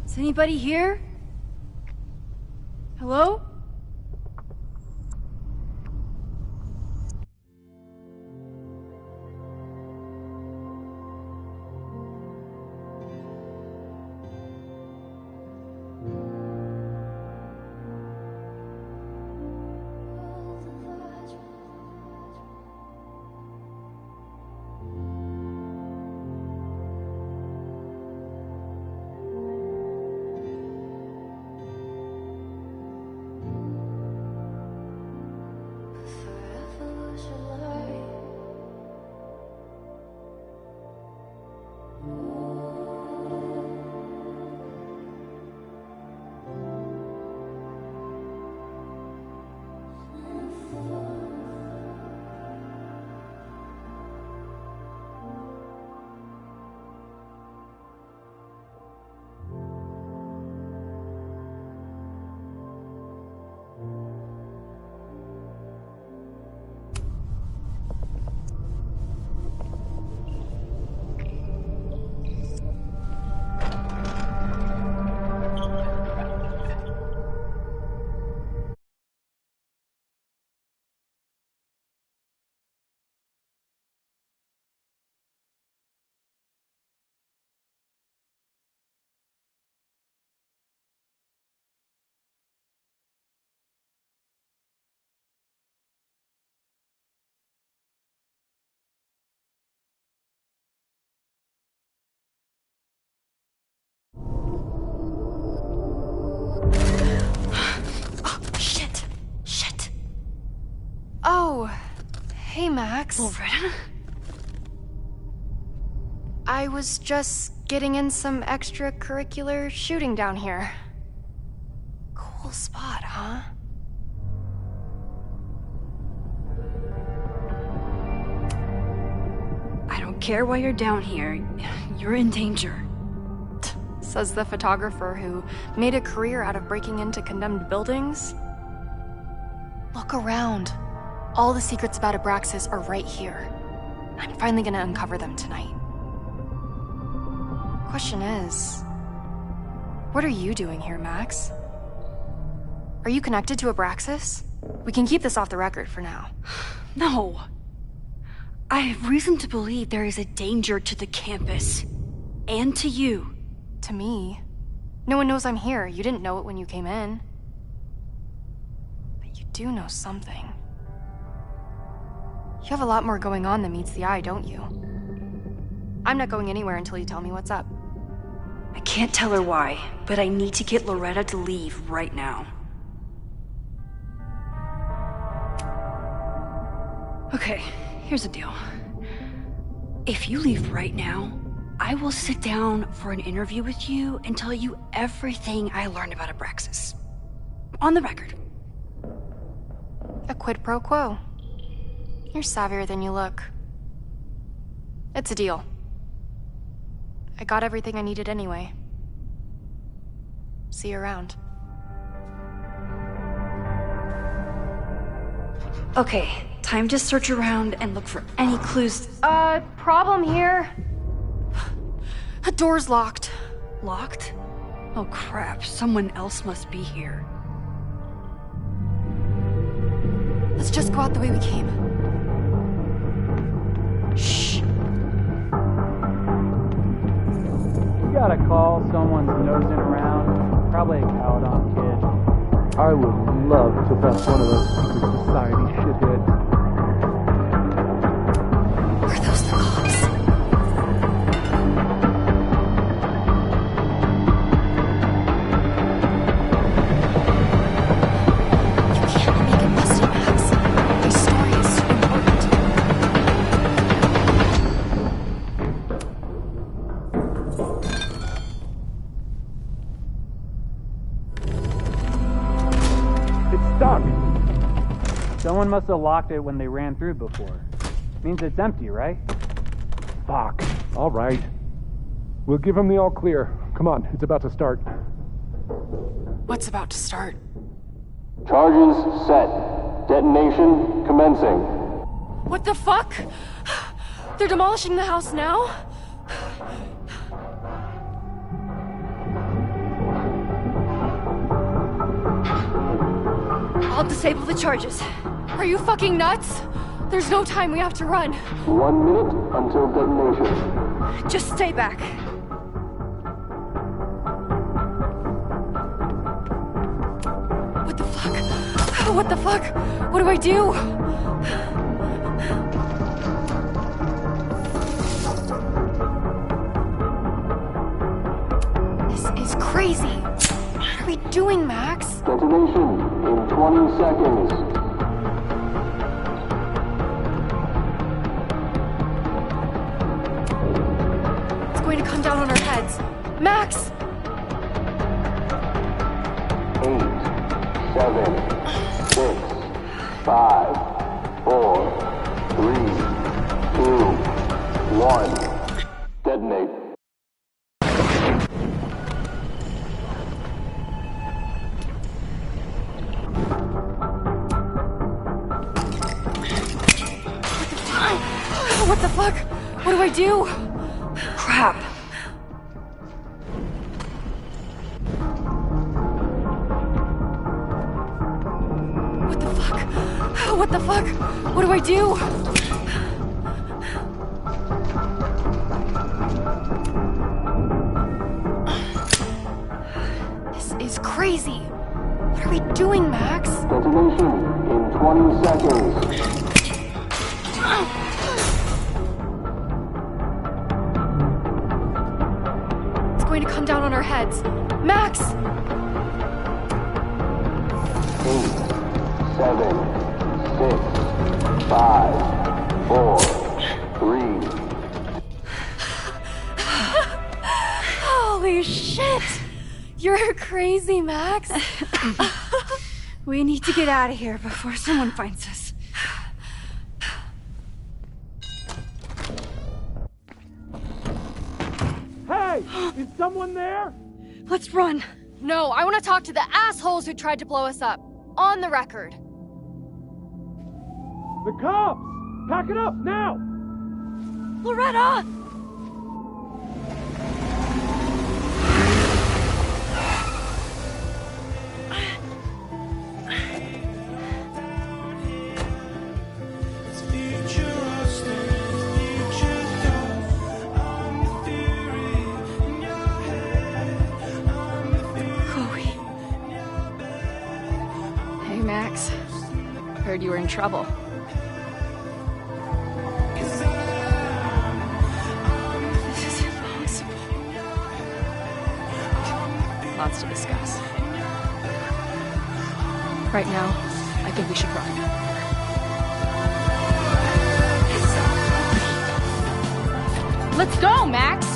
Is anybody here? Hello? Oh, hey Max. Loretta? I was just getting in some extracurricular shooting down here. Cool spot, huh? I don't care why you're down here. You're in danger. Says the photographer who made a career out of breaking into condemned buildings. Look around. All the secrets about Abraxas are right here. I'm finally gonna uncover them tonight. Question is, what are you doing here, Max? Are you connected to Abraxas? We can keep this off the record for now. No. I have reason to believe there is a danger to the campus. And to you. To me? No one knows I'm here. You didn't know it when you came in. But you do know something. You have a lot more going on than meets the eye, don't you? I'm not going anywhere until you tell me what's up. I can't tell her why, but I need to get Loretta to leave right now. Okay, here's the deal. If you leave right now, I will sit down for an interview with you and tell you everything I learned about Abraxas. On the record. A quid pro quo. You're savvier than you look. It's a deal. I got everything I needed anyway. See you around. Okay, time to search around and look for any clues. Problem here. The door's locked. Locked? Oh crap, someone else must be here. Let's just go out the way we came. Shh. You gotta call someone's nosing around. Probably a Caledon kid. I would love to bust one of those secret society shitheads. Are those the cops? You can't make it busty, Max. My story is so important. It's stuck. Someone must have locked it when they ran through before. Means it's empty, right? Fuck. All right. We'll give him the all clear. Come on, it's about to start. What's about to start? Charges set. Detonation commencing. What the fuck? They're demolishing the house now? I'll disable the charges. Are you fucking nuts? There's no time, we have to run. 1 minute until detonation. Just stay back. What the fuck? What the fuck? What do I do? This is crazy. What are we doing, Max? Detonation in 20 seconds. It's going to come down on our heads. Max! 8, 7, 6, 5, 4, 3, 2, 1. Detonate. What the fuck? What do I do? Crap. What the fuck? What the fuck? What do I do? This is crazy. What are we doing, Max? Detonation in 20 seconds. It's going to come down on our heads. Max! 8, 7, 6, 5, 4, 3. Holy shit! You're crazy, Max. We need to get out of here before someone finds us. Hey! Is someone there? Let's run. No, I want to talk to the assholes who tried to blow us up. On the record. The cops! Pack it up, now! Loretta! Hey, Max. Heard you were in trouble. This is impossible. Lots to discuss. Right now, I think we should run. Let's go, Max!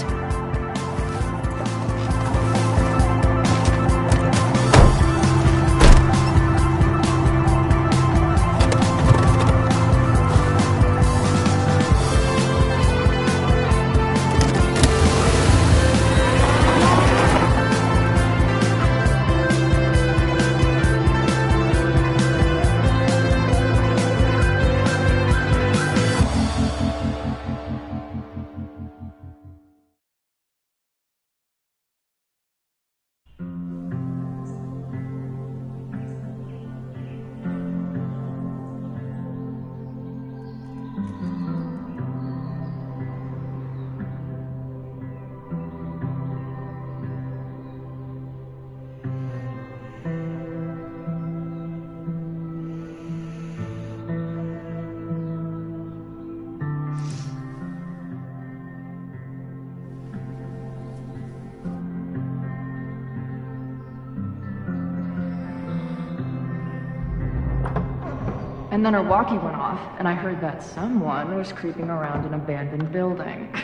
And then her walkie went off, and I heard that someone was creeping around an abandoned building.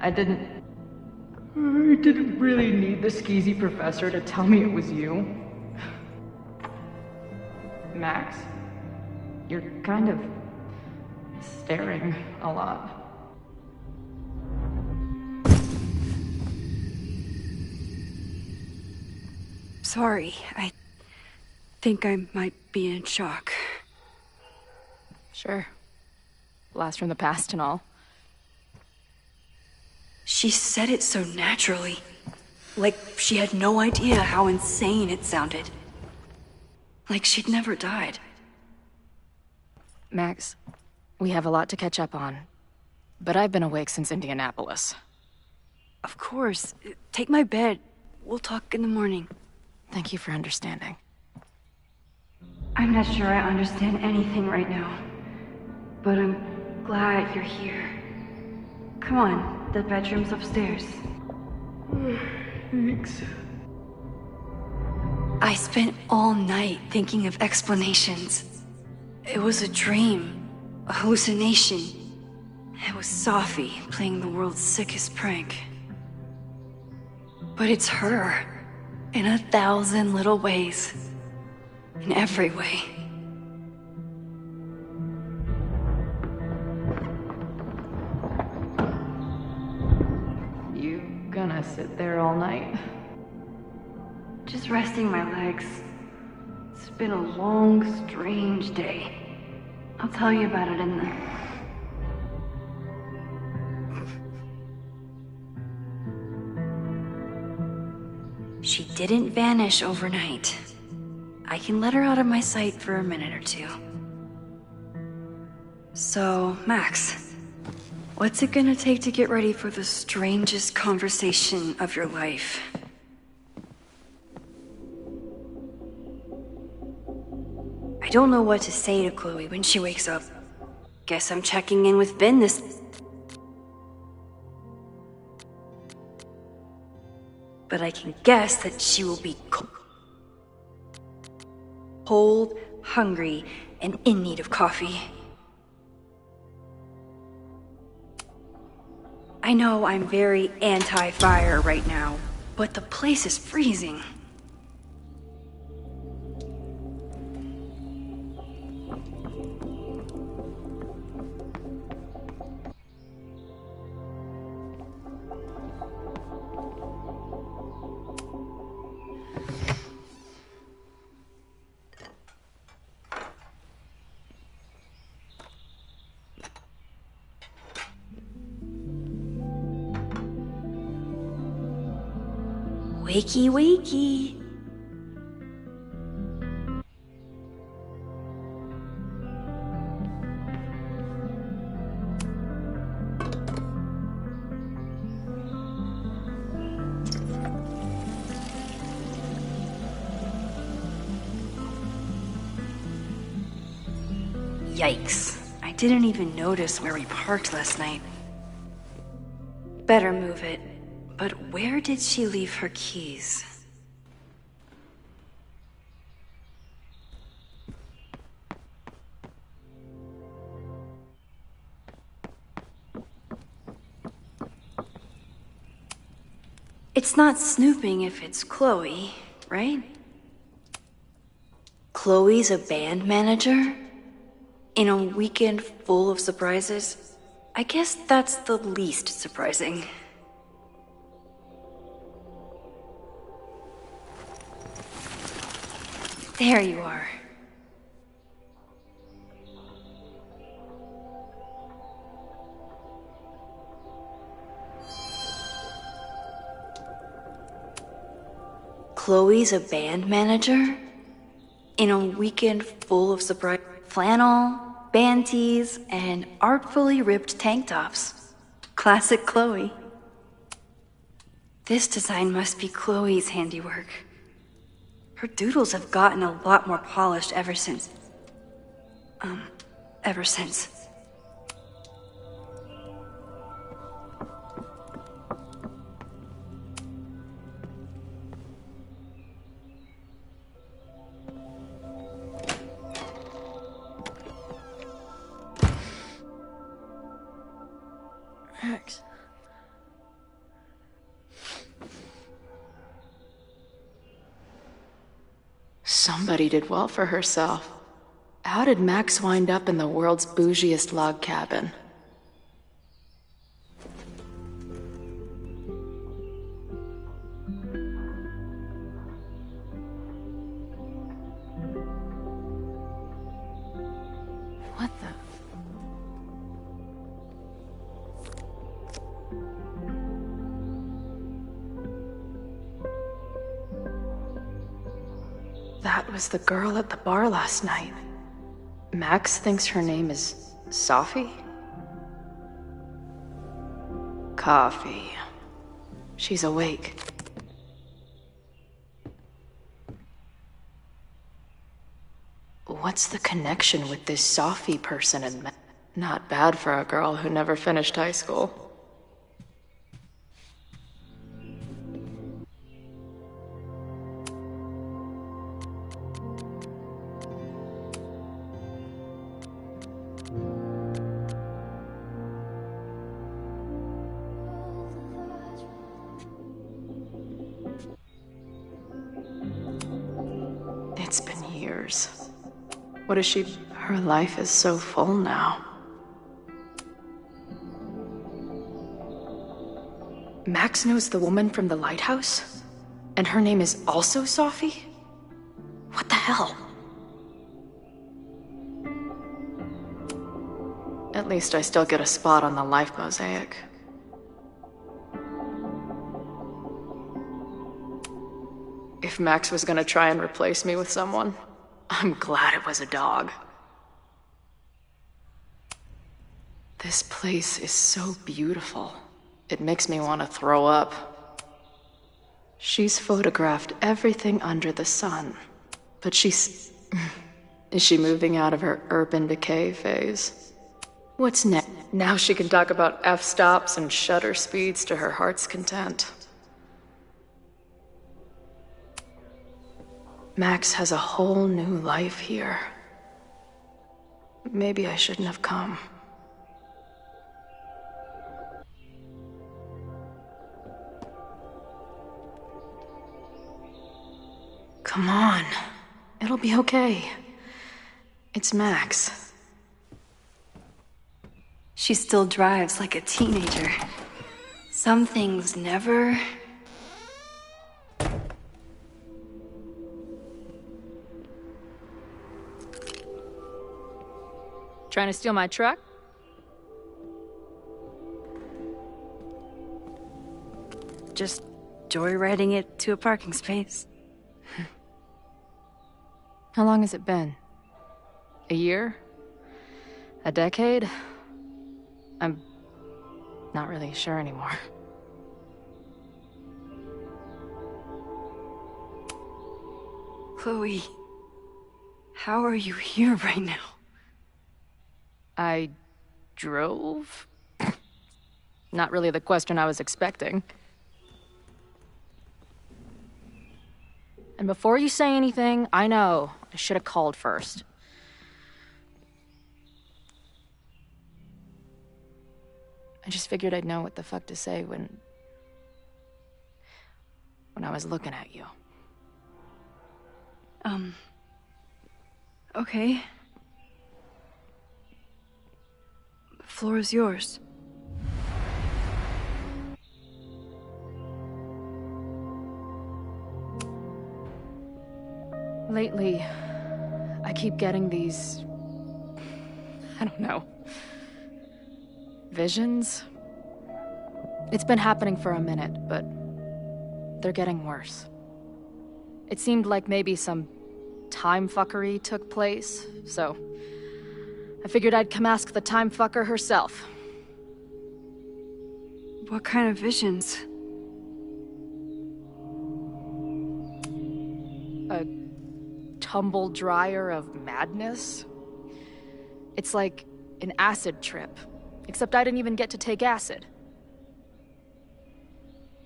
I didn't really need the skeezy professor to tell me it was you. Max, you're kind of staring a lot. Sorry, I think I might be in shock. Sure. Blast from the past and all. She said it so naturally. Like she had no idea how insane it sounded. Like she'd never died. Max, we have a lot to catch up on. But I've been awake since Indianapolis. Of course. Take my bed. We'll talk in the morning. Thank you for understanding. I'm not sure I understand anything right now. But I'm glad you're here. Come on, the bedroom's upstairs. Thanks. I spent all night thinking of explanations. It was a dream, a hallucination. It was Sophie playing the world's sickest prank. But it's her, in 1,000 little ways. In every way. Gonna sit there all night? Just resting my legs. It's been a long, strange day. I'll tell you about it in the... She didn't vanish overnight. I can let her out of my sight for a minute or two. So, Max... what's it gonna take to get ready for the strangest conversation of your life? I don't know what to say to Chloe when she wakes up. Guess I'm checking in with Ben this... But I can guess that she will be cold, hungry, and in need of coffee. I know I'm very anti-fire right now, but the place is freezing. Wakey, wakey. Yikes. I didn't even notice where we parked last night. Better move it. But where did she leave her keys? It's not snooping if it's Chloe, right? Chloe's a band manager? In a weekend full of surprises? I guess that's the least surprising. There you are. Chloe's a band manager? In a weekend full of surprise flannel, band tees, and artfully ripped tank tops. Classic Chloe. This design must be Chloe's handiwork. Her doodles have gotten a lot more polished ever since. Ever since. Max. Somebody did well for herself. How did Max wind up in the world's bougiest log cabin? What the? That was the girl at the bar last night. Max thinks her name is Sophie? Coffee. She's awake. What's the connection with this Sophie person and not bad for a girl who never finished high school. It's been years. What is she? Her life is so full now. Max knows the woman from the lighthouse? And her name is also Sophie? What the hell? At least I still get a spot on the life mosaic. If Max was gonna try and replace me with someone, I'm glad it was a dog. This place is so beautiful. It makes me want to throw up. She's photographed everything under the sun, but is she moving out of her urban decay phase? What's next? Now she can talk about f-stops and shutter speeds to her heart's content. Max has a whole new life here. Maybe I shouldn't have come. Come on. It'll be okay. It's Max. She still drives like a teenager. Some things never... Trying to steal my truck? Just joyriding it to a parking space. How long has it been? A year? A decade? I'm not really sure anymore. Chloe, how are you here right now? I drove? Not really the question I was expecting. And before you say anything, I know I should have called first. I just figured I'd know what the fuck to say when I was looking at you. Okay. The floor is yours. Lately, I keep getting these... I don't know. Visions? It's been happening for a minute, but they're getting worse. It seemed like maybe some time fuckery took place, so I figured I'd come ask the time fucker herself. What kind of visions? A tumble dryer of madness? It's like an acid trip, except I didn't even get to take acid.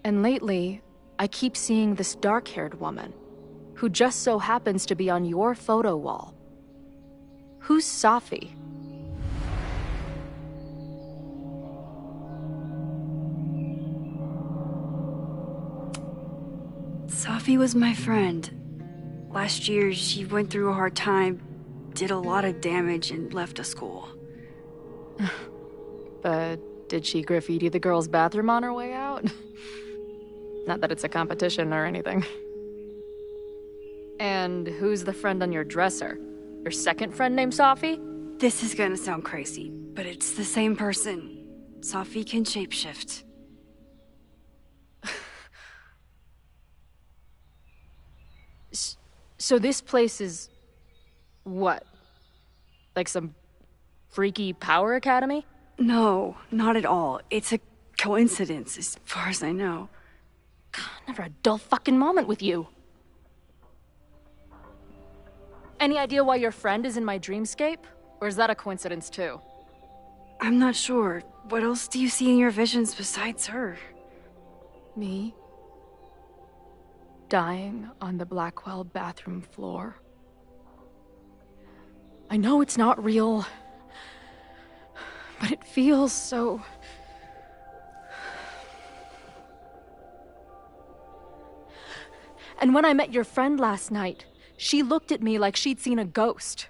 And lately, I keep seeing this dark-haired woman, who just so happens to be on your photo wall. Who's Safi? Safi was my friend. Last year, she went through a hard time, did a lot of damage, and left the school. But did she graffiti the girls' bathroom on her way out? Not that it's a competition or anything. And who's the friend on your dresser? Your second friend named Safi? This is gonna sound crazy, but it's the same person. Safi can shapeshift. So this place is... what? Like some freaky power academy? No, not at all. It's a coincidence, as far as I know. God, never a dull fucking moment with you. Any idea why your friend is in my dreamscape? Or is that a coincidence too? I'm not sure. What else do you see in your visions besides her? Me? Dying on the Blackwell bathroom floor. I know it's not real, but it feels so... And when I met your friend last night, she looked at me like she'd seen a ghost.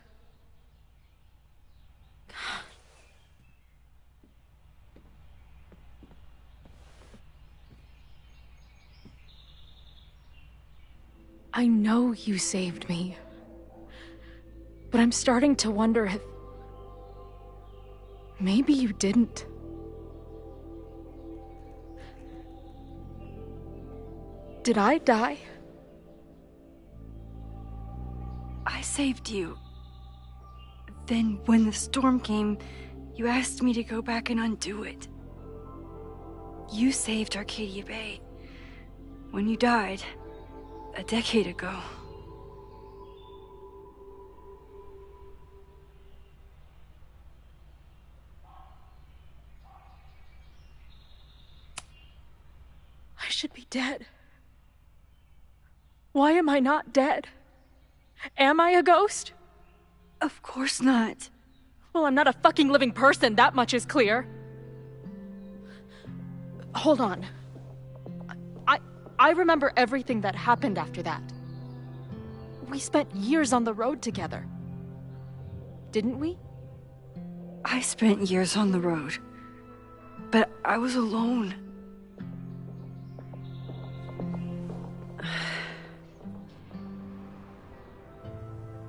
I know you saved me, but I'm starting to wonder if... maybe you didn't. Did I die? I saved you. Then, when the storm came, you asked me to go back and undo it. You saved Arcadia Bay. When you died, a decade ago. I should be dead. Why am I not dead? Am I a ghost? Of course not. Well, I'm not a fucking living person, that much is clear. Hold on. I remember everything that happened after that. We spent years on the road together. Didn't we? I spent years on the road. But I was alone.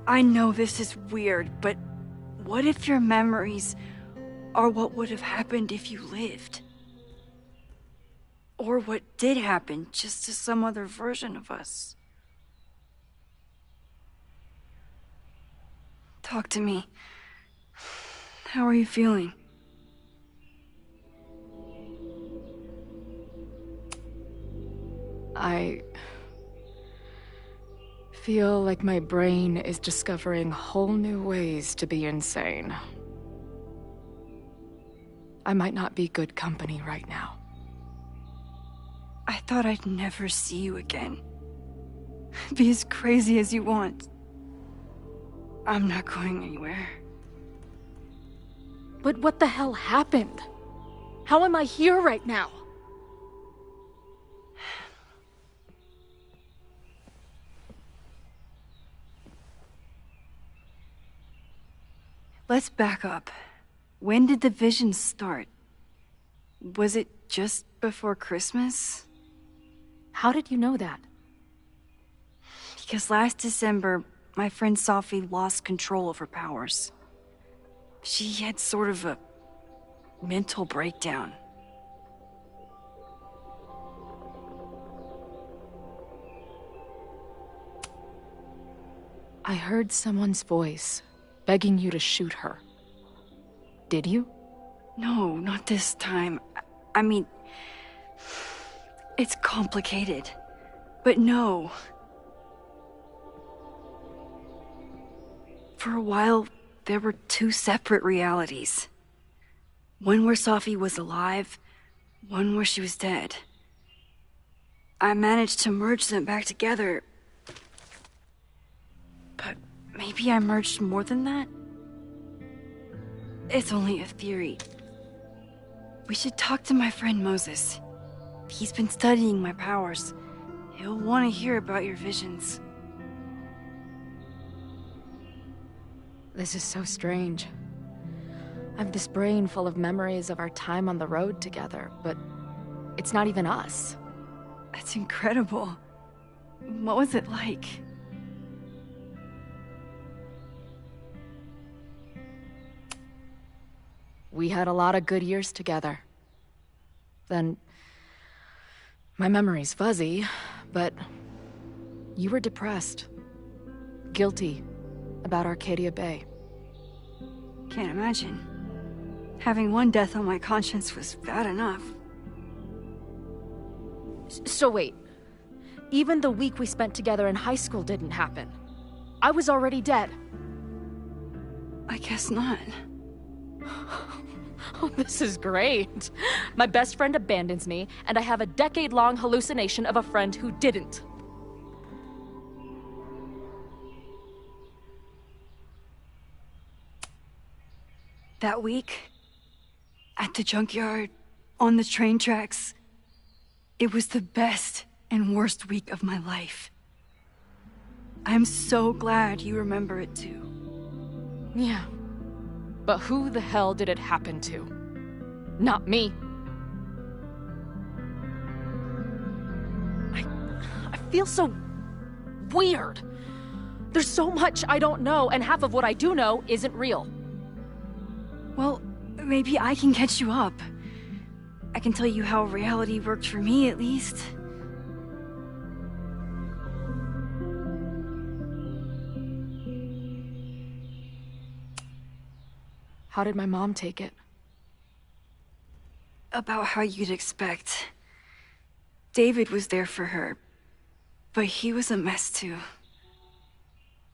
I know this is weird, but what if your memories are what would have happened if you lived? Or what did happen, just to some other version of us. Talk to me. How are you feeling? I feel like my brain is discovering whole new ways to be insane. I might not be good company right now. I thought I'd never see you again. Be as crazy as you want. I'm not going anywhere. But what the hell happened? How am I here right now? Let's back up. When did the visions start? Was it just before Christmas? How did you know that? Because last December, my friend Sophie lost control of her powers. She had sort of a mental breakdown. I heard someone's voice begging you to shoot her. Did you? No, not this time. I mean, it's complicated. But no. For a while, there were two separate realities. One where Sophie was alive, one where she was dead. I managed to merge them back together. But maybe I merged more than that? It's only a theory. We should talk to my friend Moses. He's been studying my powers. He'll want to hear about your visions. This is so strange. I have this brain full of memories of our time on the road together, but it's not even us. That's incredible. What was it like? We had a lot of good years together. Then, my memory's fuzzy, but you were depressed, guilty about Arcadia Bay. Can't imagine. Having one death on my conscience was bad enough. So wait, even the week we spent together in high school didn't happen. I was already dead. I guess not. Oh, this is great. My best friend abandons me, and I have a decade-long hallucination of a friend who didn't. That week, at the junkyard, on the train tracks, it was the best and worst week of my life. I'm so glad you remember it too. Yeah. But who the hell did it happen to? Not me. I feel so weird. There's so much I don't know, and half of what I do know isn't real. Well, maybe I can catch you up. I can tell you how reality worked for me, at least. How did my mom take it? About how you'd expect. David was there for her, but he was a mess too.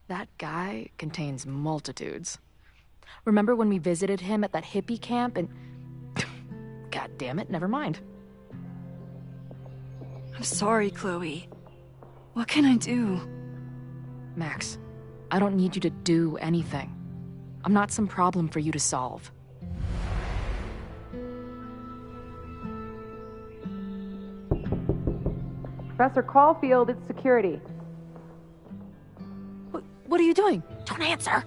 That guy contains multitudes. Remember when we visited him at that hippie camp and... God damn it, never mind. I'm sorry, Chloe. What can I do? Max, I don't need you to do anything. I'm not some problem for you to solve. Professor Caulfield, it's security. What are you doing? Don't answer.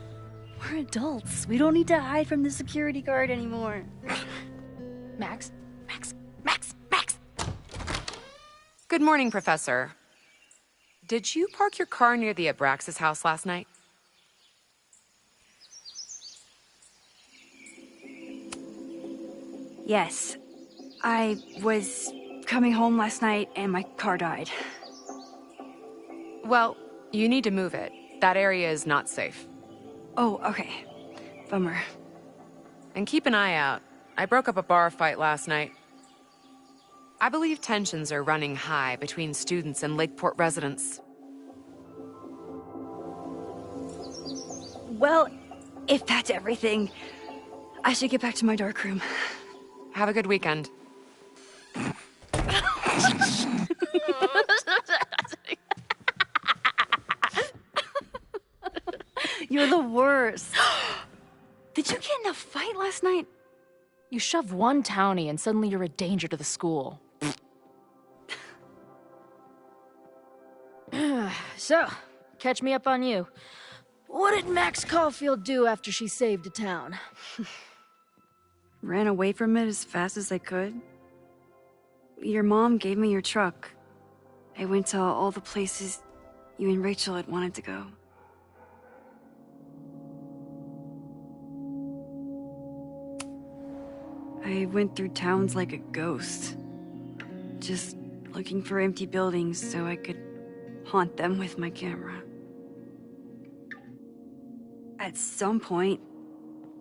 We're adults. We don't need to hide from the security guard anymore. Max? Good morning, Professor. Did you park your car near the Abraxas house last night? Yes. I was coming home last night and my car died. Well, you need to move it. That area is not safe. Oh, okay. Bummer. And keep an eye out. I broke up a bar fight last night. I believe tensions are running high between students and Lakeport residents. Well, if that's everything, I should get back to my darkroom. Have a good weekend. You're the worst. Did you get in a fight last night? You shove one townie and suddenly you're a danger to the school. So, catch me up on you. What did Max Caulfield do after she saved a town? Ran away from it as fast as I could. Your mom gave me your truck. I went to all the places you and Rachel had wanted to go. I went through towns like a ghost. Just looking for empty buildings so I could haunt them with my camera. At some point,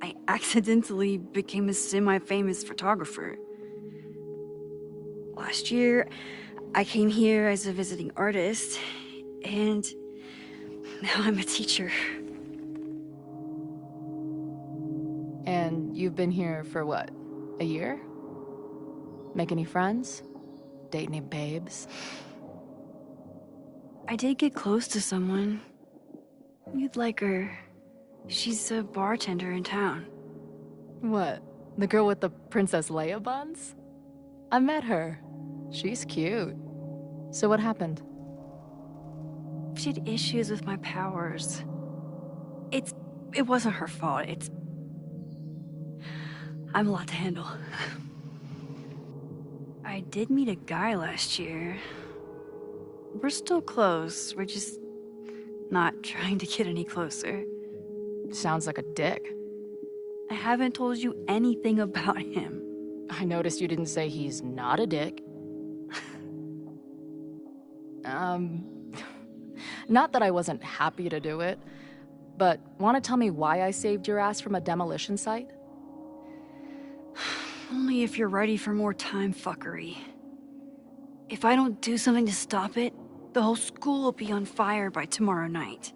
I accidentally became a semi-famous photographer. Last year, I came here as a visiting artist, and now I'm a teacher. And you've been here for what? A year? Make any friends? Date any babes? I did get close to someone. You'd like her. She's a bartender in town. What? The girl with the Princess Leia buns? I met her. She's cute. So what happened? She had issues with my powers. It wasn't her fault. I'm a lot to handle. I did meet a guy last year. We're still close. We're just not trying to get any closer. Sounds like a dick. I haven't told you anything about him. I noticed you didn't say he's not a dick. Not that I wasn't happy to do it, but want to tell me why I saved your ass from a demolition site? Only if you're ready for more time fuckery. If I don't do something to stop it, the whole school will be on fire by tomorrow night.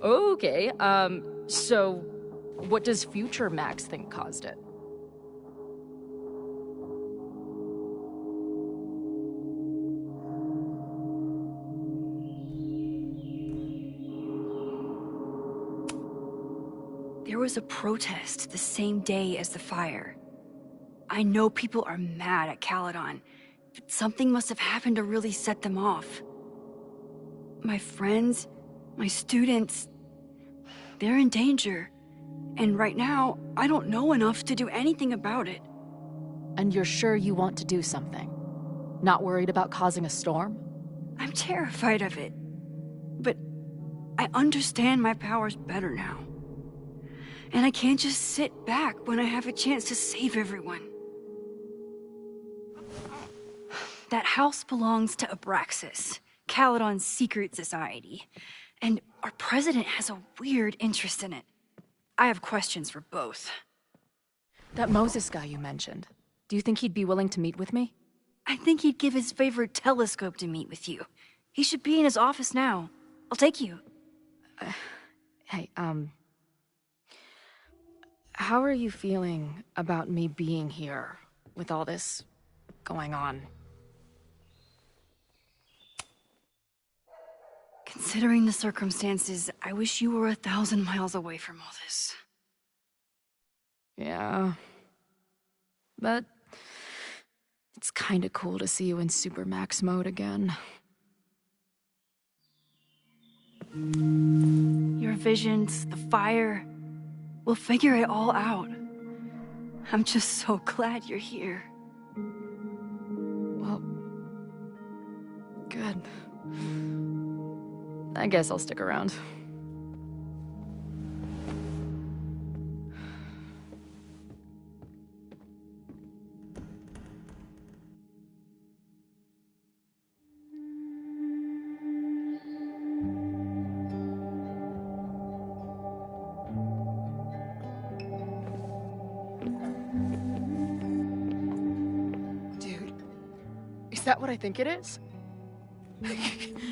Okay, so what does future Max think caused it? There was a protest the same day as the fire. I know people are mad at Caledon, but something must have happened to really set them off. My friends, my students, they're in danger. And right now, I don't know enough to do anything about it. And you're sure you want to do something? Not worried about causing a storm? I'm terrified of it. But I understand my powers better now. And I can't just sit back when I have a chance to save everyone. That house belongs to Abraxas, Caledon's secret society. And our president has a weird interest in it. I have questions for both. That Moses guy you mentioned, do you think he'd be willing to meet with me? I think he'd give his favorite telescope to meet with you. He should be in his office now. I'll take you. Hey, how are you feeling about me being here with all this going on? Considering the circumstances, I wish you were 1,000 miles away from all this. Yeah. But it's kinda cool to see you in Super Max mode again. Your visions, the fire, we'll figure it all out. I'm just so glad you're here. Well, good. I guess I'll stick around. Is that what I think it is?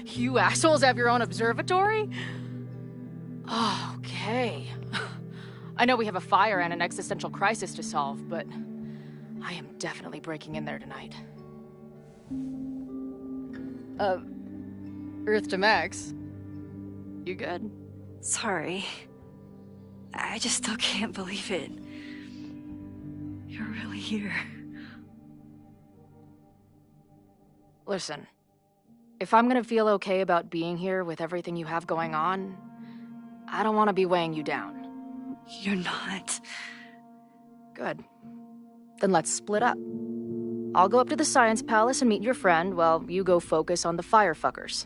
You assholes have your own observatory? Oh, okay. I know we have a fire and an existential crisis to solve, but I am definitely breaking in there tonight. Earth to Max. You good? Sorry. I just still can't believe it. You're really here. Listen, if I'm gonna feel okay about being here with everything you have going on, I don't want to be weighing you down. You're not. Good. Then let's split up. I'll go up to the Science Palace and meet your friend while you go focus on the firefuckers.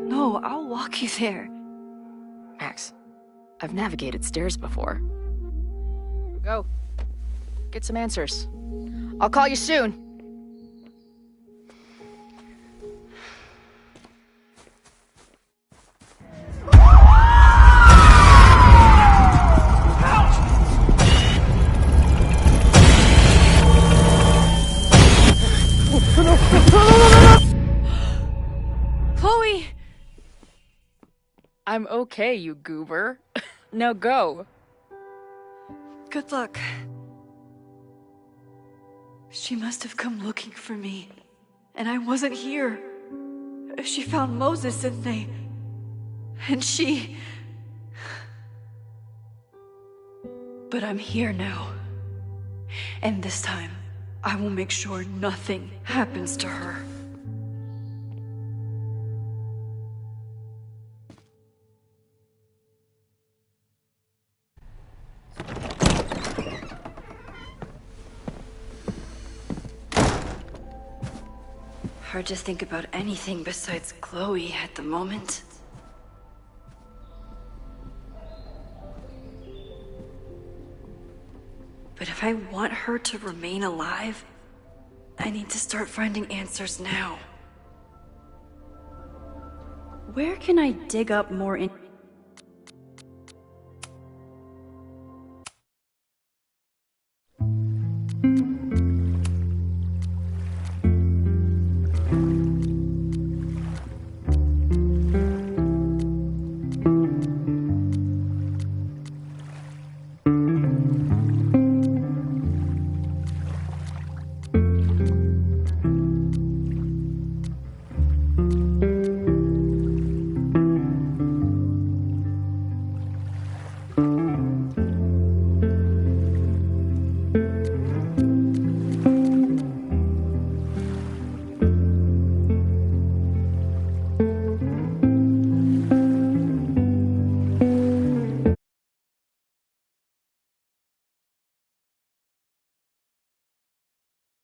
No, I'll walk you there. Max, I've navigated stairs before. Go. Get some answers. I'll call you soon. Chloe! I'm okay, you goober. Now go. Good luck. She must have come looking for me, and I wasn't here. She found Moses, didn't they? And she... But I'm here now. And this time, I will make sure nothing happens to her. Hard to think about anything besides Chloe at the moment. But if I want her to remain alive, I need to start finding answers now. Where can I dig up more